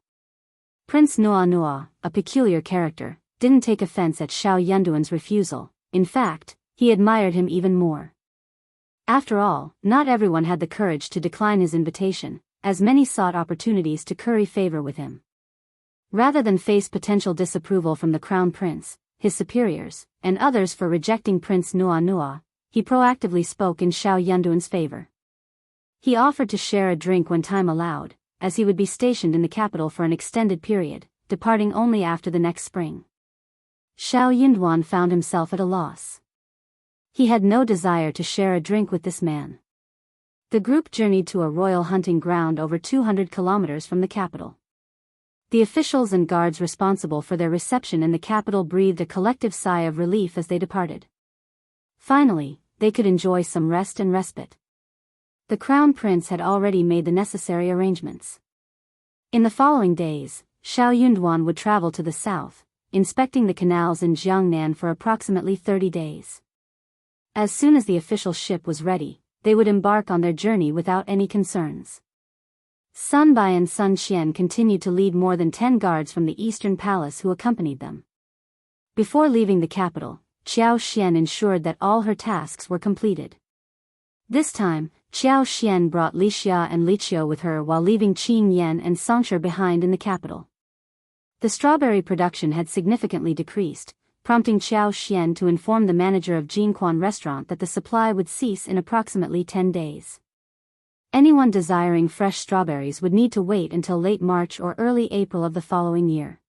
Prince Nuanua, a peculiar character, didn't take offense at Xiao Yunduan's refusal. In fact, he admired him even more. After all, not everyone had the courage to decline his invitation, as many sought opportunities to curry favor with him. Rather than face potential disapproval from the crown prince, his superiors, and others for rejecting Prince Nuanua, he proactively spoke in Xiao Yunduan's favor. He offered to share a drink when time allowed, as he would be stationed in the capital for an extended period, departing only after the next spring. Xiao Yunduan found himself at a loss. He had no desire to share a drink with this man. The group journeyed to a royal hunting ground over 200 kilometers from the capital. The officials and guards responsible for their reception in the capital breathed a collective sigh of relief as they departed. Finally, they could enjoy some rest and respite. The crown prince had already made the necessary arrangements. In the following days, Xiao Yunduan would travel to the south, inspecting the canals in Jiangnan for approximately 30 days. As soon as the official ship was ready, they would embark on their journey without any concerns. Sun Bai and Sun Qian continued to lead more than 10 guards from the eastern palace who accompanied them. Before leaving the capital, Qiao Xian ensured that all her tasks were completed. This time, Qiao Xian brought Li Xia and Li Qiu with her while leaving Qing Yan and Songshi behind in the capital. The strawberry production had significantly decreased, prompting Qiao Xian to inform the manager of Jinquan restaurant that the supply would cease in approximately 10 days. Anyone desiring fresh strawberries would need to wait until late March or early April of the following year.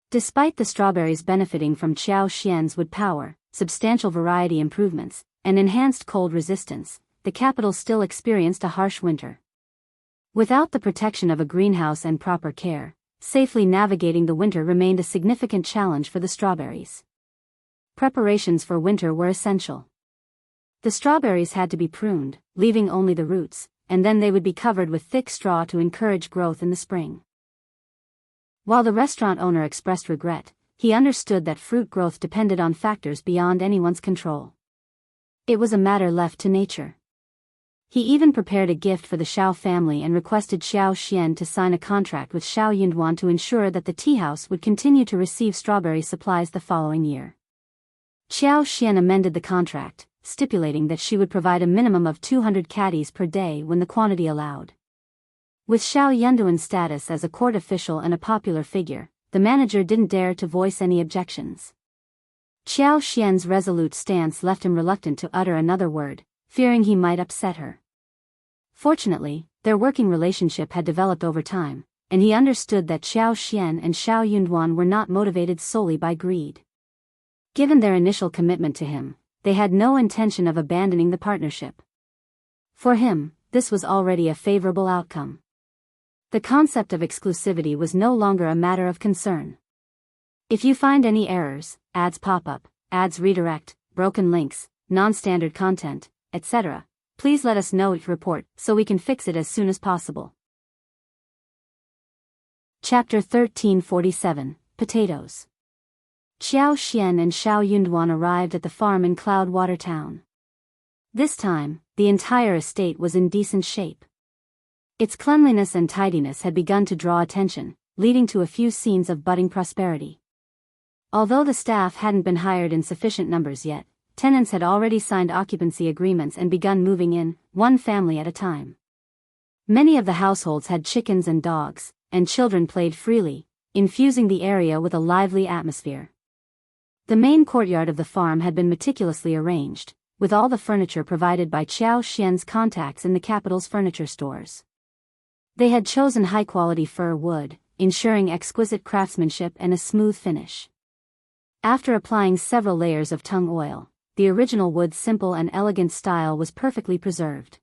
Despite the strawberries benefiting from Qiao Xian's wood power, substantial variety improvements, and enhanced cold resistance, the capital still experienced a harsh winter. Without the protection of a greenhouse and proper care, safely navigating the winter remained a significant challenge for the strawberries. Preparations for winter were essential. The strawberries had to be pruned, leaving only the roots, and then they would be covered with thick straw to encourage growth in the spring. While the restaurant owner expressed regret, he understood that fruit growth depended on factors beyond anyone's control. It was a matter left to nature. He even prepared a gift for the Xiao family and requested Xiao Xian to sign a contract with Xiao Yunduan to ensure that the tea house would continue to receive strawberry supplies the following year. Xiao Xian amended the contract, stipulating that she would provide a minimum of 200 caddies per day when the quantity allowed. With Xiao Yunduan's status as a court official and a popular figure, the manager didn't dare to voice any objections. Xiao Xian's resolute stance left him reluctant to utter another word, fearing he might upset her. Fortunately, their working relationship had developed over time, and he understood that Xiao Xian and Xiao Yunduan were not motivated solely by greed. Given their initial commitment to him, they had no intention of abandoning the partnership. For him, this was already a favorable outcome. The concept of exclusivity was no longer a matter of concern. If you find any errors, ads pop up, ads redirect, broken links, non-standard content, etc., please let us know it report so we can fix it as soon as possible. Chapter 1347, Potatoes. Xiao Xian and Xiao Yunduan arrived at the farm in Cloudwater Town. This time, the entire estate was in decent shape. Its cleanliness and tidiness had begun to draw attention, leading to a few scenes of budding prosperity. Although the staff hadn't been hired in sufficient numbers yet, tenants had already signed occupancy agreements and begun moving in, one family at a time. Many of the households had chickens and dogs, and children played freely, infusing the area with a lively atmosphere. The main courtyard of the farm had been meticulously arranged, with all the furniture provided by Xiao Xian's contacts in the capital's furniture stores. They had chosen high-quality fir wood, ensuring exquisite craftsmanship and a smooth finish. After applying several layers of tung oil, the original wood's simple and elegant style was perfectly preserved.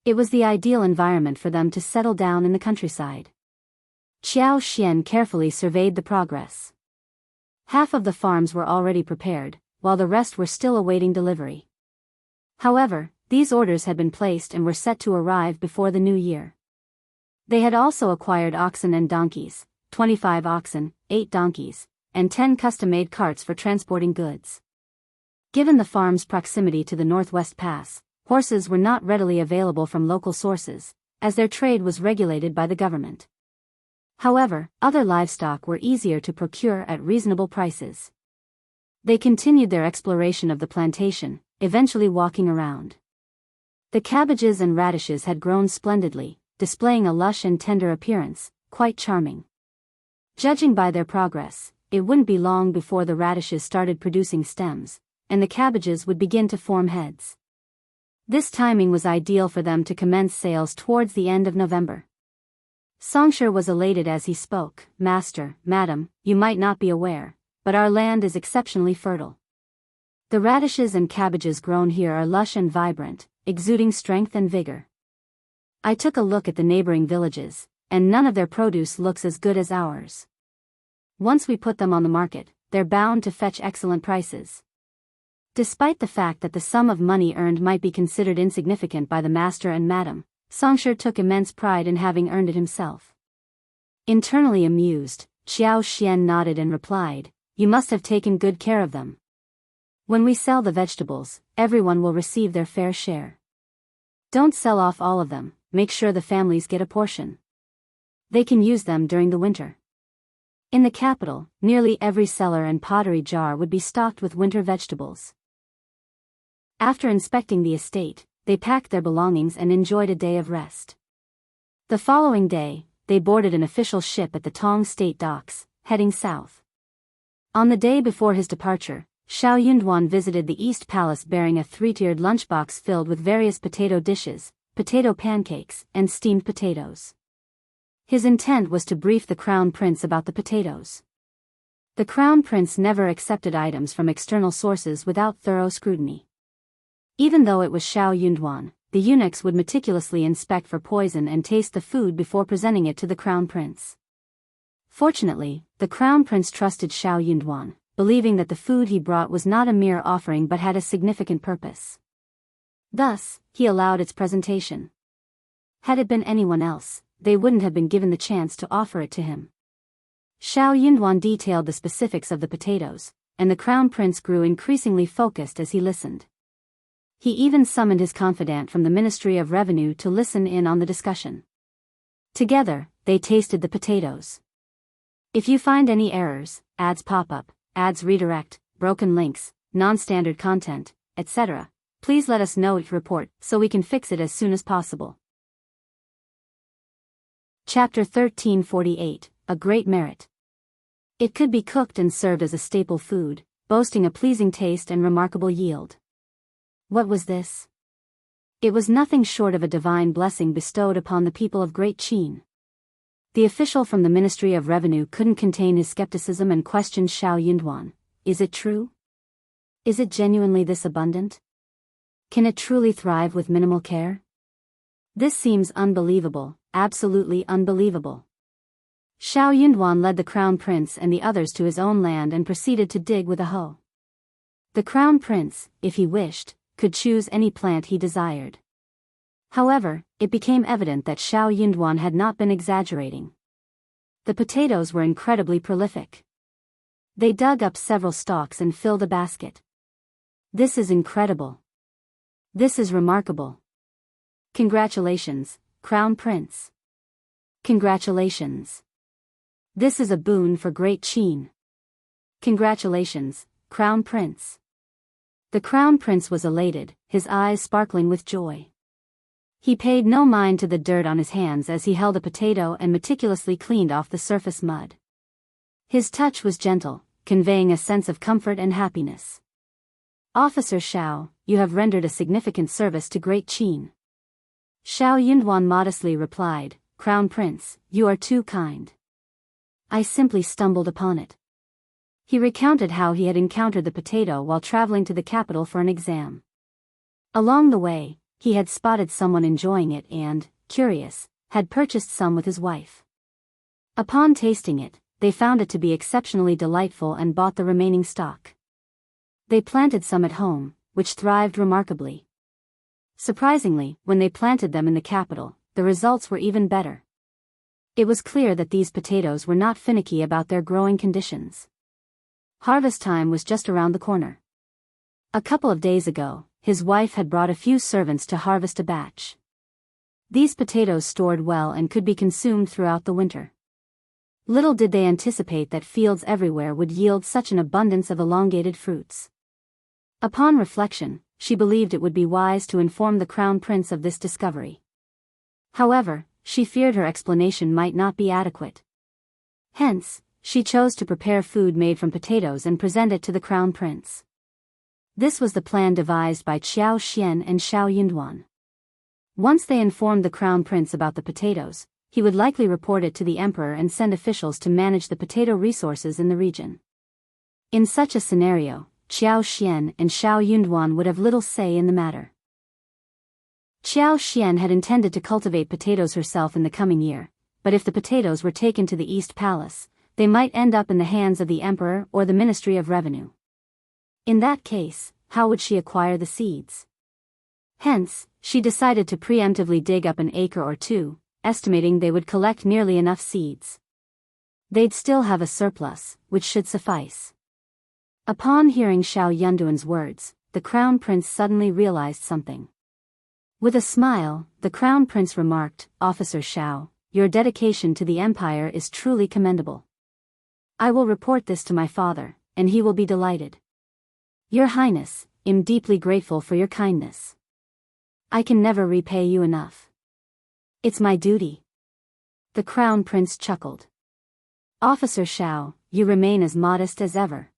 It was the ideal environment for them to settle down in the countryside. Xiao Xian carefully surveyed the progress. Half of the farms were already prepared, while the rest were still awaiting delivery. However, these orders had been placed and were set to arrive before the new year. They had also acquired oxen and donkeys, 25 oxen, 8 donkeys, and 10 custom-made carts for transporting goods. Given the farm's proximity to the Northwest Pass, horses were not readily available from local sources, as their trade was regulated by the government. However, other livestock were easier to procure at reasonable prices. They continued their exploration of the plantation, eventually walking around. The cabbages and radishes had grown splendidly, displaying a lush and tender appearance, quite charming. Judging by their progress, it wouldn't be long before the radishes started producing stems, and the cabbages would begin to form heads. This timing was ideal for them to commence sales towards the end of November. Xianxia was elated as he spoke. "Master, madam, you might not be aware, but our land is exceptionally fertile. The radishes and cabbages grown here are lush and vibrant, exuding strength and vigor. I took a look at the neighboring villages, and none of their produce looks as good as ours. Once we put them on the market, they're bound to fetch excellent prices." Despite the fact that the sum of money earned might be considered insignificant by the master and madam, Xianxia took immense pride in having earned it himself. Internally amused, Xiao Xian nodded and replied, "You must have taken good care of them. When we sell the vegetables, everyone will receive their fair share. Don't sell off all of them, make sure the families get a portion. They can use them during the winter." In the capital, nearly every cellar and pottery jar would be stocked with winter vegetables. After inspecting the estate, they packed their belongings and enjoyed a day of rest. The following day, they boarded an official ship at the Tong State docks, heading south. On the day before his departure, Xiao Yunduan visited the East Palace bearing a 3-tiered lunchbox filled with various potato dishes, potato pancakes, and steamed potatoes. His intent was to brief the Crown Prince about the potatoes. The Crown Prince never accepted items from external sources without thorough scrutiny. Even though it was Xiao Yunduan, the eunuchs would meticulously inspect for poison and taste the food before presenting it to the Crown Prince. Fortunately, the Crown Prince trusted Xiao Yunduan, believing that the food he brought was not a mere offering but had a significant purpose. Thus, he allowed its presentation. Had it been anyone else, they wouldn't have been given the chance to offer it to him. Xiao Yunduan detailed the specifics of the potatoes, and the Crown Prince grew increasingly focused as he listened. He even summoned his confidant from the Ministry of Revenue to listen in on the discussion. Together, they tasted the potatoes. "If you find any errors, ads pop up, ads redirect, broken links, non-standard content, etc., please let us know each report so we can fix it as soon as possible." Chapter 1348, A Great Merit. It could be cooked and served as a staple food, boasting a pleasing taste and remarkable yield. What was this? It was nothing short of a divine blessing bestowed upon the people of Great Qin. The official from the Ministry of Revenue couldn't contain his skepticism and questioned Xiao Yunduan. "Is it true? Is it genuinely this abundant? Can it truly thrive with minimal care? This seems unbelievable, absolutely unbelievable." Xiao Yunduan led the Crown Prince and the others to his own land and proceeded to dig with a hoe. The Crown Prince, if he wished, could choose any plant he desired. However, it became evident that Xiao Yunduan had not been exaggerating. The potatoes were incredibly prolific. They dug up several stalks and filled a basket. "This is incredible. This is remarkable. Congratulations, Crown Prince. Congratulations. This is a boon for Great Qin. Congratulations, Crown Prince." The Crown Prince was elated, his eyes sparkling with joy. He paid no mind to the dirt on his hands as he held a potato and meticulously cleaned off the surface mud. His touch was gentle, conveying a sense of comfort and happiness. "Officer Xiao, you have rendered a significant service to Great Qin." Xiao Yunduan modestly replied, "Crown Prince, you are too kind. I simply stumbled upon it." He recounted how he had encountered the potato while traveling to the capital for an exam. Along the way, he had spotted someone enjoying it and, curious, had purchased some with his wife. Upon tasting it, they found it to be exceptionally delightful and bought the remaining stock. They planted some at home, which thrived remarkably. Surprisingly, when they planted them in the capital, the results were even better. It was clear that these potatoes were not finicky about their growing conditions. Harvest time was just around the corner. A couple of days ago, his wife had brought a few servants to harvest a batch. These potatoes stored well and could be consumed throughout the winter. Little did they anticipate that fields everywhere would yield such an abundance of elongated fruits. Upon reflection, she believed it would be wise to inform the Crown Prince of this discovery. However, she feared her explanation might not be adequate. Hence, she chose to prepare food made from potatoes and present it to the Crown Prince. This was the plan devised by Qiao Xian and Xiao Yunduan. Once they informed the Crown Prince about the potatoes, he would likely report it to the emperor and send officials to manage the potato resources in the region. In such a scenario, Qiao Xian and Xiao Yunduan would have little say in the matter. Qiao Xian had intended to cultivate potatoes herself in the coming year, but if the potatoes were taken to the East Palace, they might end up in the hands of the emperor or the Ministry of Revenue. In that case, how would she acquire the seeds? Hence, she decided to preemptively dig up an acre or two, estimating they would collect nearly enough seeds. They'd still have a surplus, which should suffice. Upon hearing Xiao Yunduan's words, the Crown Prince suddenly realized something. With a smile, the Crown Prince remarked, "Officer Xiao, your dedication to the Empire is truly commendable. I will report this to my father, and he will be delighted. Your Highness, am deeply grateful for your kindness. I can never repay you enough. It's my duty." The Crown Prince chuckled. "Officer Xiao, you remain as modest as ever."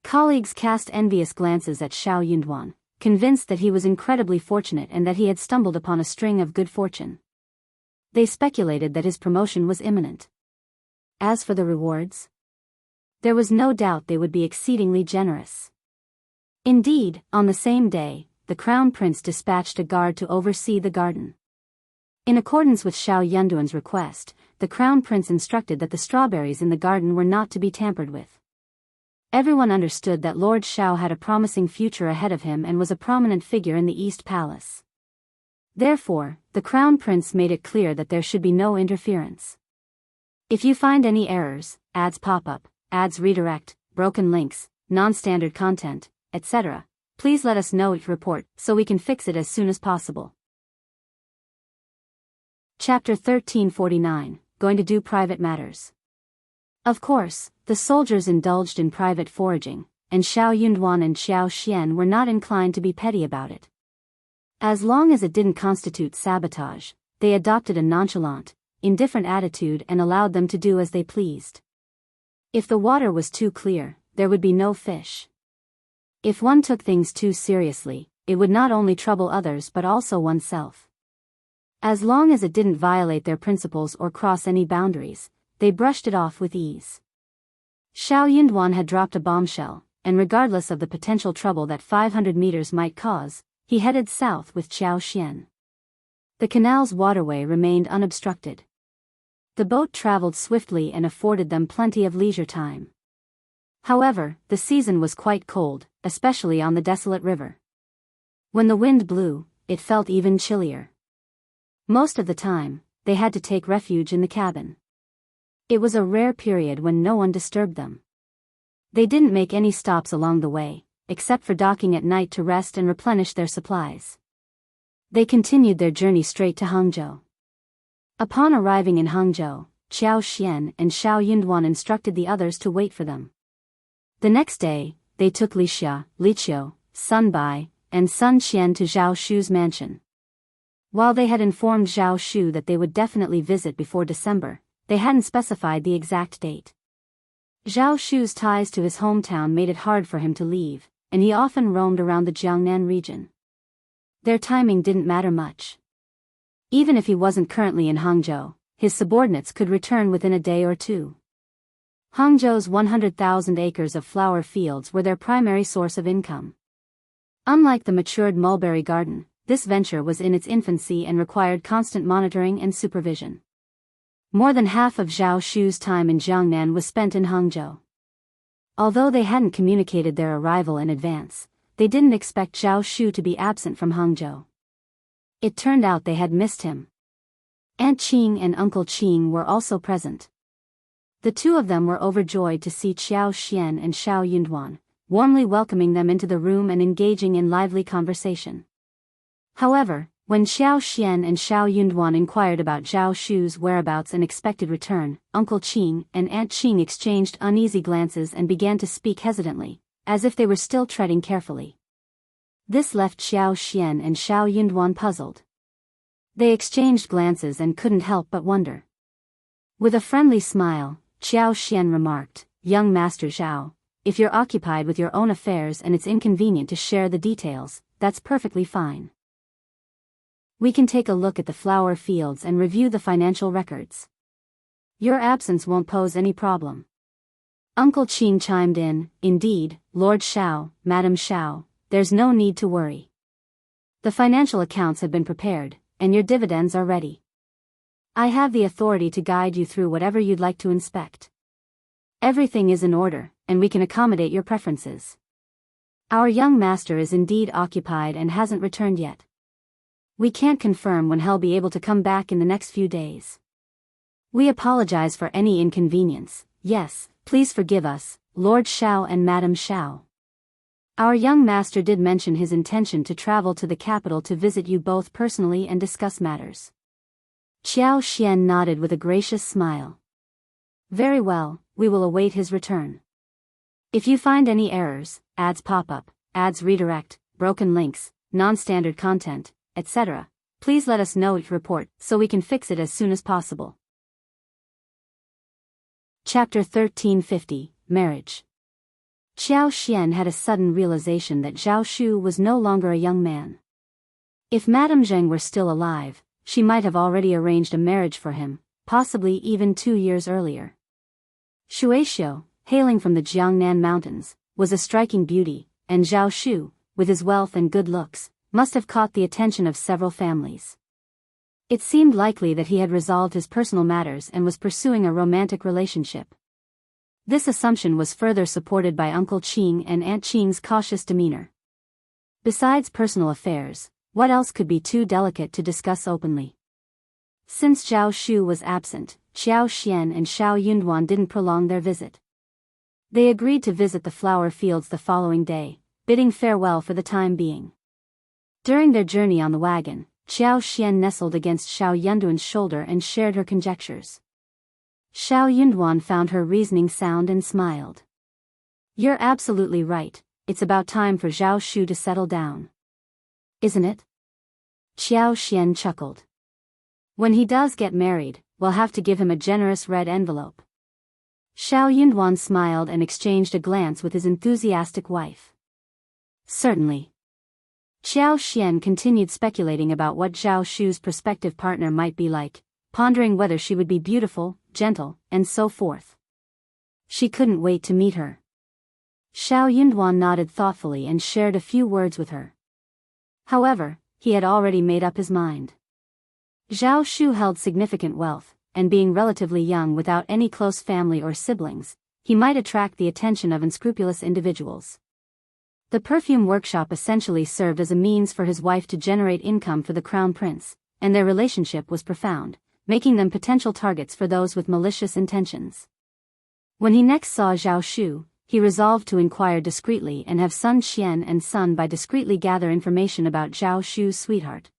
Colleagues cast envious glances at Xiao Yunduan, convinced that he was incredibly fortunate and that he had stumbled upon a string of good fortune. They speculated that his promotion was imminent. As for the rewards, there was no doubt they would be exceedingly generous. Indeed, on the same day, the Crown Prince dispatched a guard to oversee the garden. In accordance with Xiao Yunduan's request, the Crown Prince instructed that the strawberries in the garden were not to be tampered with. Everyone understood that Lord Xiao had a promising future ahead of him and was a prominent figure in the East Palace. Therefore, the Crown Prince made it clear that there should be no interference. "If you find any errors, ads pop up, ads redirect, broken links, non-standard content, etc., please let us know it report so we can fix it as soon as possible." Chapter 1349, Going to do private matters. Of course, the soldiers indulged in private foraging, and Xiao Yunduan and Xiao Xian were not inclined to be petty about it. As long as it didn't constitute sabotage, they adopted a nonchalant, indifferent attitude and allowed them to do as they pleased. If the water was too clear, there would be no fish. If one took things too seriously, it would not only trouble others but also oneself. As long as it didn't violate their principles or cross any boundaries, they brushed it off with ease. Xiao Yunduan had dropped a bombshell, and regardless of the potential trouble that 500 meters might cause, he headed south with Qiao Xian. The canal's waterway remained unobstructed. The boat traveled swiftly and afforded them plenty of leisure time. However, the season was quite cold, especially on the desolate river. When the wind blew, it felt even chillier. Most of the time, they had to take refuge in the cabin. It was a rare period when no one disturbed them. They didn't make any stops along the way, except for docking at night to rest and replenish their supplies. They continued their journey straight to Hangzhou. Upon arriving in Hangzhou, Qiao Xian and Xiao Yunduan instructed the others to wait for them. The next day, they took Lixia, Liqiu, Sun Bai, and Sun Qian to Zhao Shu's mansion. While they had informed Zhao Shu that they would definitely visit before December, they hadn't specified the exact date. Zhao Shu's ties to his hometown made it hard for him to leave, and he often roamed around the Jiangnan region. Their timing didn't matter much. Even if he wasn't currently in Hangzhou, his subordinates could return within a day or two. Hangzhou's 100,000 acres of flower fields were their primary source of income. Unlike the matured mulberry garden, this venture was in its infancy and required constant monitoring and supervision. More than half of Zhao Shu's time in Jiangnan was spent in Hangzhou. Although they hadn't communicated their arrival in advance, they didn't expect Zhao Shu to be absent from Hangzhou. It turned out they had missed him. Aunt Qing and Uncle Qing were also present. The two of them were overjoyed to see Xiao Xian and Xiao Yunduan, warmly welcoming them into the room and engaging in lively conversation. However, when Xiao Xian and Xiao Yunduan inquired about Zhao Shu's whereabouts and expected return, Uncle Qing and Aunt Qing exchanged uneasy glances and began to speak hesitantly, as if they were still treading carefully. This left Xiao Xian and Xiao Yunduan puzzled. They exchanged glances and couldn't help but wonder. With a friendly smile, Xiao Xian remarked, "Young Master Zhao, if you're occupied with your own affairs and it's inconvenient to share the details, that's perfectly fine. We can take a look at the flower fields and review the financial records. Your absence won't pose any problem." Uncle Qing chimed in, "Indeed, Lord Xiao, Madam Xiao, there's no need to worry. The financial accounts have been prepared, and your dividends are ready. I have the authority to guide you through whatever you'd like to inspect. Everything is in order, and we can accommodate your preferences. Our young master is indeed occupied and hasn't returned yet. We can't confirm when he'll be able to come back in the next few days. We apologize for any inconvenience. Yes, please forgive us, Lord Xiao and Madam Xiao. Our young master did mention his intention to travel to the capital to visit you both personally and discuss matters." Xiao Xian nodded with a gracious smile. "Very well, we will await his return. If you find any errors, ads pop up, ads redirect, broken links, non-standard content, etc., please let us know each report so we can fix it as soon as possible." Chapter 1350, Marriage. Xiao Xian had a sudden realization that Zhao Shu was no longer a young man. If Madame Zheng were still alive, she might have already arranged a marriage for him, possibly even 2 years earlier. Shueishu, hailing from the Jiangnan mountains, was a striking beauty, and Zhao Shu, with his wealth and good looks, must have caught the attention of several families. It seemed likely that he had resolved his personal matters and was pursuing a romantic relationship. This assumption was further supported by Uncle Qing and Aunt Qing's cautious demeanor. Besides personal affairs, what else could be too delicate to discuss openly? Since Zhao Shu was absent, Xiao Xian and Xiao Yunduan didn't prolong their visit. They agreed to visit the flower fields the following day, bidding farewell for the time being. During their journey on the wagon, Xiao Xian nestled against Xiao Yunduan's shoulder and shared her conjectures. Xiao Yunduan found her reasoning sound and smiled. "You're absolutely right, it's about time for Zhao Shu to settle down. Isn't it?" Xiao Xian chuckled. "When he does get married, we'll have to give him a generous red envelope." Xiao Yunduan smiled and exchanged a glance with his enthusiastic wife. "Certainly." Xiao Xian continued speculating about what Zhao Shu's prospective partner might be like, pondering whether she would be beautiful, gentle, and so forth. She couldn't wait to meet her. Xiao Yunduan nodded thoughtfully and shared a few words with her. However, he had already made up his mind. Zhao Shu held significant wealth, and being relatively young without any close family or siblings, he might attract the attention of unscrupulous individuals. The perfume workshop essentially served as a means for his wife to generate income for the crown prince, and their relationship was profound, making them potential targets for those with malicious intentions. When he next saw Zhao Shu, he resolved to inquire discreetly and have Sun Xian and Sun Bai discreetly gather information about Zhao Shu's sweetheart.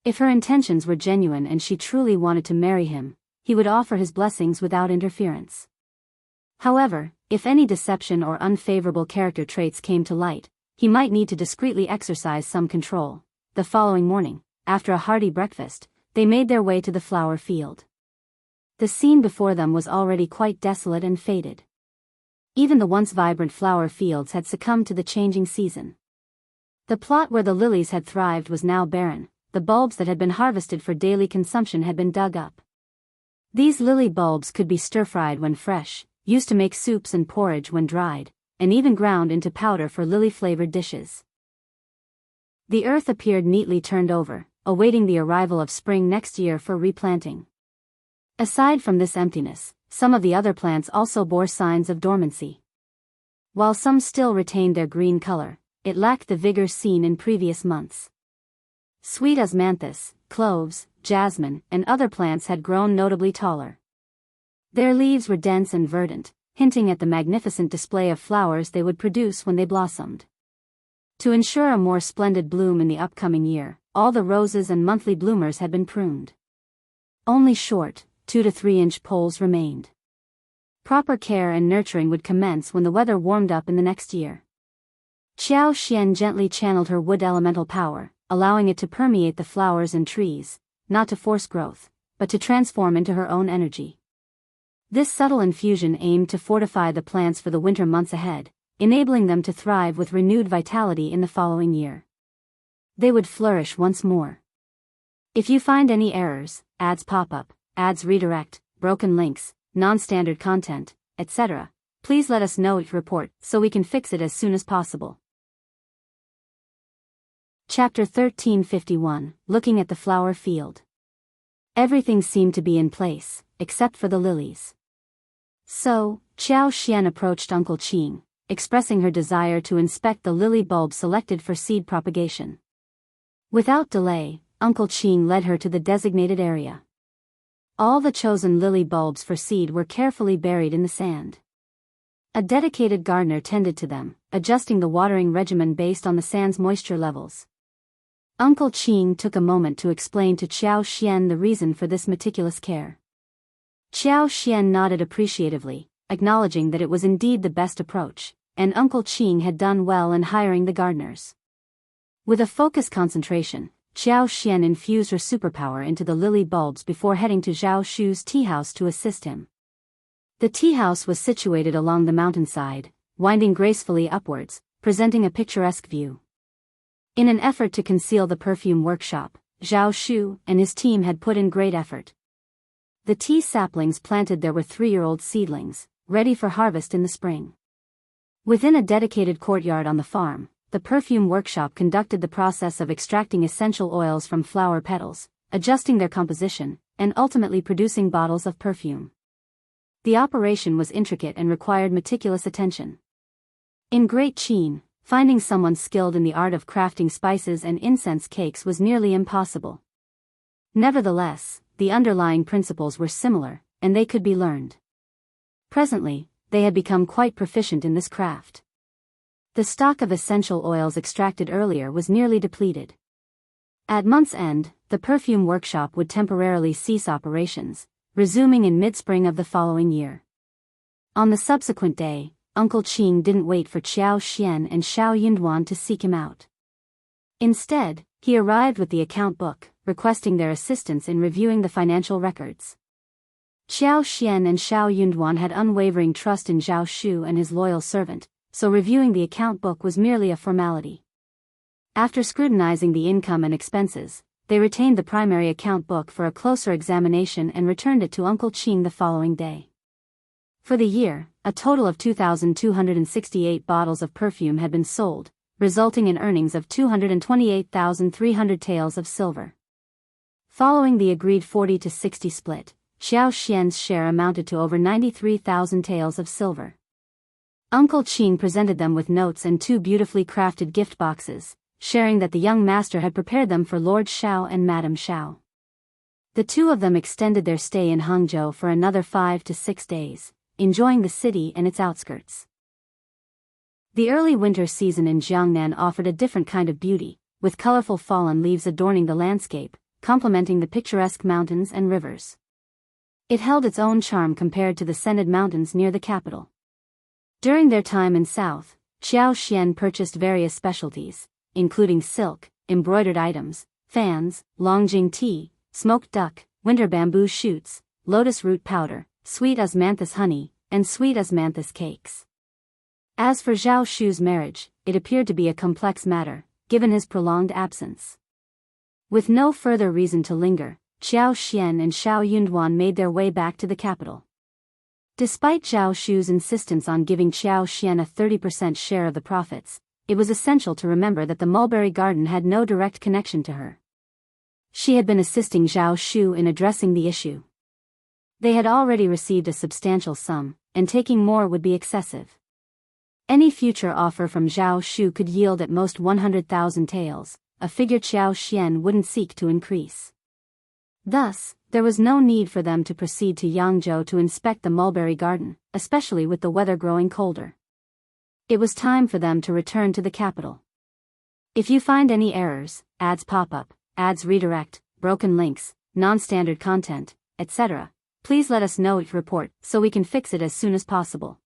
If her intentions were genuine and she truly wanted to marry him, he would offer his blessings without interference. However, if any deception or unfavorable character traits came to light, he might need to discreetly exercise some control. The following morning, after a hearty breakfast, they made their way to the flower field. The scene before them was already quite desolate and faded. Even the once vibrant flower fields had succumbed to the changing season. The plot where the lilies had thrived was now barren. The bulbs that had been harvested for daily consumption had been dug up. These lily bulbs could be stir-fried when fresh, used to make soups and porridge when dried, and even ground into powder for lily-flavored dishes. The earth appeared neatly turned over, awaiting the arrival of spring next year for replanting. Aside from this emptiness, some of the other plants also bore signs of dormancy. While some still retained their green color, it lacked the vigor seen in previous months. Sweet osmanthus, cloves, jasmine, and other plants had grown notably taller. Their leaves were dense and verdant, hinting at the magnificent display of flowers they would produce when they blossomed. To ensure a more splendid bloom in the upcoming year, all the roses and monthly bloomers had been pruned. Only short, 2 to 3 inch poles remained. Proper care and nurturing would commence when the weather warmed up in the next year. Xianxia gently channeled her wood elemental power, allowing it to permeate the flowers and trees, not to force growth, but to transform into her own energy. This subtle infusion aimed to fortify the plants for the winter months ahead, enabling them to thrive with renewed vitality in the following year. They would flourish once more. If you find any errors, ads pop up, ads redirect, broken links, non-standard content, etc., please let us know your report so we can fix it as soon as possible. Chapter 1351, Looking at the Flower Field. Everything seemed to be in place, except for the lilies. So, Xianxia approached Uncle Qing, expressing her desire to inspect the lily bulb selected for seed propagation. Without delay, Uncle Qing led her to the designated area. All the chosen lily bulbs for seed were carefully buried in the sand. A dedicated gardener tended to them, adjusting the watering regimen based on the sand's moisture levels. Uncle Qing took a moment to explain to Xianxia the reason for this meticulous care. Xianxia nodded appreciatively, acknowledging that it was indeed the best approach, and Uncle Qing had done well in hiring the gardeners. With a focused concentration, Xianxia infused her superpower into the lily bulbs before heading to Zhao Shu's tea house to assist him. The tea house was situated along the mountainside, winding gracefully upwards, presenting a picturesque view. In an effort to conceal the perfume workshop, Zhao Shu and his team had put in great effort. The tea saplings planted there were 3-year-old seedlings, ready for harvest in the spring. Within a dedicated courtyard on the farm, the perfume workshop conducted the process of extracting essential oils from flower petals, adjusting their composition, and ultimately producing bottles of perfume. The operation was intricate and required meticulous attention. In Great Qin, finding someone skilled in the art of crafting spices and incense cakes was nearly impossible. Nevertheless, the underlying principles were similar, and they could be learned. Presently, they had become quite proficient in this craft. The stock of essential oils extracted earlier was nearly depleted. At month's end, the perfume workshop would temporarily cease operations, resuming in mid-spring of the following year. On the subsequent day, Uncle Qing didn't wait for Xianxia and Xiaoyunduan to seek him out. Instead, he arrived with the account book, requesting their assistance in reviewing the financial records. Xianxia and Xiaoyunduan had unwavering trust in Zhao Shu and his loyal servant, so reviewing the account book was merely a formality. After scrutinizing the income and expenses, they retained the primary account book for a closer examination and returned it to Uncle Qing the following day. For the year, a total of 2,268 bottles of perfume had been sold, resulting in earnings of 228,300 taels of silver. Following the agreed 40-60 split, Xiaoxian's share amounted to over 93,000 taels of silver. Uncle Qing presented them with notes and 2 beautifully crafted gift boxes, sharing that the young master had prepared them for Lord Xiao and Madame Xiao. The two of them extended their stay in Hangzhou for another 5 to 6 days, enjoying the city and its outskirts. The early winter season in Jiangnan offered a different kind of beauty, with colorful fallen leaves adorning the landscape, complementing the picturesque mountains and rivers. It held its own charm compared to the scented mountains near the capital. During their time in South, Xiaoxian purchased various specialties, including silk, embroidered items, fans, longjing tea, smoked duck, winter bamboo shoots, lotus root powder, sweet osmanthus honey, and sweet osmanthus cakes. As for Zhao Shu's marriage, it appeared to be a complex matter, given his prolonged absence. With no further reason to linger, Xiao Xian and Xiao Yunduan made their way back to the capital. Despite Zhao Shu's insistence on giving Xiao Xian a 30% share of the profits, it was essential to remember that the mulberry garden had no direct connection to her. She had been assisting Zhao Shu in addressing the issue. They had already received a substantial sum, and taking more would be excessive. Any future offer from Zhao Shu could yield at most 100,000 taels, a figure Xiao Xian wouldn't seek to increase. Thus, there was no need for them to proceed to Yangzhou to inspect the mulberry garden, especially with the weather growing colder. It was time for them to return to the capital. If you find any errors, ads pop up, ads redirect, broken links, non-standard content, etc., please let us know your report so we can fix it as soon as possible.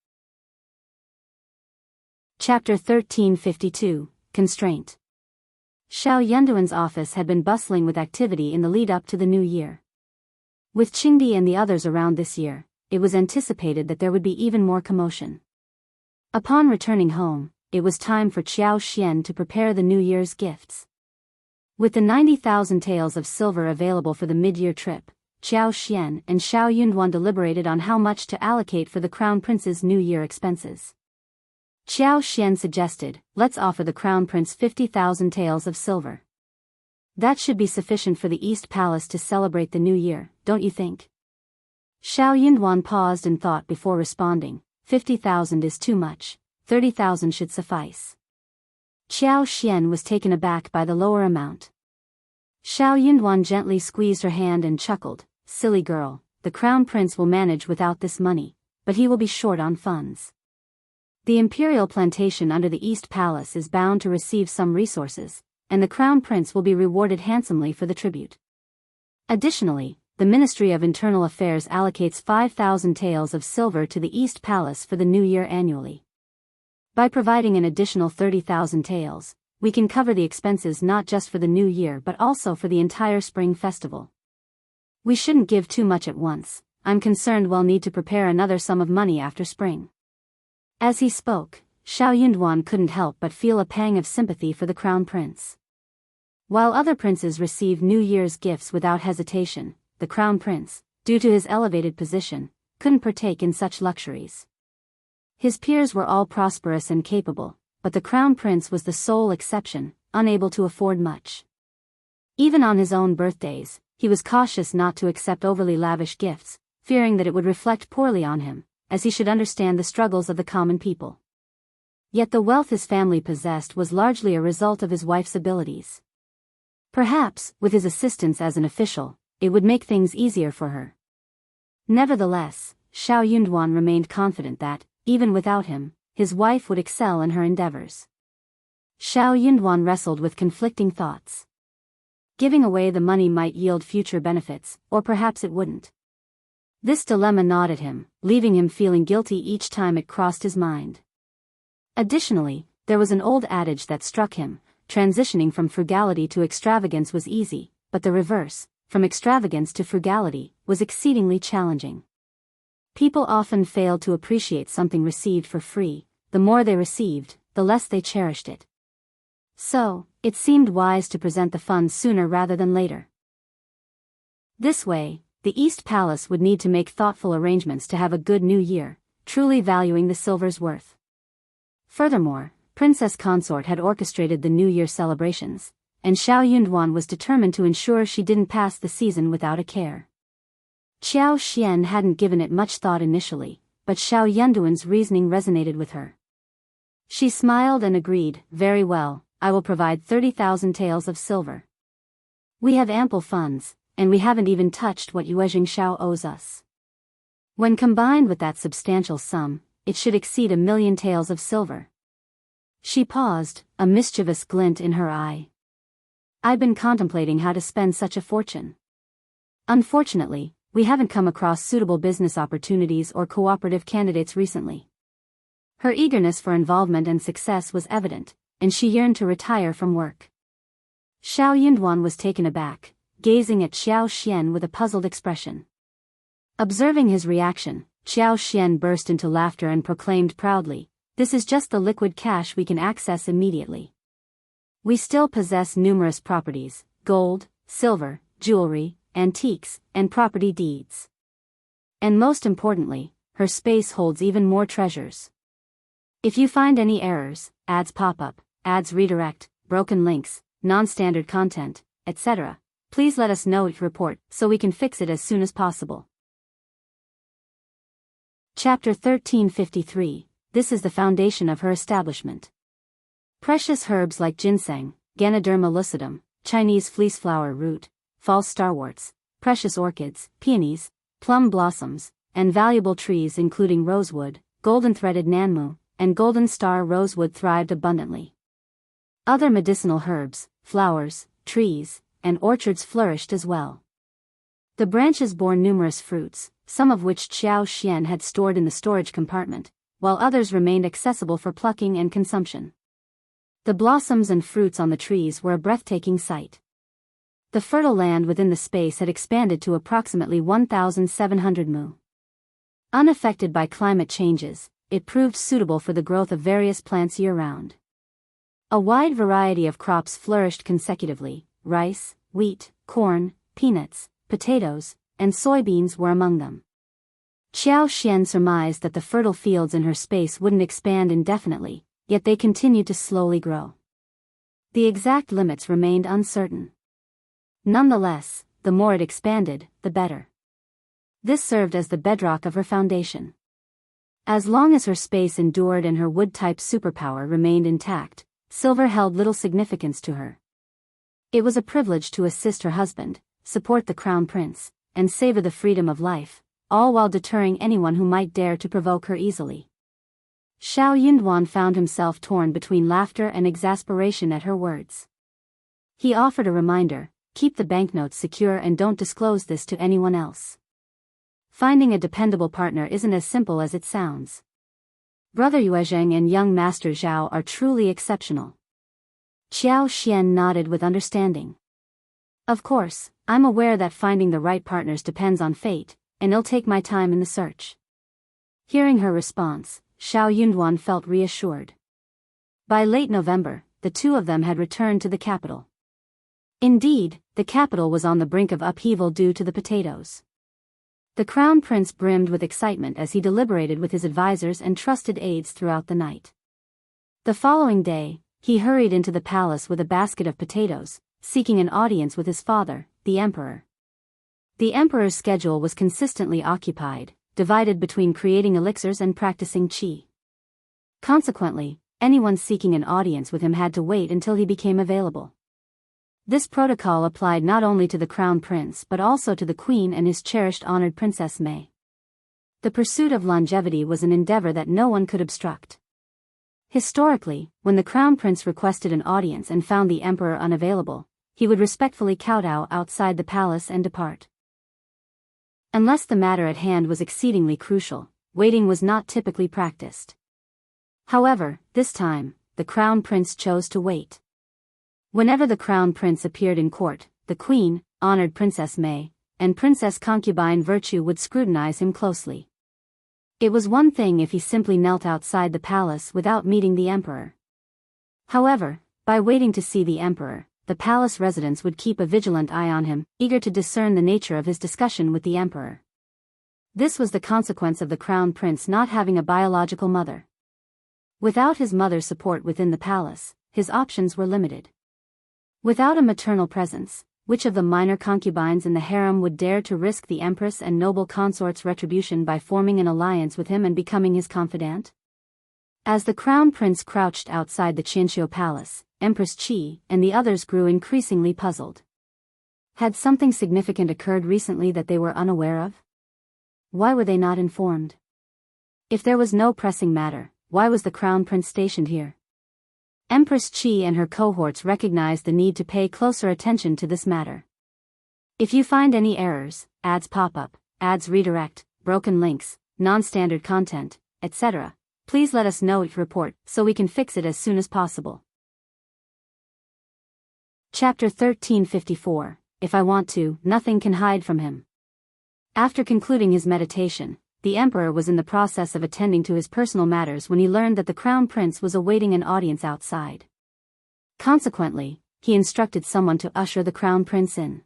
Chapter 1352, Constraint. Xiao Yunduan's office had been bustling with activity in the lead-up to the new year. With Qingdi and the others around this year, it was anticipated that there would be even more commotion. Upon returning home, it was time for Xiao Xian to prepare the New Year's gifts. With the 90,000 taels of silver available for the mid-year trip, Xiao Xian and Xiao Yunduan deliberated on how much to allocate for the Crown Prince's New Year expenses. Xiao Xian suggested, let's offer the Crown Prince 50,000 taels of silver. That should be sufficient for the East Palace to celebrate the New Year, don't you think? Xiao Yunduan paused and thought before responding, 50,000 is too much, 30,000 should suffice. Xiao Xian was taken aback by the lower amount. Xiao Yunduan gently squeezed her hand and chuckled, silly girl, the Crown Prince will manage without this money, but he will be short on funds. The imperial plantation under the East Palace is bound to receive some resources, and the Crown Prince will be rewarded handsomely for the tribute. Additionally, the Ministry of Internal Affairs allocates 5,000 taels of silver to the East Palace for the New Year annually. By providing an additional 30,000 taels, we can cover the expenses not just for the New Year but also for the entire Spring Festival. We shouldn't give too much at once, I'm concerned we'll need to prepare another sum of money after spring. As he spoke, Xiao Yunduan couldn't help but feel a pang of sympathy for the Crown Prince. While other princes received New Year's gifts without hesitation, the Crown Prince, due to his elevated position, couldn't partake in such luxuries. His peers were all prosperous and capable, but the Crown Prince was the sole exception, unable to afford much. Even on his own birthdays, he was cautious not to accept overly lavish gifts, fearing that it would reflect poorly on him, as he should understand the struggles of the common people. Yet the wealth his family possessed was largely a result of his wife's abilities. Perhaps, with his assistance as an official, it would make things easier for her. Nevertheless, Xiao Yunduan remained confident that, even without him, his wife would excel in her endeavors. Xiao Yunduan wrestled with conflicting thoughts. Giving away the money might yield future benefits, or perhaps it wouldn't. This dilemma gnawed at him, leaving him feeling guilty each time it crossed his mind. Additionally, there was an old adage that struck him, transitioning from frugality to extravagance was easy, but the reverse, from extravagance to frugality, was exceedingly challenging. People often failed to appreciate something received for free, the more they received, the less they cherished it. So, it seemed wise to present the funds sooner rather than later. This way, the East Palace would need to make thoughtful arrangements to have a good New Year, truly valuing the silver's worth. Furthermore, Princess Consort had orchestrated the New Year celebrations, and Xiao Yunduan was determined to ensure she didn't pass the season without a care. Xiao Xian hadn't given it much thought initially, but Xiao Yunduan's reasoning resonated with her. She smiled and agreed, very well, I will provide 30,000 taels of silver. We have ample funds, and we haven't even touched what Yuezhing Xiao owes us. When combined with that substantial sum, it should exceed 1,000,000 taels of silver. She paused, a mischievous glint in her eye. I've been contemplating how to spend such a fortune. Unfortunately, we haven't come across suitable business opportunities or cooperative candidates recently. Her eagerness for involvement and success was evident, and she yearned to retire from work. Xiao Yunduan was taken aback, gazing at Xiao Xian with a puzzled expression. Observing his reaction, Xiao Xian burst into laughter and proclaimed proudly, This is just the liquid cash we can access immediately. We still possess numerous properties: gold, silver, jewelry, antiques, and property deeds. And most importantly, her space holds even more treasures. If you find any errors, ads pop up, ads redirect, broken links, non-standard content, etc., please let us know each report so we can fix it as soon as possible. Chapter 1353. This is the foundation of her establishment. Precious herbs like ginseng, Ganoderma lucidum, Chinese fleeceflower root, false starworts, precious orchids, peonies, plum blossoms, and valuable trees including rosewood, golden-threaded nanmu, and golden star rosewood thrived abundantly. Other medicinal herbs, flowers, trees, and orchards flourished as well. The branches bore numerous fruits, some of which Xianxia had stored in the storage compartment, while others remained accessible for plucking and consumption. The blossoms and fruits on the trees were a breathtaking sight. The fertile land within the space had expanded to approximately 1,700 mu. Unaffected by climate changes, it proved suitable for the growth of various plants year-round. A wide variety of crops flourished consecutively: rice, wheat, corn, peanuts, potatoes, and soybeans were among them. Xianxia surmised that the fertile fields in her space wouldn't expand indefinitely, yet they continued to slowly grow. The exact limits remained uncertain. Nonetheless, the more it expanded, the better. This served as the bedrock of her foundation. As long as her space endured and her wood-type superpower remained intact, silver held little significance to her. It was a privilege to assist her husband, support the crown prince, and savor the freedom of life, all while deterring anyone who might dare to provoke her easily. Xianxia found himself torn between laughter and exasperation at her words. He offered a reminder: keep the banknotes secure and don't disclose this to anyone else. Finding a dependable partner isn't as simple as it sounds. Brother Yuezheng and young Master Zhao are truly exceptional. Xianxia nodded with understanding. Of course, I'm aware that finding the right partners depends on fate, and it'll take my time in the search. Hearing her response, Xianxia felt reassured. By late November, the two of them had returned to the capital. Indeed, the capital was on the brink of upheaval due to the potatoes. The crown prince brimmed with excitement as he deliberated with his advisors and trusted aides throughout the night. The following day, he hurried into the palace with a basket of potatoes, seeking an audience with his father, the emperor. The emperor's schedule was consistently occupied, divided between creating elixirs and practicing qi. Consequently, anyone seeking an audience with him had to wait until he became available. This protocol applied not only to the crown prince but also to the queen and his cherished honored Princess Mei. The pursuit of longevity was an endeavor that no one could obstruct. Historically, when the crown prince requested an audience and found the emperor unavailable, he would respectfully kowtow outside the palace and depart. Unless the matter at hand was exceedingly crucial, waiting was not typically practiced. However, this time, the crown prince chose to wait. Whenever the crown prince appeared in court, the queen, honored Princess Mei, and Princess Concubine Virtue would scrutinize him closely. It was one thing if he simply knelt outside the palace without meeting the emperor. However, by waiting to see the emperor, the palace residents would keep a vigilant eye on him, eager to discern the nature of his discussion with the emperor. This was the consequence of the crown prince not having a biological mother. Without his mother's support within the palace, his options were limited. Without a maternal presence, which of the minor concubines in the harem would dare to risk the empress and noble consort's retribution by forming an alliance with him and becoming his confidant? As the crown prince crouched outside the Xianxia palace, Empress Qi and the others grew increasingly puzzled. Had something significant occurred recently that they were unaware of? Why were they not informed? If there was no pressing matter, why was the crown prince stationed here? Empress Qi and her cohorts recognized the need to pay closer attention to this matter. If you find any errors, ads pop up, ads redirect, broken links, non-standard content, etc., please let us know each report so we can fix it as soon as possible. Chapter 1354. If I want to, nothing can hide from him. After concluding his meditation, the emperor was in the process of attending to his personal matters when he learned that the crown prince was awaiting an audience outside. Consequently, he instructed someone to usher the crown prince in.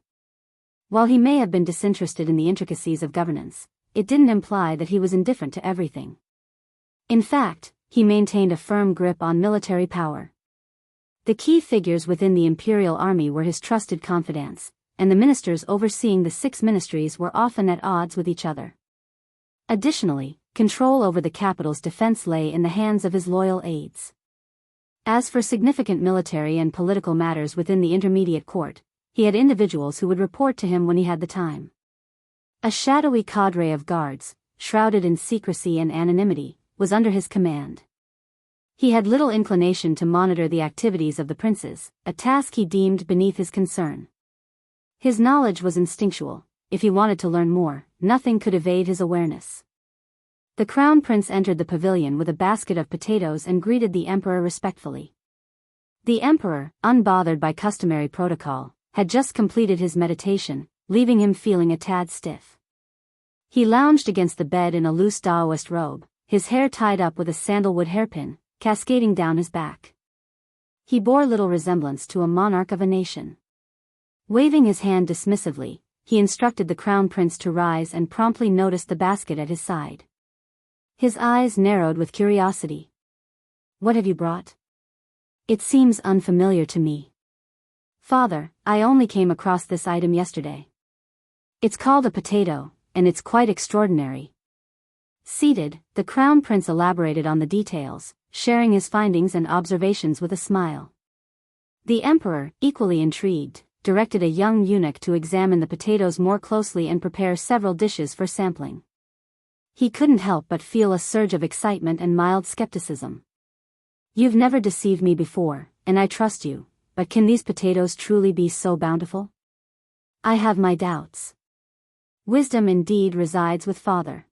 While he may have been disinterested in the intricacies of governance, it didn't imply that he was indifferent to everything. In fact, he maintained a firm grip on military power. The key figures within the imperial army were his trusted confidants, and the ministers overseeing the 6 ministries were often at odds with each other. Additionally, control over the capital's defense lay in the hands of his loyal aides. As for significant military and political matters within the intermediate court, he had individuals who would report to him when he had the time. A shadowy cadre of guards, shrouded in secrecy and anonymity, was under his command. He had little inclination to monitor the activities of the princes, a task he deemed beneath his concern. His knowledge was instinctual. If he wanted to learn more, nothing could evade his awareness. The crown prince entered the pavilion with a basket of potatoes and greeted the emperor respectfully. The emperor, unbothered by customary protocol, had just completed his meditation, leaving him feeling a tad stiff. He lounged against the bed in a loose Taoist robe, his hair tied up with a sandalwood hairpin, cascading down his back. He bore little resemblance to a monarch of a nation. Waving his hand dismissively, he instructed the crown prince to rise and promptly noticed the basket at his side. His eyes narrowed with curiosity. "What have you brought? It seems unfamiliar to me." "Father, I only came across this item yesterday. It's called a potato, and it's quite extraordinary." Seated, the crown prince elaborated on the details, sharing his findings and observations with a smile. The emperor, equally intrigued, directed a young eunuch to examine the potatoes more closely and prepare several dishes for sampling. He couldn't help but feel a surge of excitement and mild skepticism. "You've never deceived me before, and I trust you, but can these potatoes truly be so bountiful? I have my doubts." "Wisdom indeed resides with father."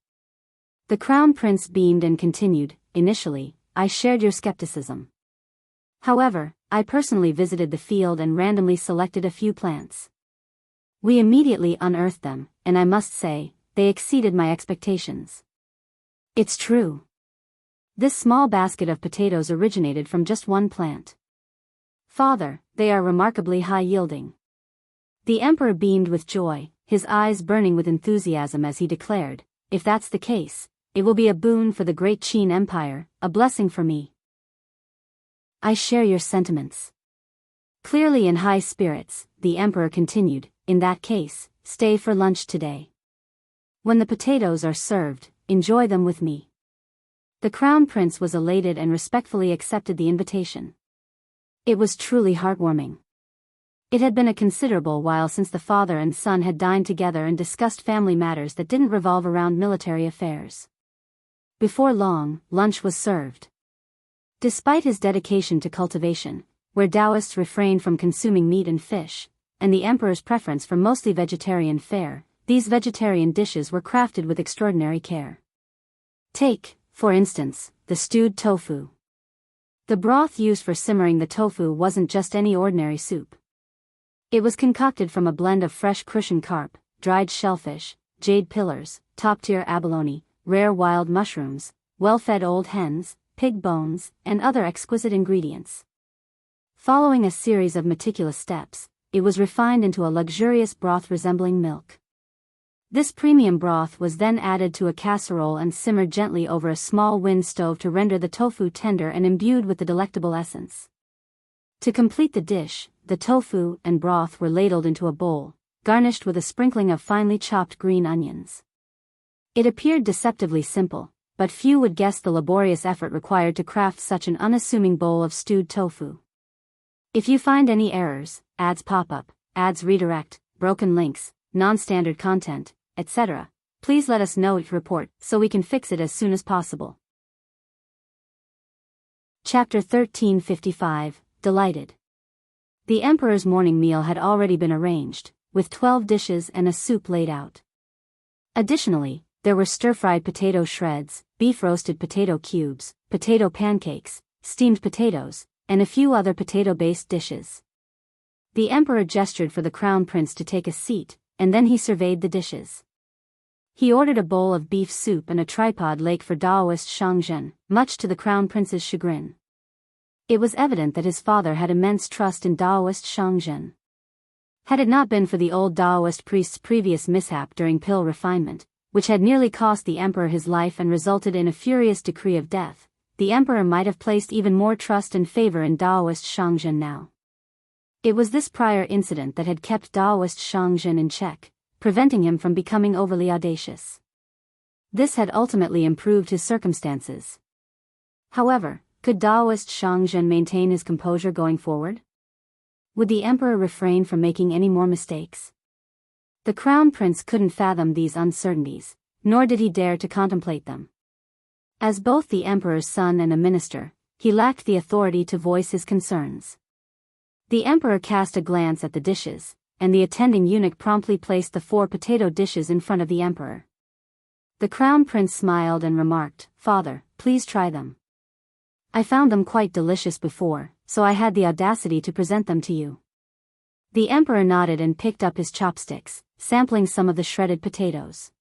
The crown prince beamed and continued, "Initially, I shared your skepticism. However, I personally visited the field and randomly selected a few plants. We immediately unearthed them, and I must say, they exceeded my expectations." "It's true. This small basket of potatoes originated from just one plant." "Father, they are remarkably high-yielding." The emperor beamed with joy, his eyes burning with enthusiasm as he declared, "If that's the case, it will be a boon for the great Qin Empire, a blessing for me." "I share your sentiments." Clearly in high spirits, the emperor continued, "In that case, stay for lunch today. When the potatoes are served, enjoy them with me." The crown prince was elated and respectfully accepted the invitation. It was truly heartwarming. It had been a considerable while since the father and son had dined together and discussed family matters that didn't revolve around military affairs. Before long, lunch was served. Despite his dedication to cultivation, where Taoists refrained from consuming meat and fish, and the emperor's preference for mostly vegetarian fare, these vegetarian dishes were crafted with extraordinary care. Take, for instance, the stewed tofu. The broth used for simmering the tofu wasn't just any ordinary soup. It was concocted from a blend of fresh crucian carp, dried shellfish, jade pillars, top-tier abalone, rare wild mushrooms, well-fed old hens, pig bones, and other exquisite ingredients. Following a series of meticulous steps, it was refined into a luxurious broth resembling milk. This premium broth was then added to a casserole and simmered gently over a small wind stove to render the tofu tender and imbued with the delectable essence. To complete the dish, the tofu and broth were ladled into a bowl, garnished with a sprinkling of finely chopped green onions. It appeared deceptively simple, but few would guess the laborious effort required to craft such an unassuming bowl of stewed tofu. If you find any errors, ads pop up, ads redirect, broken links, non-standard content, etc., please let us know each report so we can fix it as soon as possible. Chapter 1355, Delighted. The emperor's morning meal had already been arranged, with 12 dishes and a soup laid out. Additionally, there were stir-fried potato shreds, beef-roasted potato cubes, potato pancakes, steamed potatoes, and a few other potato-based dishes. The emperor gestured for the crown prince to take a seat, and then he surveyed the dishes. He ordered a bowl of beef soup and a tripod lake for Daoist Xianxia, much to the crown prince's chagrin. It was evident that his father had immense trust in Daoist Xianxia. Had it not been for the old Daoist priest's previous mishap during pill refinement, which had nearly cost the emperor his life and resulted in a furious decree of death, the emperor might have placed even more trust and favor in Daoist Xianxia now. It was this prior incident that had kept Daoist Xianxia in check, preventing him from becoming overly audacious. This had ultimately improved his circumstances. However, could Daoist Xianxia maintain his composure going forward? Would the emperor refrain from making any more mistakes? The crown prince couldn't fathom these uncertainties, nor did he dare to contemplate them. As both the emperor's son and a minister, he lacked the authority to voice his concerns. The emperor cast a glance at the dishes, and the attending eunuch promptly placed the 4 potato dishes in front of the emperor. The crown prince smiled and remarked, "Father, please try them. I found them quite delicious before, so I had the audacity to present them to you." The emperor nodded and picked up his chopsticks, sampling some of the shredded potatoes.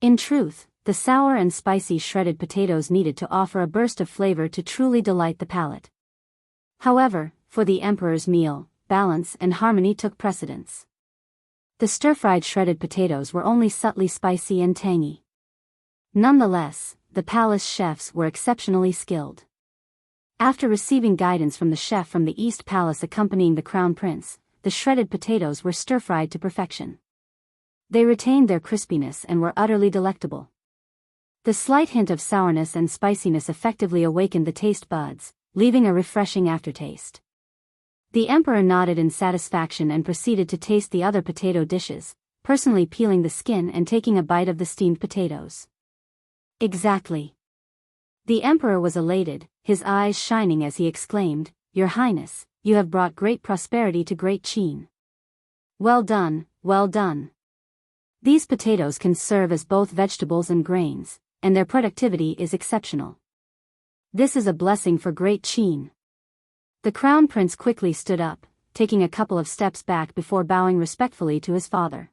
In truth, the sour and spicy shredded potatoes needed to offer a burst of flavor to truly delight the palate. However, for the emperor's meal, balance and harmony took precedence. The stir-fried shredded potatoes were only subtly spicy and tangy. Nonetheless, the palace chefs were exceptionally skilled. After receiving guidance from the chef from the East Palace accompanying the crown prince, the shredded potatoes were stir-fried to perfection. They retained their crispiness and were utterly delectable. The slight hint of sourness and spiciness effectively awakened the taste buds, leaving a refreshing aftertaste. The emperor nodded in satisfaction and proceeded to taste the other potato dishes, personally peeling the skin and taking a bite of the steamed potatoes. Exactly. The emperor was elated, his eyes shining as he exclaimed, "Your Highness, you have brought great prosperity to Great Qin. Well done, well done. These potatoes can serve as both vegetables and grains, and their productivity is exceptional. This is a blessing for Great Qin." The crown prince quickly stood up, taking a couple of steps back before bowing respectfully to his father.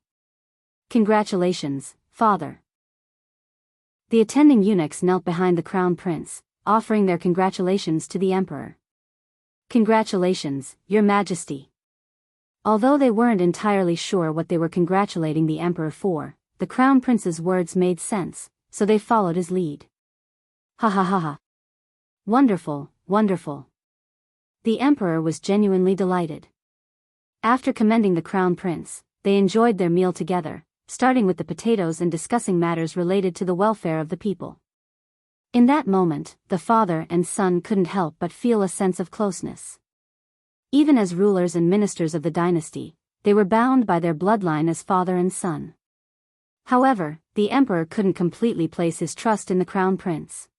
"Congratulations, father." The attending eunuchs knelt behind the crown prince, offering their congratulations to the emperor. "Congratulations, your majesty." Although they weren't entirely sure what they were congratulating the emperor for, the crown prince's words made sense, so they followed his lead. "Ha ha ha ha. Wonderful, wonderful." The emperor was genuinely delighted. After commending the crown prince, they enjoyed their meal together, starting with the potatoes and discussing matters related to the welfare of the people. In that moment, the father and son couldn't help but feel a sense of closeness. Even as rulers and ministers of the dynasty, they were bound by their bloodline as father and son. However, the emperor couldn't completely place his trust in the crown prince.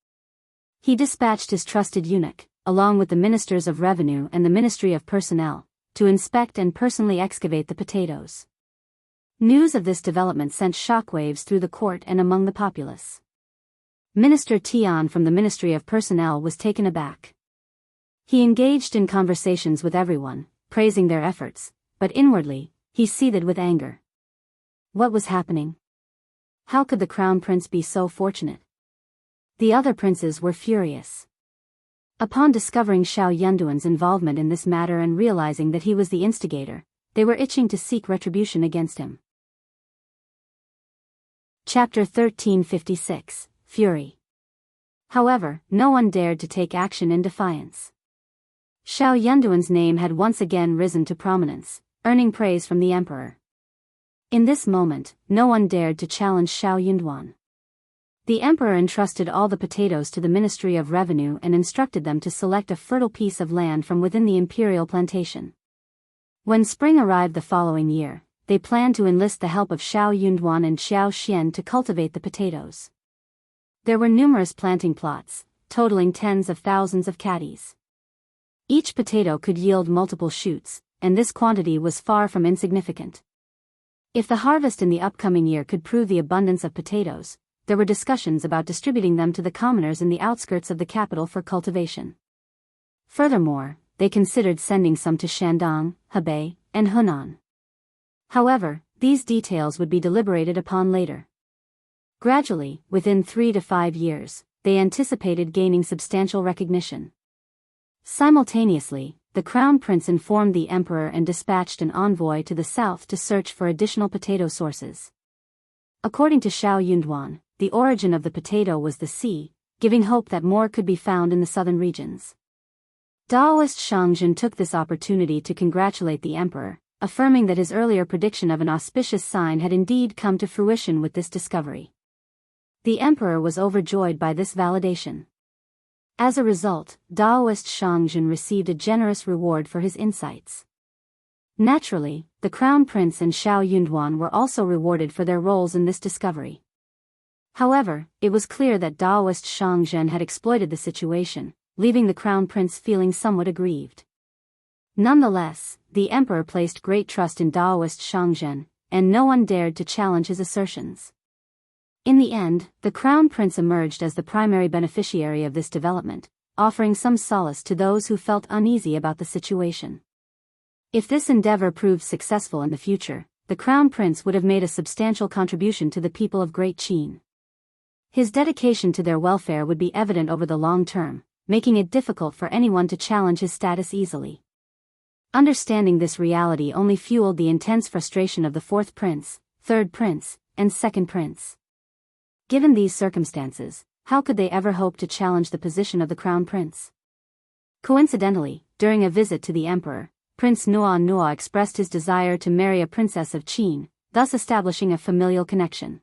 He dispatched his trusted eunuch, along with the ministers of revenue and the ministry of personnel, to inspect and personally excavate the potatoes. News of this development sent shockwaves through the court and among the populace. Minister Tian from the Ministry of Personnel was taken aback. He engaged in conversations with everyone, praising their efforts, but inwardly, he seethed with anger. What was happening? How could the crown prince be so fortunate? The other princes were furious. Upon discovering Xiao Yunduan's involvement in this matter and realizing that he was the instigator, they were itching to seek retribution against him. Chapter 1356, Fury. However, no one dared to take action in defiance. Xiao Yunduan's name had once again risen to prominence, earning praise from the emperor. In this moment, no one dared to challenge Xiao Yunduan. The emperor entrusted all the potatoes to the Ministry of Revenue and instructed them to select a fertile piece of land from within the imperial plantation. When spring arrived the following year, they planned to enlist the help of Xiao Yunduan and Xiao Xian to cultivate the potatoes. There were numerous planting plots, totaling tens of thousands of caddies. Each potato could yield multiple shoots, and this quantity was far from insignificant. If the harvest in the upcoming year could prove the abundance of potatoes, there were discussions about distributing them to the commoners in the outskirts of the capital for cultivation. Furthermore, they considered sending some to Shandong, Hebei, and Hunan. However, these details would be deliberated upon later. Gradually, within 3 to 5 years, they anticipated gaining substantial recognition. Simultaneously, the crown prince informed the emperor and dispatched an envoy to the south to search for additional potato sources. According to Xiao Yunduan, the origin of the potato was the sea, giving hope that more could be found in the southern regions. Daoist Xianxia took this opportunity to congratulate the emperor, affirming that his earlier prediction of an auspicious sign had indeed come to fruition with this discovery. The emperor was overjoyed by this validation. As a result, Daoist Xianxia received a generous reward for his insights. Naturally, the crown prince and Xiao Yunduan were also rewarded for their roles in this discovery. However, it was clear that Daoist Xianxia had exploited the situation, leaving the crown prince feeling somewhat aggrieved. Nonetheless, the emperor placed great trust in Daoist Xianxia, and no one dared to challenge his assertions. In the end, the crown prince emerged as the primary beneficiary of this development, offering some solace to those who felt uneasy about the situation. If this endeavor proved successful in the future, the crown prince would have made a substantial contribution to the people of Great Qin. His dedication to their welfare would be evident over the long term, making it difficult for anyone to challenge his status easily. Understanding this reality only fueled the intense frustration of the fourth prince, third prince, and second prince. Given these circumstances, how could they ever hope to challenge the position of the crown prince? Coincidentally, during a visit to the emperor, Prince Nua expressed his desire to marry a princess of Qin, thus establishing a familial connection.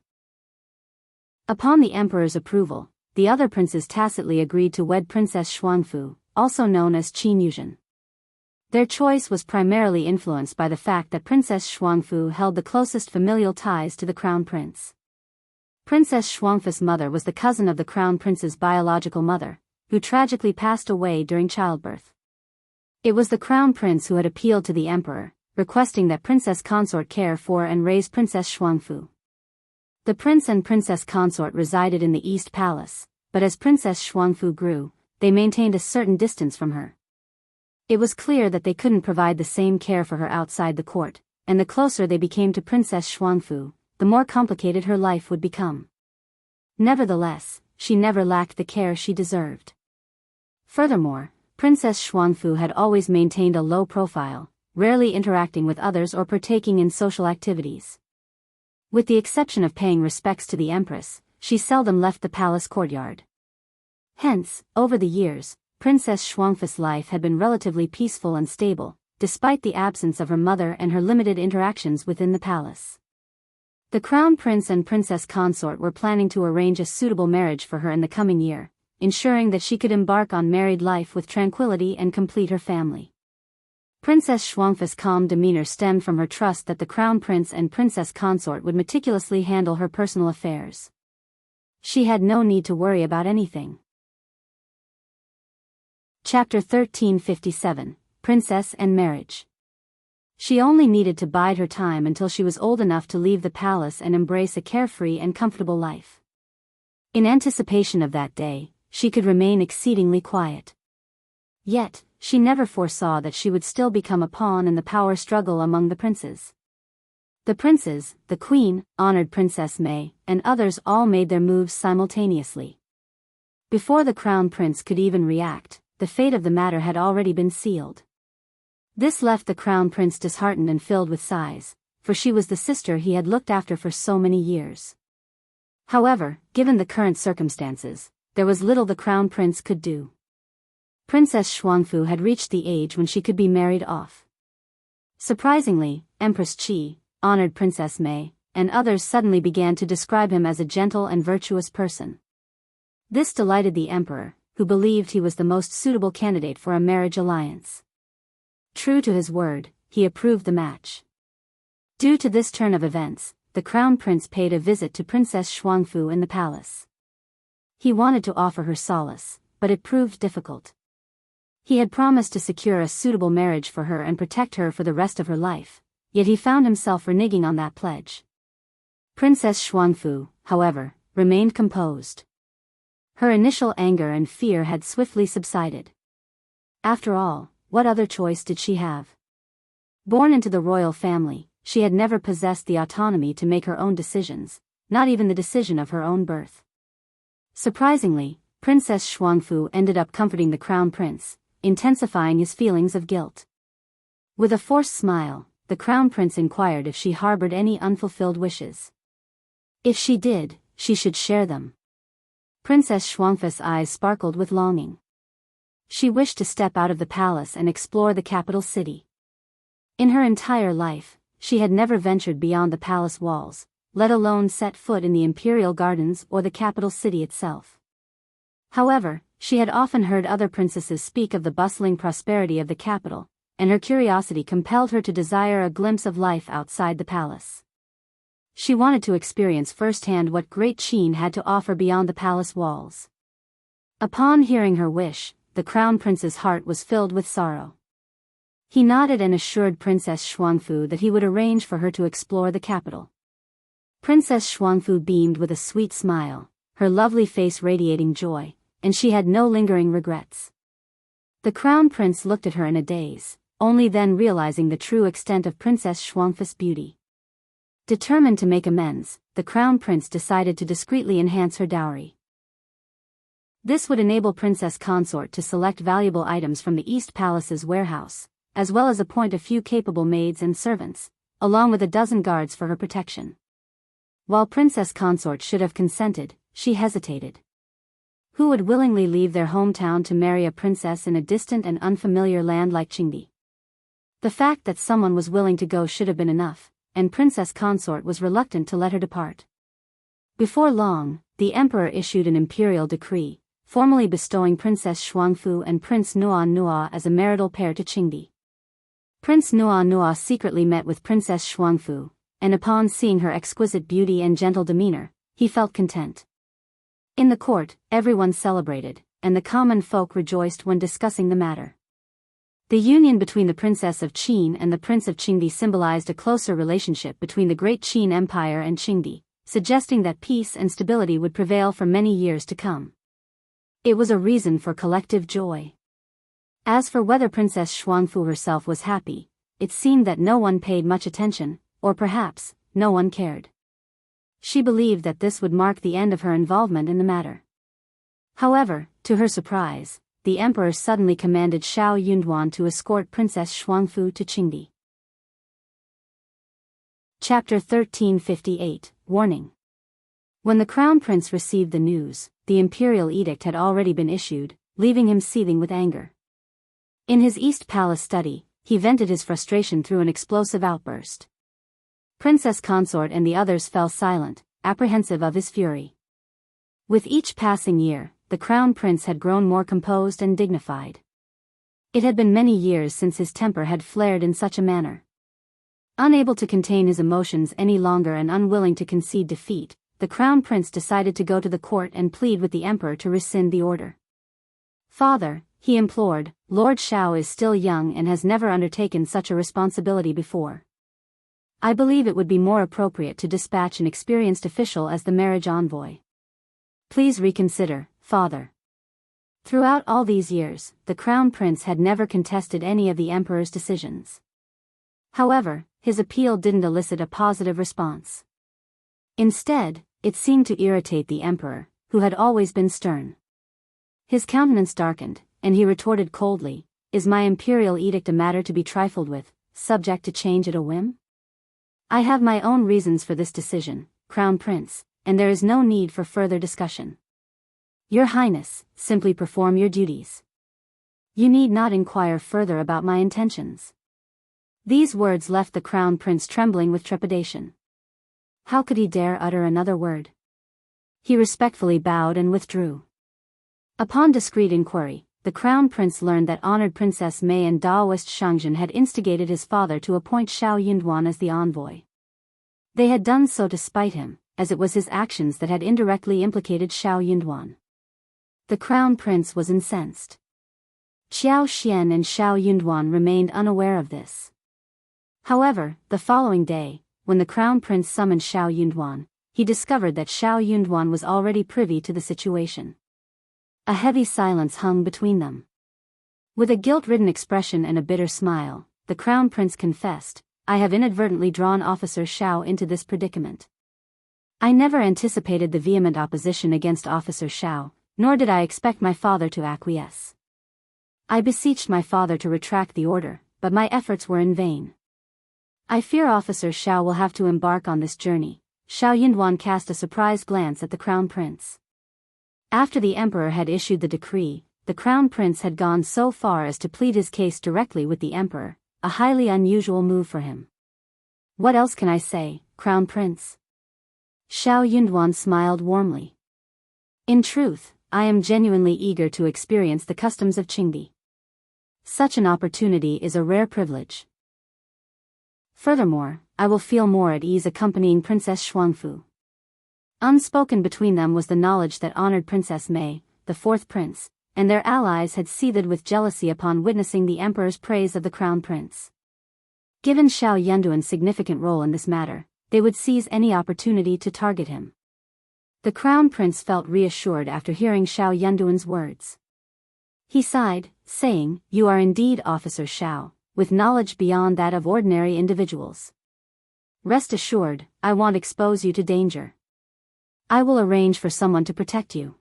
Upon the emperor's approval, the other princes tacitly agreed to wed Princess Xuanfu, also known as Qin Yuzhen. Their choice was primarily influenced by the fact that Princess Xuanfu held the closest familial ties to the crown prince. Princess Xuanfu's mother was the cousin of the crown prince's biological mother, who tragically passed away during childbirth. It was the crown prince who had appealed to the emperor, requesting that Princess Consort care for and raise Princess Xuanfu. The prince and Princess Consort resided in the East Palace, but as Princess Xuanfu grew, they maintained a certain distance from her. It was clear that they couldn't provide the same care for her outside the court, and the closer they became to Princess Xuanfu, the more complicated her life would become. Nevertheless, she never lacked the care she deserved. Furthermore, Princess Xuanfu had always maintained a low profile, rarely interacting with others or partaking in social activities. With the exception of paying respects to the empress, she seldom left the palace courtyard. Hence, over the years, Princess Xuanfu's life had been relatively peaceful and stable, despite the absence of her mother and her limited interactions within the palace. The crown prince and princess consort were planning to arrange a suitable marriage for her in the coming year, ensuring that she could embark on married life with tranquility and complete her family. Princess Xuanfu's calm demeanor stemmed from her trust that the crown prince and princess consort would meticulously handle her personal affairs. She had no need to worry about anything. Chapter 1357, Princess and Marriage. She only needed to bide her time until she was old enough to leave the palace and embrace a carefree and comfortable life. In anticipation of that day, she could remain exceedingly quiet. Yet, she never foresaw that she would still become a pawn in the power struggle among the princes. The princes, the queen, honored Princess May, and others all made their moves simultaneously. Before the crown prince could even react, the fate of the matter had already been sealed. This left the crown prince disheartened and filled with sighs, for she was the sister he had looked after for so many years. However, given the current circumstances, there was little the crown prince could do. Princess Xuanfu had reached the age when she could be married off. Surprisingly, Empress Qi, honored Princess May, and others suddenly began to describe him as a gentle and virtuous person. This delighted the emperor, who believed he was the most suitable candidate for a marriage alliance. True to his word, he approved the match. Due to this turn of events, the crown prince paid a visit to Princess Xuanfu in the palace. He wanted to offer her solace, but it proved difficult. He had promised to secure a suitable marriage for her and protect her for the rest of her life, yet he found himself reneging on that pledge. Princess Xuanfu, however, remained composed. Her initial anger and fear had swiftly subsided. After all, what other choice did she have? Born into the royal family, she had never possessed the autonomy to make her own decisions, not even the decision of her own birth. Surprisingly, Princess Xuangfu ended up comforting the crown prince, intensifying his feelings of guilt. With a forced smile, the crown prince inquired if she harbored any unfulfilled wishes. If she did, she should share them. Princess Xuangfu's eyes sparkled with longing. She wished to step out of the palace and explore the capital city. In her entire life, she had never ventured beyond the palace walls, let alone set foot in the imperial gardens or the capital city itself. However, she had often heard other princesses speak of the bustling prosperity of the capital, and her curiosity compelled her to desire a glimpse of life outside the palace. She wanted to experience firsthand what Great Qin had to offer beyond the palace walls. Upon hearing her wish, the crown prince's heart was filled with sorrow. He nodded and assured Princess Xuangfu that he would arrange for her to explore the capital. Princess Xuangfu beamed with a sweet smile, her lovely face radiating joy, and she had no lingering regrets. The crown prince looked at her in a daze, only then realizing the true extent of Princess Xuangfu's beauty. Determined to make amends, the crown prince decided to discreetly enhance her dowry. This would enable Princess Consort to select valuable items from the East Palace's warehouse, as well as appoint a few capable maids and servants, along with a dozen guards for her protection. While Princess Consort should have consented, she hesitated. Who would willingly leave their hometown to marry a princess in a distant and unfamiliar land like Qingdi? The fact that someone was willing to go should have been enough, and Princess Consort was reluctant to let her depart. Before long, the emperor issued an imperial decree, formally bestowing Princess Xuangfu and Prince Nua as a marital pair to Qingdi. Prince Nua secretly met with Princess Xuangfu, and upon seeing her exquisite beauty and gentle demeanor, he felt content. In the court, everyone celebrated, and the common folk rejoiced when discussing the matter. The union between the Princess of Qin and the Prince of Qingdi symbolized a closer relationship between the Great Qin Empire and Qingdi, suggesting that peace and stability would prevail for many years to come. It was a reason for collective joy. As for whether Princess Xuangfu herself was happy, it seemed that no one paid much attention, or perhaps, no one cared. She believed that this would mark the end of her involvement in the matter. However, to her surprise, the emperor suddenly commanded Xianxia to escort Princess Xuangfu to Qingdi. Chapter 1358, Warning. When the crown prince received the news, the imperial edict had already been issued, leaving him seething with anger. In his East Palace study, he vented his frustration through an explosive outburst. Princess Consort and the others fell silent, apprehensive of his fury. With each passing year, the crown prince had grown more composed and dignified. It had been many years since his temper had flared in such a manner. Unable to contain his emotions any longer and unwilling to concede defeat, the crown prince decided to go to the court and plead with the emperor to rescind the order. "Father," he implored, "Lord Xiao is still young and has never undertaken such a responsibility before. I believe it would be more appropriate to dispatch an experienced official as the marriage envoy. Please reconsider, father." Throughout all these years, the crown prince had never contested any of the emperor's decisions. However, his appeal didn't elicit a positive response. Instead, it seemed to irritate the emperor, who had always been stern. His countenance darkened, and he retorted coldly, "Is my imperial edict a matter to be trifled with, subject to change at a whim? I have my own reasons for this decision, Crown Prince, and there is no need for further discussion. Your Highness, simply perform your duties. You need not inquire further about my intentions." These words left the Crown Prince trembling with trepidation. How could he dare utter another word? He respectfully bowed and withdrew. Upon discreet inquiry, the Crown Prince learned that honored Princess Mei and Daoist Xianxia had instigated his father to appoint Xianxia as the envoy. They had done so to spite him, as it was his actions that had indirectly implicated Xianxia. The Crown Prince was incensed. Xiao Xian and Xianxia remained unaware of this. However, the following day, when the Crown Prince summoned Xianxia, he discovered that Xianxia was already privy to the situation. A heavy silence hung between them. With a guilt-ridden expression and a bitter smile, the Crown Prince confessed, "I have inadvertently drawn Officer Xiao into this predicament." I never anticipated the vehement opposition against Officer Xiao, nor did I expect my father to acquiesce. I beseeched my father to retract the order, but my efforts were in vain. I fear Officer Xiao will have to embark on this journey. Xiao Yinduan cast a surprised glance at the Crown Prince. After the Emperor had issued the decree, the Crown Prince had gone so far as to plead his case directly with the Emperor, a highly unusual move for him. What else can I say, Crown Prince? Xiao Yunduan smiled warmly. In truth, I am genuinely eager to experience the customs of Qingdi. Such an opportunity is a rare privilege. Furthermore, I will feel more at ease accompanying Princess Shuangfu. Unspoken between them was the knowledge that honored Princess Mei, the fourth prince, and their allies had seethed with jealousy upon witnessing the Emperor's praise of the Crown Prince. Given Xiao Yunduan's significant role in this matter, they would seize any opportunity to target him. The Crown Prince felt reassured after hearing Xiao Yunduan's words. He sighed, saying, "You are indeed Officer Xiao, with knowledge beyond that of ordinary individuals. Rest assured, I won't expose you to danger. I will arrange for someone to protect you.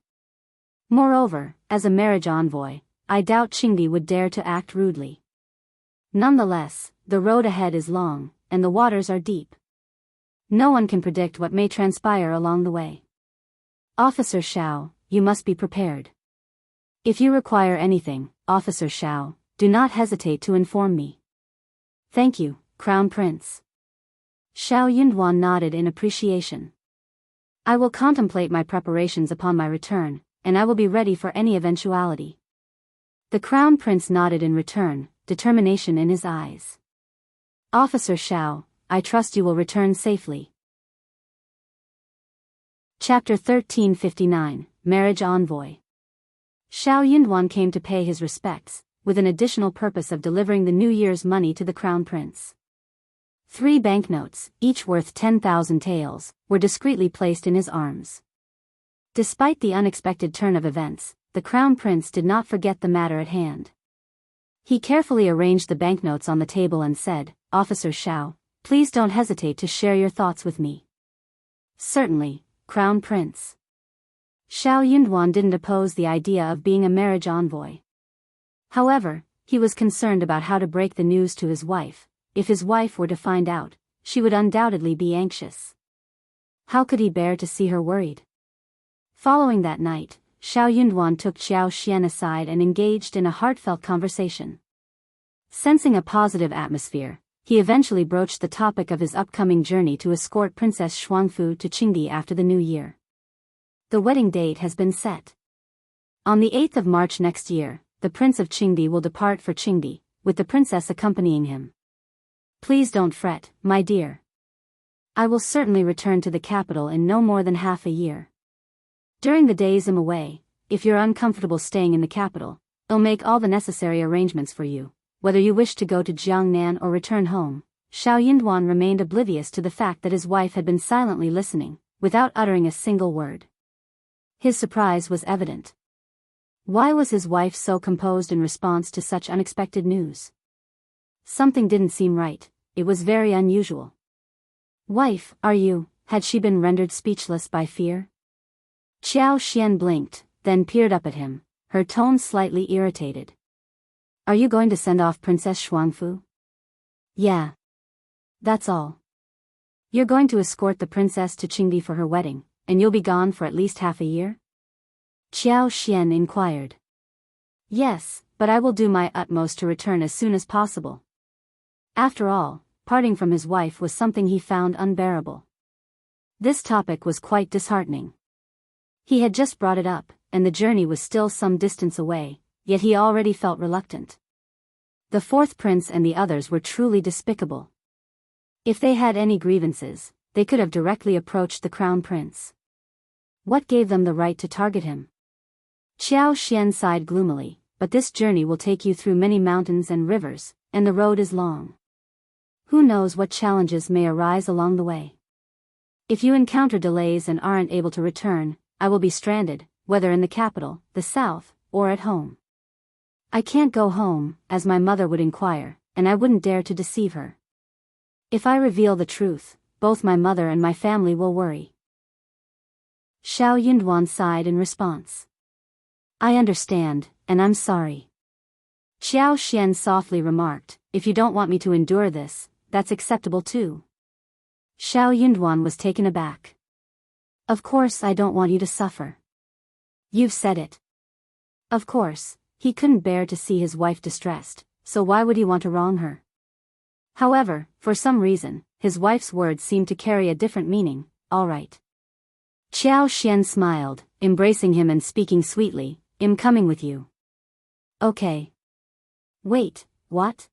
Moreover, as a marriage envoy, I doubt Qingdi would dare to act rudely. Nonetheless, the road ahead is long, and the waters are deep. No one can predict what may transpire along the way. Officer Xiao, you must be prepared. If you require anything, Officer Xiao, do not hesitate to inform me." "Thank you, Crown Prince." Xiao Yunduan nodded in appreciation. "I will contemplate my preparations upon my return, and I will be ready for any eventuality." The Crown Prince nodded in return, determination in his eyes. "Officer Xiao, I trust you will return safely." Chapter 1359, Marriage Envoy. Xiao Yunduan came to pay his respects, with an additional purpose of delivering the New Year's money to the Crown Prince. 3 banknotes, each worth 10,000 taels, were discreetly placed in his arms. Despite the unexpected turn of events, the Crown Prince did not forget the matter at hand. He carefully arranged the banknotes on the table and said, "Officer Xiao, please don't hesitate to share your thoughts with me." "Certainly, Crown Prince." Xiao Yunduan didn't oppose the idea of being a marriage envoy. However, he was concerned about how to break the news to his wife. If his wife were to find out, she would undoubtedly be anxious. How could he bear to see her worried? Following that night, Xiao Yunduan took Xiao Xian aside and engaged in a heartfelt conversation. Sensing a positive atmosphere, he eventually broached the topic of his upcoming journey to escort Princess Shuangfu to Qingdi after the New Year. The wedding date has been set. On the 8th of March next year, the Prince of Qingdi will depart for Qingdi, with the princess accompanying him. Please don't fret, my dear. I will certainly return to the capital in no more than half a year. During the days I'm away, if you're uncomfortable staying in the capital, I'll make all the necessary arrangements for you, whether you wish to go to Jiangnan or return home." Xiao Yunduan remained oblivious to the fact that his wife had been silently listening, without uttering a single word. His surprise was evident. Why was his wife so composed in response to such unexpected news? Something didn't seem right, it was very unusual. "Wife, are you?" Had she been rendered speechless by fear? Xiao Xian blinked, then peered up at him, her tone slightly irritated. "Are you going to send off Princess Shuangfu?" "Yeah. That's all. You're going to escort the princess to Qingdi for her wedding, and you'll be gone for at least half a year?" Xiao Xian inquired. "Yes, but I will do my utmost to return as soon as possible." After all, parting from his wife was something he found unbearable. This topic was quite disheartening. He had just brought it up, and the journey was still some distance away, yet he already felt reluctant. The fourth prince and the others were truly despicable. If they had any grievances, they could have directly approached the Crown Prince. What gave them the right to target him? Xiao Xian sighed gloomily, "But this journey will take you through many mountains and rivers, and the road is long. Who knows what challenges may arise along the way? If you encounter delays and aren't able to return, I will be stranded, whether in the capital, the south, or at home. I can't go home, as my mother would inquire, and I wouldn't dare to deceive her. If I reveal the truth, both my mother and my family will worry. Xiao Yunduan sighed in response. I understand, and I'm sorry. Xiao Xian softly remarked, if you don't want me to endure this, that's acceptable too. Xiao Yunduan was taken aback. Of course I don't want you to suffer. You've said it. Of course, he couldn't bear to see his wife distressed, so why would he want to wrong her? However, for some reason, his wife's words seemed to carry a different meaning. All right. Xiao Xian smiled, embracing him and speaking sweetly, I'm coming with you. Okay. Wait, what?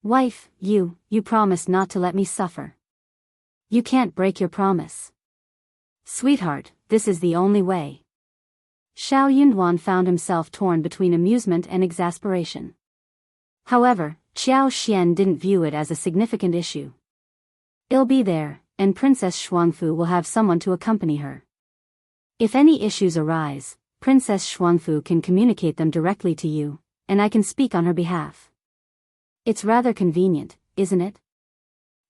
Wife, you promised not to let me suffer. You can't break your promise. Sweetheart, this is the only way. Xiao Yunduan found himself torn between amusement and exasperation. However, Xiao Xian didn't view it as a significant issue. I'll be there, and Princess Shuangfu will have someone to accompany her. If any issues arise, Princess Shuangfu can communicate them directly to you, and I can speak on her behalf. It's rather convenient, isn't it?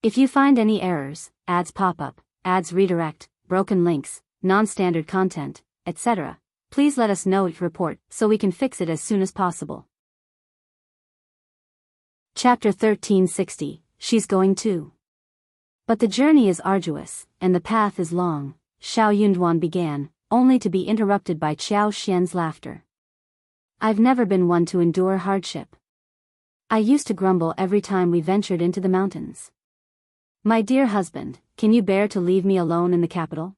If you find any errors, ads pop up, ads redirect, broken links, non-standard content, etc., please let us know it report so we can fix it as soon as possible. Chapter 1360, She's going too. But the journey is arduous, and the path is long, Xiao Yunduan began, only to be interrupted by Xiao Xian's laughter. I've never been one to endure hardship. I used to grumble every time we ventured into the mountains. My dear husband, can you bear to leave me alone in the capital?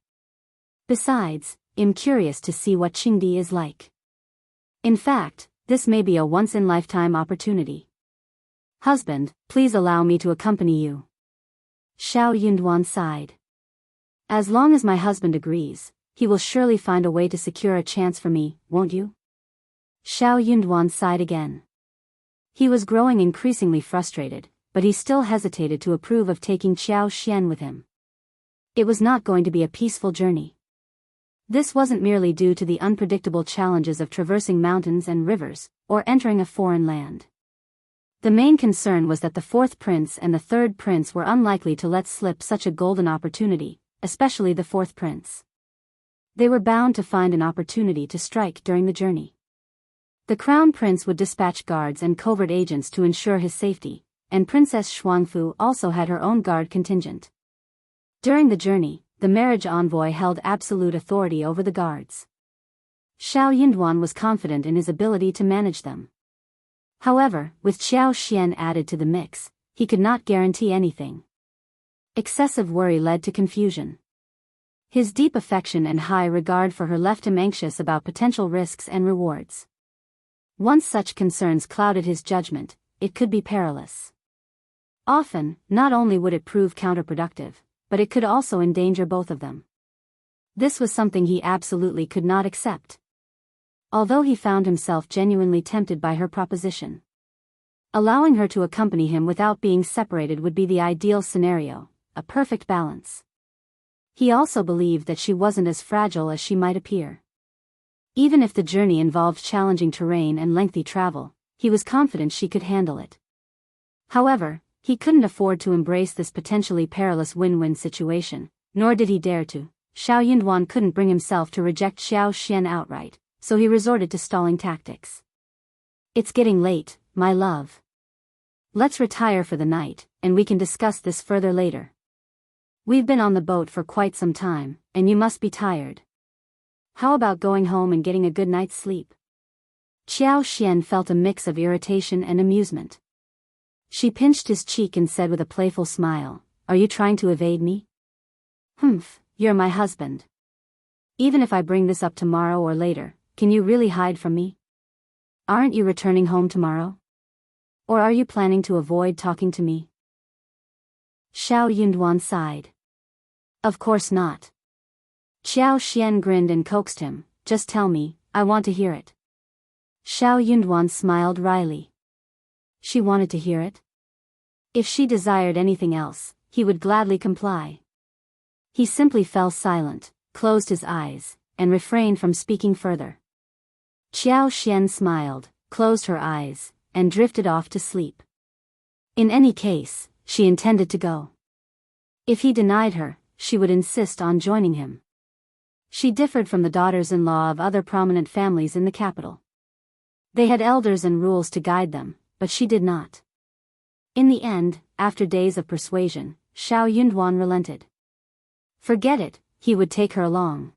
Besides, I'm curious to see what Qingdi is like. In fact, this may be a once-in-lifetime opportunity. Husband, please allow me to accompany you. Xiao Yunduan sighed. As long as my husband agrees, he will surely find a way to secure a chance for me, won't you? Xiao Yunduan sighed again. He was growing increasingly frustrated, but he still hesitated to approve of taking Xiao Xian with him. It was not going to be a peaceful journey. This wasn't merely due to the unpredictable challenges of traversing mountains and rivers, or entering a foreign land. The main concern was that the fourth prince and the third prince were unlikely to let slip such a golden opportunity, especially the fourth prince. They were bound to find an opportunity to strike during the journey. The crown prince would dispatch guards and covert agents to ensure his safety, and Princess Shuangfu also had her own guard contingent. During the journey, the marriage envoy held absolute authority over the guards. Xiao Yunduan was confident in his ability to manage them. However, with Xiao Xian added to the mix, he could not guarantee anything. Excessive worry led to confusion. His deep affection and high regard for her left him anxious about potential risks and rewards. Once such concerns clouded his judgment, it could be perilous. Often, not only would it prove counterproductive, but it could also endanger both of them. This was something he absolutely could not accept. Although he found himself genuinely tempted by her proposition. Allowing her to accompany him without being separated would be the ideal scenario, a perfect balance. He also believed that she wasn't as fragile as she might appear. Even if the journey involved challenging terrain and lengthy travel, he was confident she could handle it. However, he couldn't afford to embrace this potentially perilous win-win situation, nor did he dare to. Xiao Yunduan couldn't bring himself to reject Xiao Xian outright, so he resorted to stalling tactics. It's getting late, my love. Let's retire for the night, and we can discuss this further later. We've been on the boat for quite some time, and you must be tired. How about going home and getting a good night's sleep? Xiao Xian felt a mix of irritation and amusement. She pinched his cheek and said with a playful smile, Are you trying to evade me? Humph, you're my husband. Even if I bring this up tomorrow or later, can you really hide from me? Aren't you returning home tomorrow? Or are you planning to avoid talking to me? Xiao Yunduan sighed. Of course not. Xiao Xian grinned and coaxed him, Just tell me, I want to hear it. Xiao Yunduan smiled wryly. She wanted to hear it? If she desired anything else, he would gladly comply. He simply fell silent, closed his eyes, and refrained from speaking further. Xiao Xian smiled, closed her eyes, and drifted off to sleep. In any case, she intended to go. If he denied her, she would insist on joining him. She differed from the daughters-in-law of other prominent families in the capital. They had elders and rules to guide them, but she did not. In the end, after days of persuasion, Xiao Yunduan relented. Forget it, he would take her along.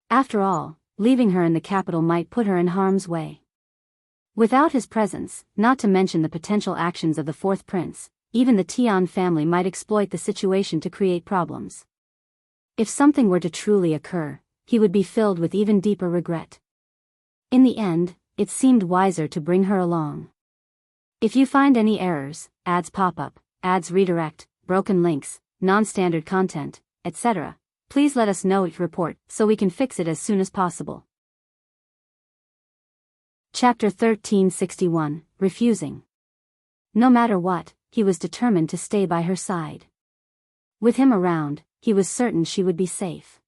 After all, leaving her in the capital might put her in harm's way. Without his presence, not to mention the potential actions of the fourth prince, even the Tian family might exploit the situation to create problems. If something were to truly occur, he would be filled with even deeper regret. In the end, it seemed wiser to bring her along. If you find any errors, ads pop up, ads redirect, broken links, non-standard content, etc., please let us know each report so we can fix it as soon as possible. Chapter 1361, Refusing. No matter what, he was determined to stay by her side. With him around, he was certain she would be safe.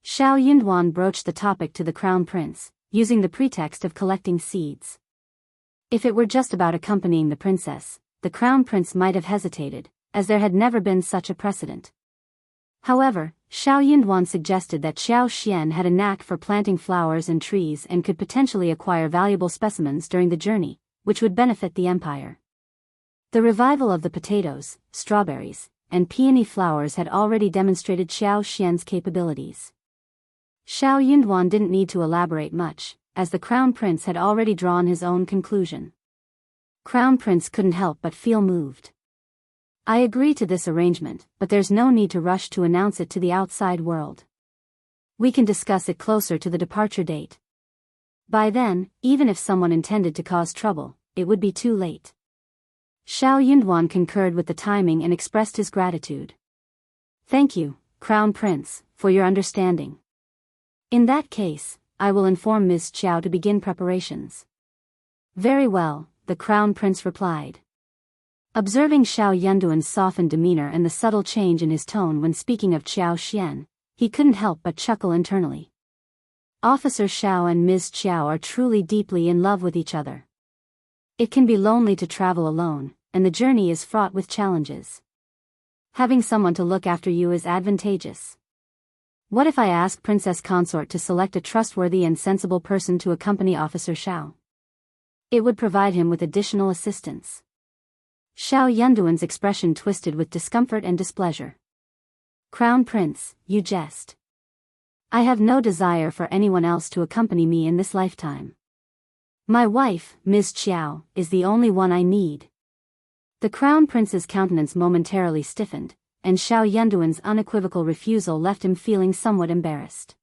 Xiao Yunduan broached the topic to the crown prince, using the pretext of collecting seeds. If it were just about accompanying the princess, the crown prince might have hesitated, as there had never been such a precedent. However, Xiao Yunduan suggested that Xiao Xian had a knack for planting flowers and trees and could potentially acquire valuable specimens during the journey, which would benefit the empire. The revival of the potatoes, strawberries, and peony flowers had already demonstrated Xiao Xian's capabilities. Xiao Yunduan didn't need to elaborate much, as the crown prince had already drawn his own conclusion. Crown prince couldn't help but feel moved. I agree to this arrangement, but there's no need to rush to announce it to the outside world. We can discuss it closer to the departure date. By then, even if someone intended to cause trouble, it would be too late. Xiao Yunduan concurred with the timing and expressed his gratitude. Thank you, Crown Prince, for your understanding. In that case, I will inform Ms. Qiao to begin preparations. Very well, the Crown Prince replied. Observing Xiao Yunduan's softened demeanor and the subtle change in his tone when speaking of Xiao Xian, he couldn't help but chuckle internally. Officer Xiao and Ms. Qiao are truly deeply in love with each other. It can be lonely to travel alone, and the journey is fraught with challenges. Having someone to look after you is advantageous. What if I ask Princess Consort to select a trustworthy and sensible person to accompany Officer Xiao? It would provide him with additional assistance. Xiao Yunduan's expression twisted with discomfort and displeasure. Crown Prince, you jest. I have no desire for anyone else to accompany me in this lifetime. My wife, Ms. Qiao, is the only one I need. The Crown Prince's countenance momentarily stiffened, and Xiao Yunduan's unequivocal refusal left him feeling somewhat embarrassed.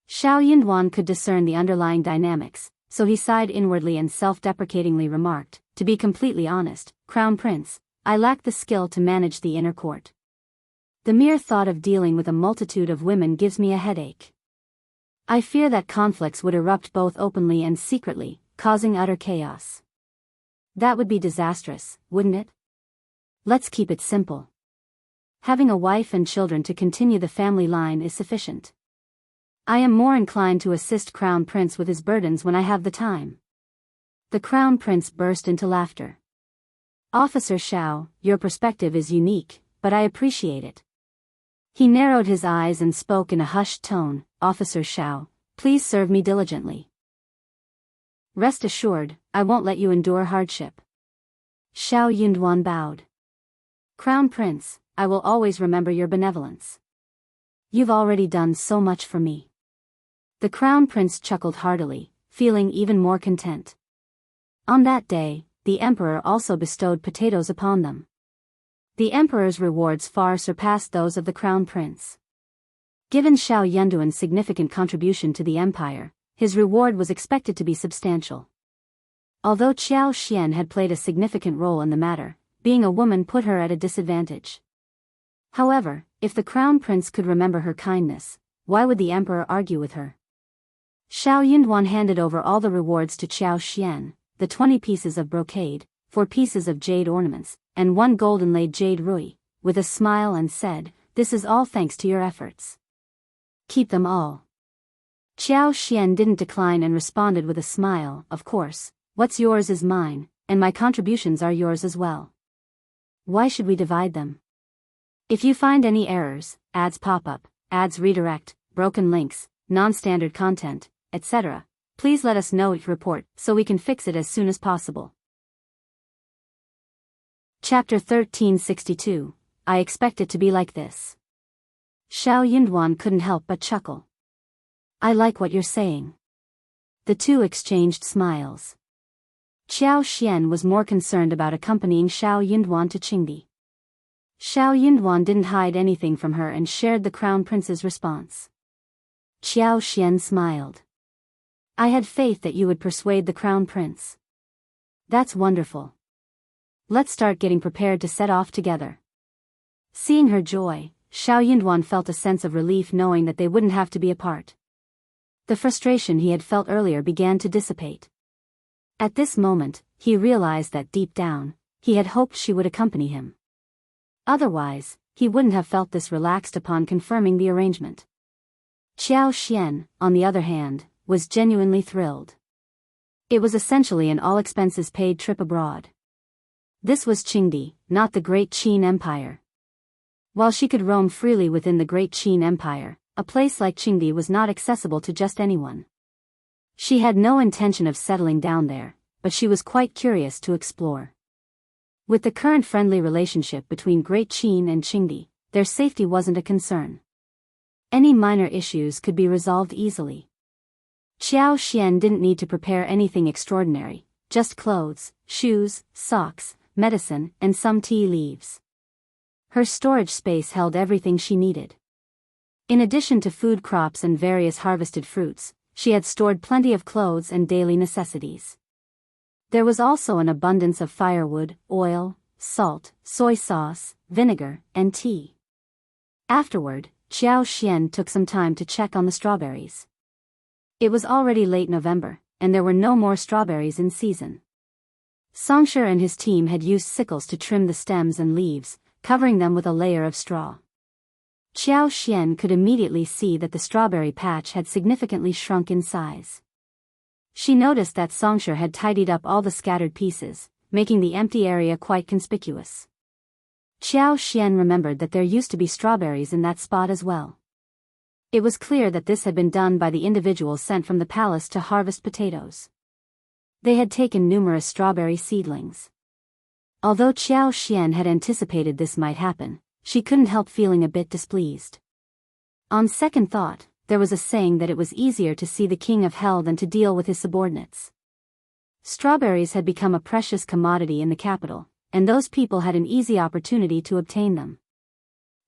Xiao Yunduan could discern the underlying dynamics, so he sighed inwardly and self-deprecatingly remarked, to be completely honest, Crown Prince, I lack the skill to manage the inner court. The mere thought of dealing with a multitude of women gives me a headache. I fear that conflicts would erupt both openly and secretly, causing utter chaos. That would be disastrous, wouldn't it? Let's keep it simple. Having a wife and children to continue the family line is sufficient. I am more inclined to assist Crown Prince with his burdens when I have the time. The Crown Prince burst into laughter. Officer Xiao, your perspective is unique, but I appreciate it. He narrowed his eyes and spoke in a hushed tone, Officer Xiao, please serve me diligently. Rest assured, I won't let you endure hardship. Xiao Yunduan bowed. Crown Prince, I will always remember your benevolence. You've already done so much for me. The Crown Prince chuckled heartily, feeling even more content. On that day, the Emperor also bestowed potatoes upon them. The Emperor's rewards far surpassed those of the Crown Prince. Given Xiao Yunduan's significant contribution to the empire, his reward was expected to be substantial. Although Xiao Xian had played a significant role in the matter, being a woman put her at a disadvantage. However, if the Crown Prince could remember her kindness, why would the Emperor argue with her? Xiao Yunduan handed over all the rewards to Xiao Xian, the 20 pieces of brocade, 4 pieces of jade ornaments, and 1 gold-inlaid jade rui, with a smile and said, this is all thanks to your efforts. Keep them all. Xiao Xian didn't decline and responded with a smile, of course, what's yours is mine, and my contributions are yours as well. Why should we divide them? If you find any errors, ads pop up, ads redirect, broken links, non-standard content, etc. Please let us know each report so we can fix it as soon as possible. Chapter 1362. I expect it to be like this. Xiao Yunduan couldn't help but chuckle. I like what you're saying. The two exchanged smiles. Xiao Xian was more concerned about accompanying Xiao Yunduan to Qingdi. Xiao Yunduan didn't hide anything from her and shared the crown prince's response. Xiao Xian smiled. I had faith that you would persuade the crown prince. That's wonderful. Let's start getting prepared to set off together. Seeing her joy, Xiao Yunduan felt a sense of relief knowing that they wouldn't have to be apart. The frustration he had felt earlier began to dissipate. At this moment, he realized that deep down, he had hoped she would accompany him. Otherwise, he wouldn't have felt this relaxed upon confirming the arrangement. Xiao Xian, on the other hand, was genuinely thrilled. It was essentially an all-expenses-paid trip abroad. This was Qingdi, not the Great Qin Empire. While she could roam freely within the Great Qin Empire, a place like Qingdi was not accessible to just anyone. She had no intention of settling down there, but she was quite curious to explore. With the current friendly relationship between Great Qin and Qingdi, their safety wasn't a concern. Any minor issues could be resolved easily. Xiao Xian didn't need to prepare anything extraordinary, just clothes, shoes, socks, medicine, and some tea leaves. Her storage space held everything she needed. In addition to food crops and various harvested fruits, she had stored plenty of clothes and daily necessities. There was also an abundance of firewood, oil, salt, soy sauce, vinegar, and tea. Afterward, Xiao Xian took some time to check on the strawberries. It was already late November, and there were no more strawberries in season. Xianxia and his team had used sickles to trim the stems and leaves, covering them with a layer of straw. Xiao Xian could immediately see that the strawberry patch had significantly shrunk in size. She noticed that Xianxia had tidied up all the scattered pieces, making the empty area quite conspicuous. Xiao Xian remembered that there used to be strawberries in that spot as well. It was clear that this had been done by the individuals sent from the palace to harvest potatoes. They had taken numerous strawberry seedlings. Although Xiao Xian had anticipated this might happen, she couldn't help feeling a bit displeased. On second thought, there was a saying that it was easier to see the king of hell than to deal with his subordinates. Strawberries had become a precious commodity in the capital, and those people had an easy opportunity to obtain them.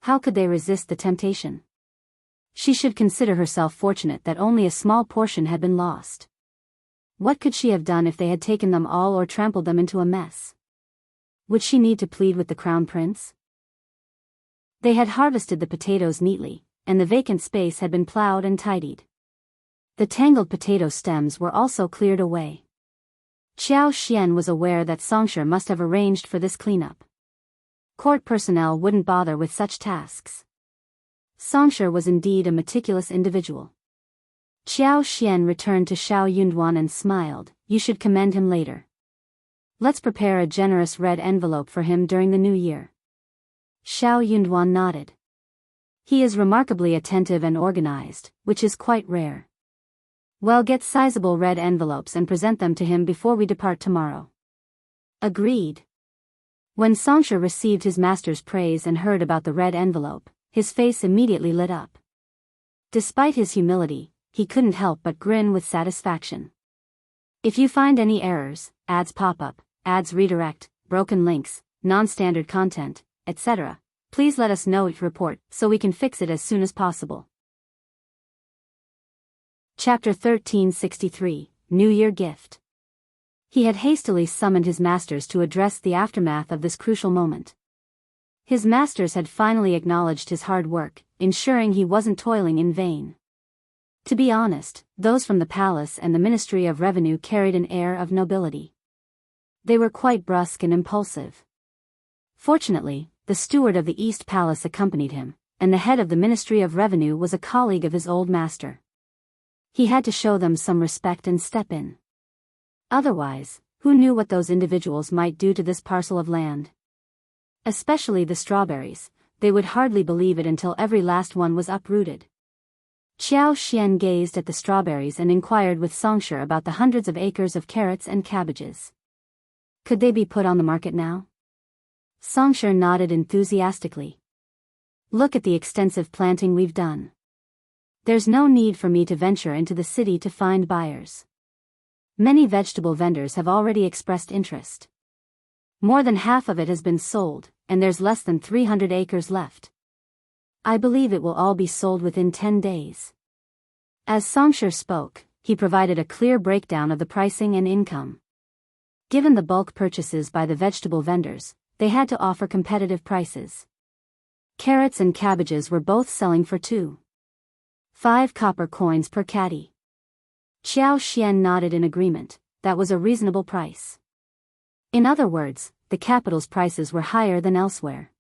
How could they resist the temptation? She should consider herself fortunate that only a small portion had been lost. What could she have done if they had taken them all or trampled them into a mess? Would she need to plead with the crown prince? They had harvested the potatoes neatly, and the vacant space had been plowed and tidied. The tangled potato stems were also cleared away. Xiao Xian was aware that Xianxia must have arranged for this cleanup. Court personnel wouldn't bother with such tasks. Xianxia was indeed a meticulous individual. Xiao Xian returned to Xiao Yunduan and smiled. You should commend him later. Let's prepare a generous red envelope for him during the new year. Xiao Yunduan nodded. He is remarkably attentive and organized, which is quite rare. Well, get sizable red envelopes and present them to him before we depart tomorrow. Agreed. When Xianxia received his master's praise and heard about the red envelope, his face immediately lit up. Despite his humility, he couldn't help but grin with satisfaction. If you find any errors, ads pop up, ads redirect, broken links, non-standard content, etc., please let us know each report so we can fix it as soon as possible. Chapter 1363, New Year Gift. He had hastily summoned his masters to address the aftermath of this crucial moment. His masters had finally acknowledged his hard work, ensuring he wasn't toiling in vain. To be honest, those from the palace and the Ministry of Revenue carried an air of nobility. They were quite brusque and impulsive. Fortunately, the steward of the East Palace accompanied him, and the head of the Ministry of Revenue was a colleague of his old master. He had to show them some respect and step in. Otherwise, who knew what those individuals might do to this parcel of land? Especially the strawberries, they would hardly believe it until every last one was uprooted. Xiao Xian gazed at the strawberries and inquired with Xianxia about the hundreds of acres of carrots and cabbages. Could they be put on the market now? Xianxia nodded enthusiastically. Look at the extensive planting we've done. There's no need for me to venture into the city to find buyers. Many vegetable vendors have already expressed interest. More than half of it has been sold, and there's less than 300 acres left. I believe it will all be sold within 10 days. As Xianxia spoke, he provided a clear breakdown of the pricing and income. Given the bulk purchases by the vegetable vendors, they had to offer competitive prices. Carrots and cabbages were both selling for 2.5 copper coins per caddy. Xiao Xian nodded in agreement. That was a reasonable price. In other words, the capital's prices were higher than elsewhere.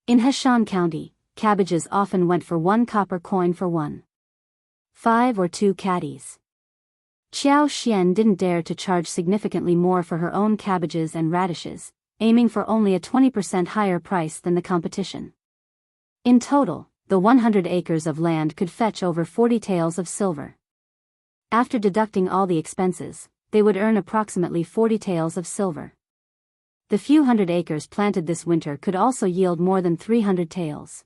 In Heshan County, cabbages often went for 1 copper coin for 1.5 or 2 caddies. Xiao Xian didn't dare to charge significantly more for her own cabbages and radishes, aiming for only a 20% higher price than the competition. In total, the 100 acres of land could fetch over 40 taels of silver. After deducting all the expenses, they would earn approximately 40 taels of silver. The few hundred acres planted this winter could also yield more than 300 taels.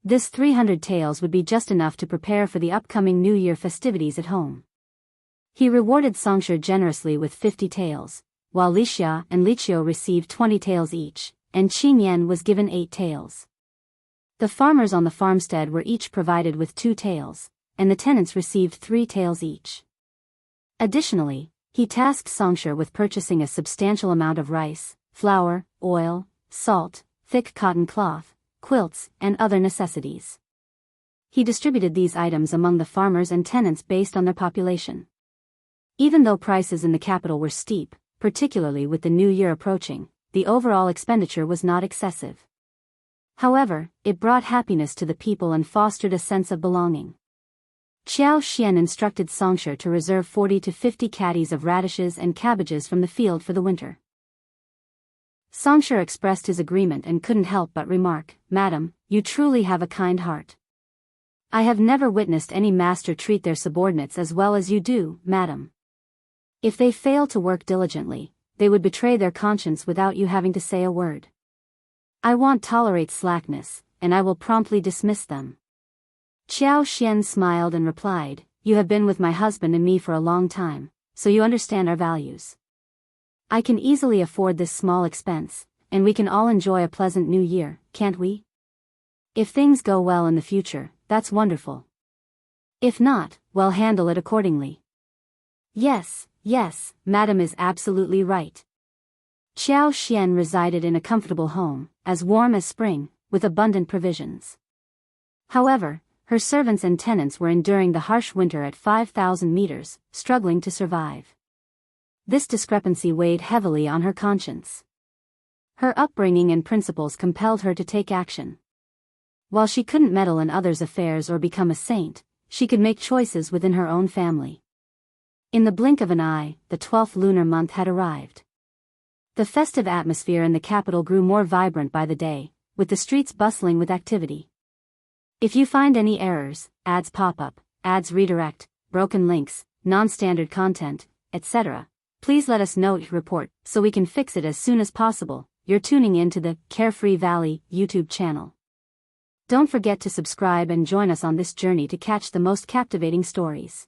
This 300 taels would be just enough to prepare for the upcoming New Year festivities at home. He rewarded Xianxia generously with 50 taels, while Lixia and Liqiu received 20 taels each, and Qingyan was given 8 taels. The farmers on the farmstead were each provided with 2 taels, and the tenants received 3 taels each. Additionally, he tasked Xianxia with purchasing a substantial amount of rice, flour, oil, salt, thick cotton cloth, quilts, and other necessities. He distributed these items among the farmers and tenants based on their population. Even though prices in the capital were steep, particularly with the new year approaching, the overall expenditure was not excessive. However, it brought happiness to the people and fostered a sense of belonging. Xiao Xian instructed Xianxia to reserve 40 to 50 caddies of radishes and cabbages from the field for the winter. Xianxia expressed his agreement and couldn't help but remark, "Madam, you truly have a kind heart. I have never witnessed any master treat their subordinates as well as you do, madam. If they fail to work diligently, they would betray their conscience without you having to say a word. I won't tolerate slackness, and I will promptly dismiss them." Xiao Xian smiled and replied, "You have been with my husband and me for a long time, so you understand our values. I can easily afford this small expense, and we can all enjoy a pleasant new year, can't we? If things go well in the future, that's wonderful. If not, well, handle it accordingly." Yes, madam is absolutely right. Xiao Xian resided in a comfortable home, as warm as spring, with abundant provisions. However, her servants and tenants were enduring the harsh winter at 5,000 meters, struggling to survive. This discrepancy weighed heavily on her conscience. Her upbringing and principles compelled her to take action. While she couldn't meddle in others' affairs or become a saint, she could make choices within her own family. In the blink of an eye, the 12th lunar month had arrived. The festive atmosphere in the capital grew more vibrant by the day, with the streets bustling with activity. If you find any errors, ads pop up, ads redirect, broken links, non-standard content, etc., please let us know your report so we can fix it as soon as possible. You're tuning in to the Carefree Valley YouTube channel. Don't forget to subscribe and join us on this journey to catch the most captivating stories.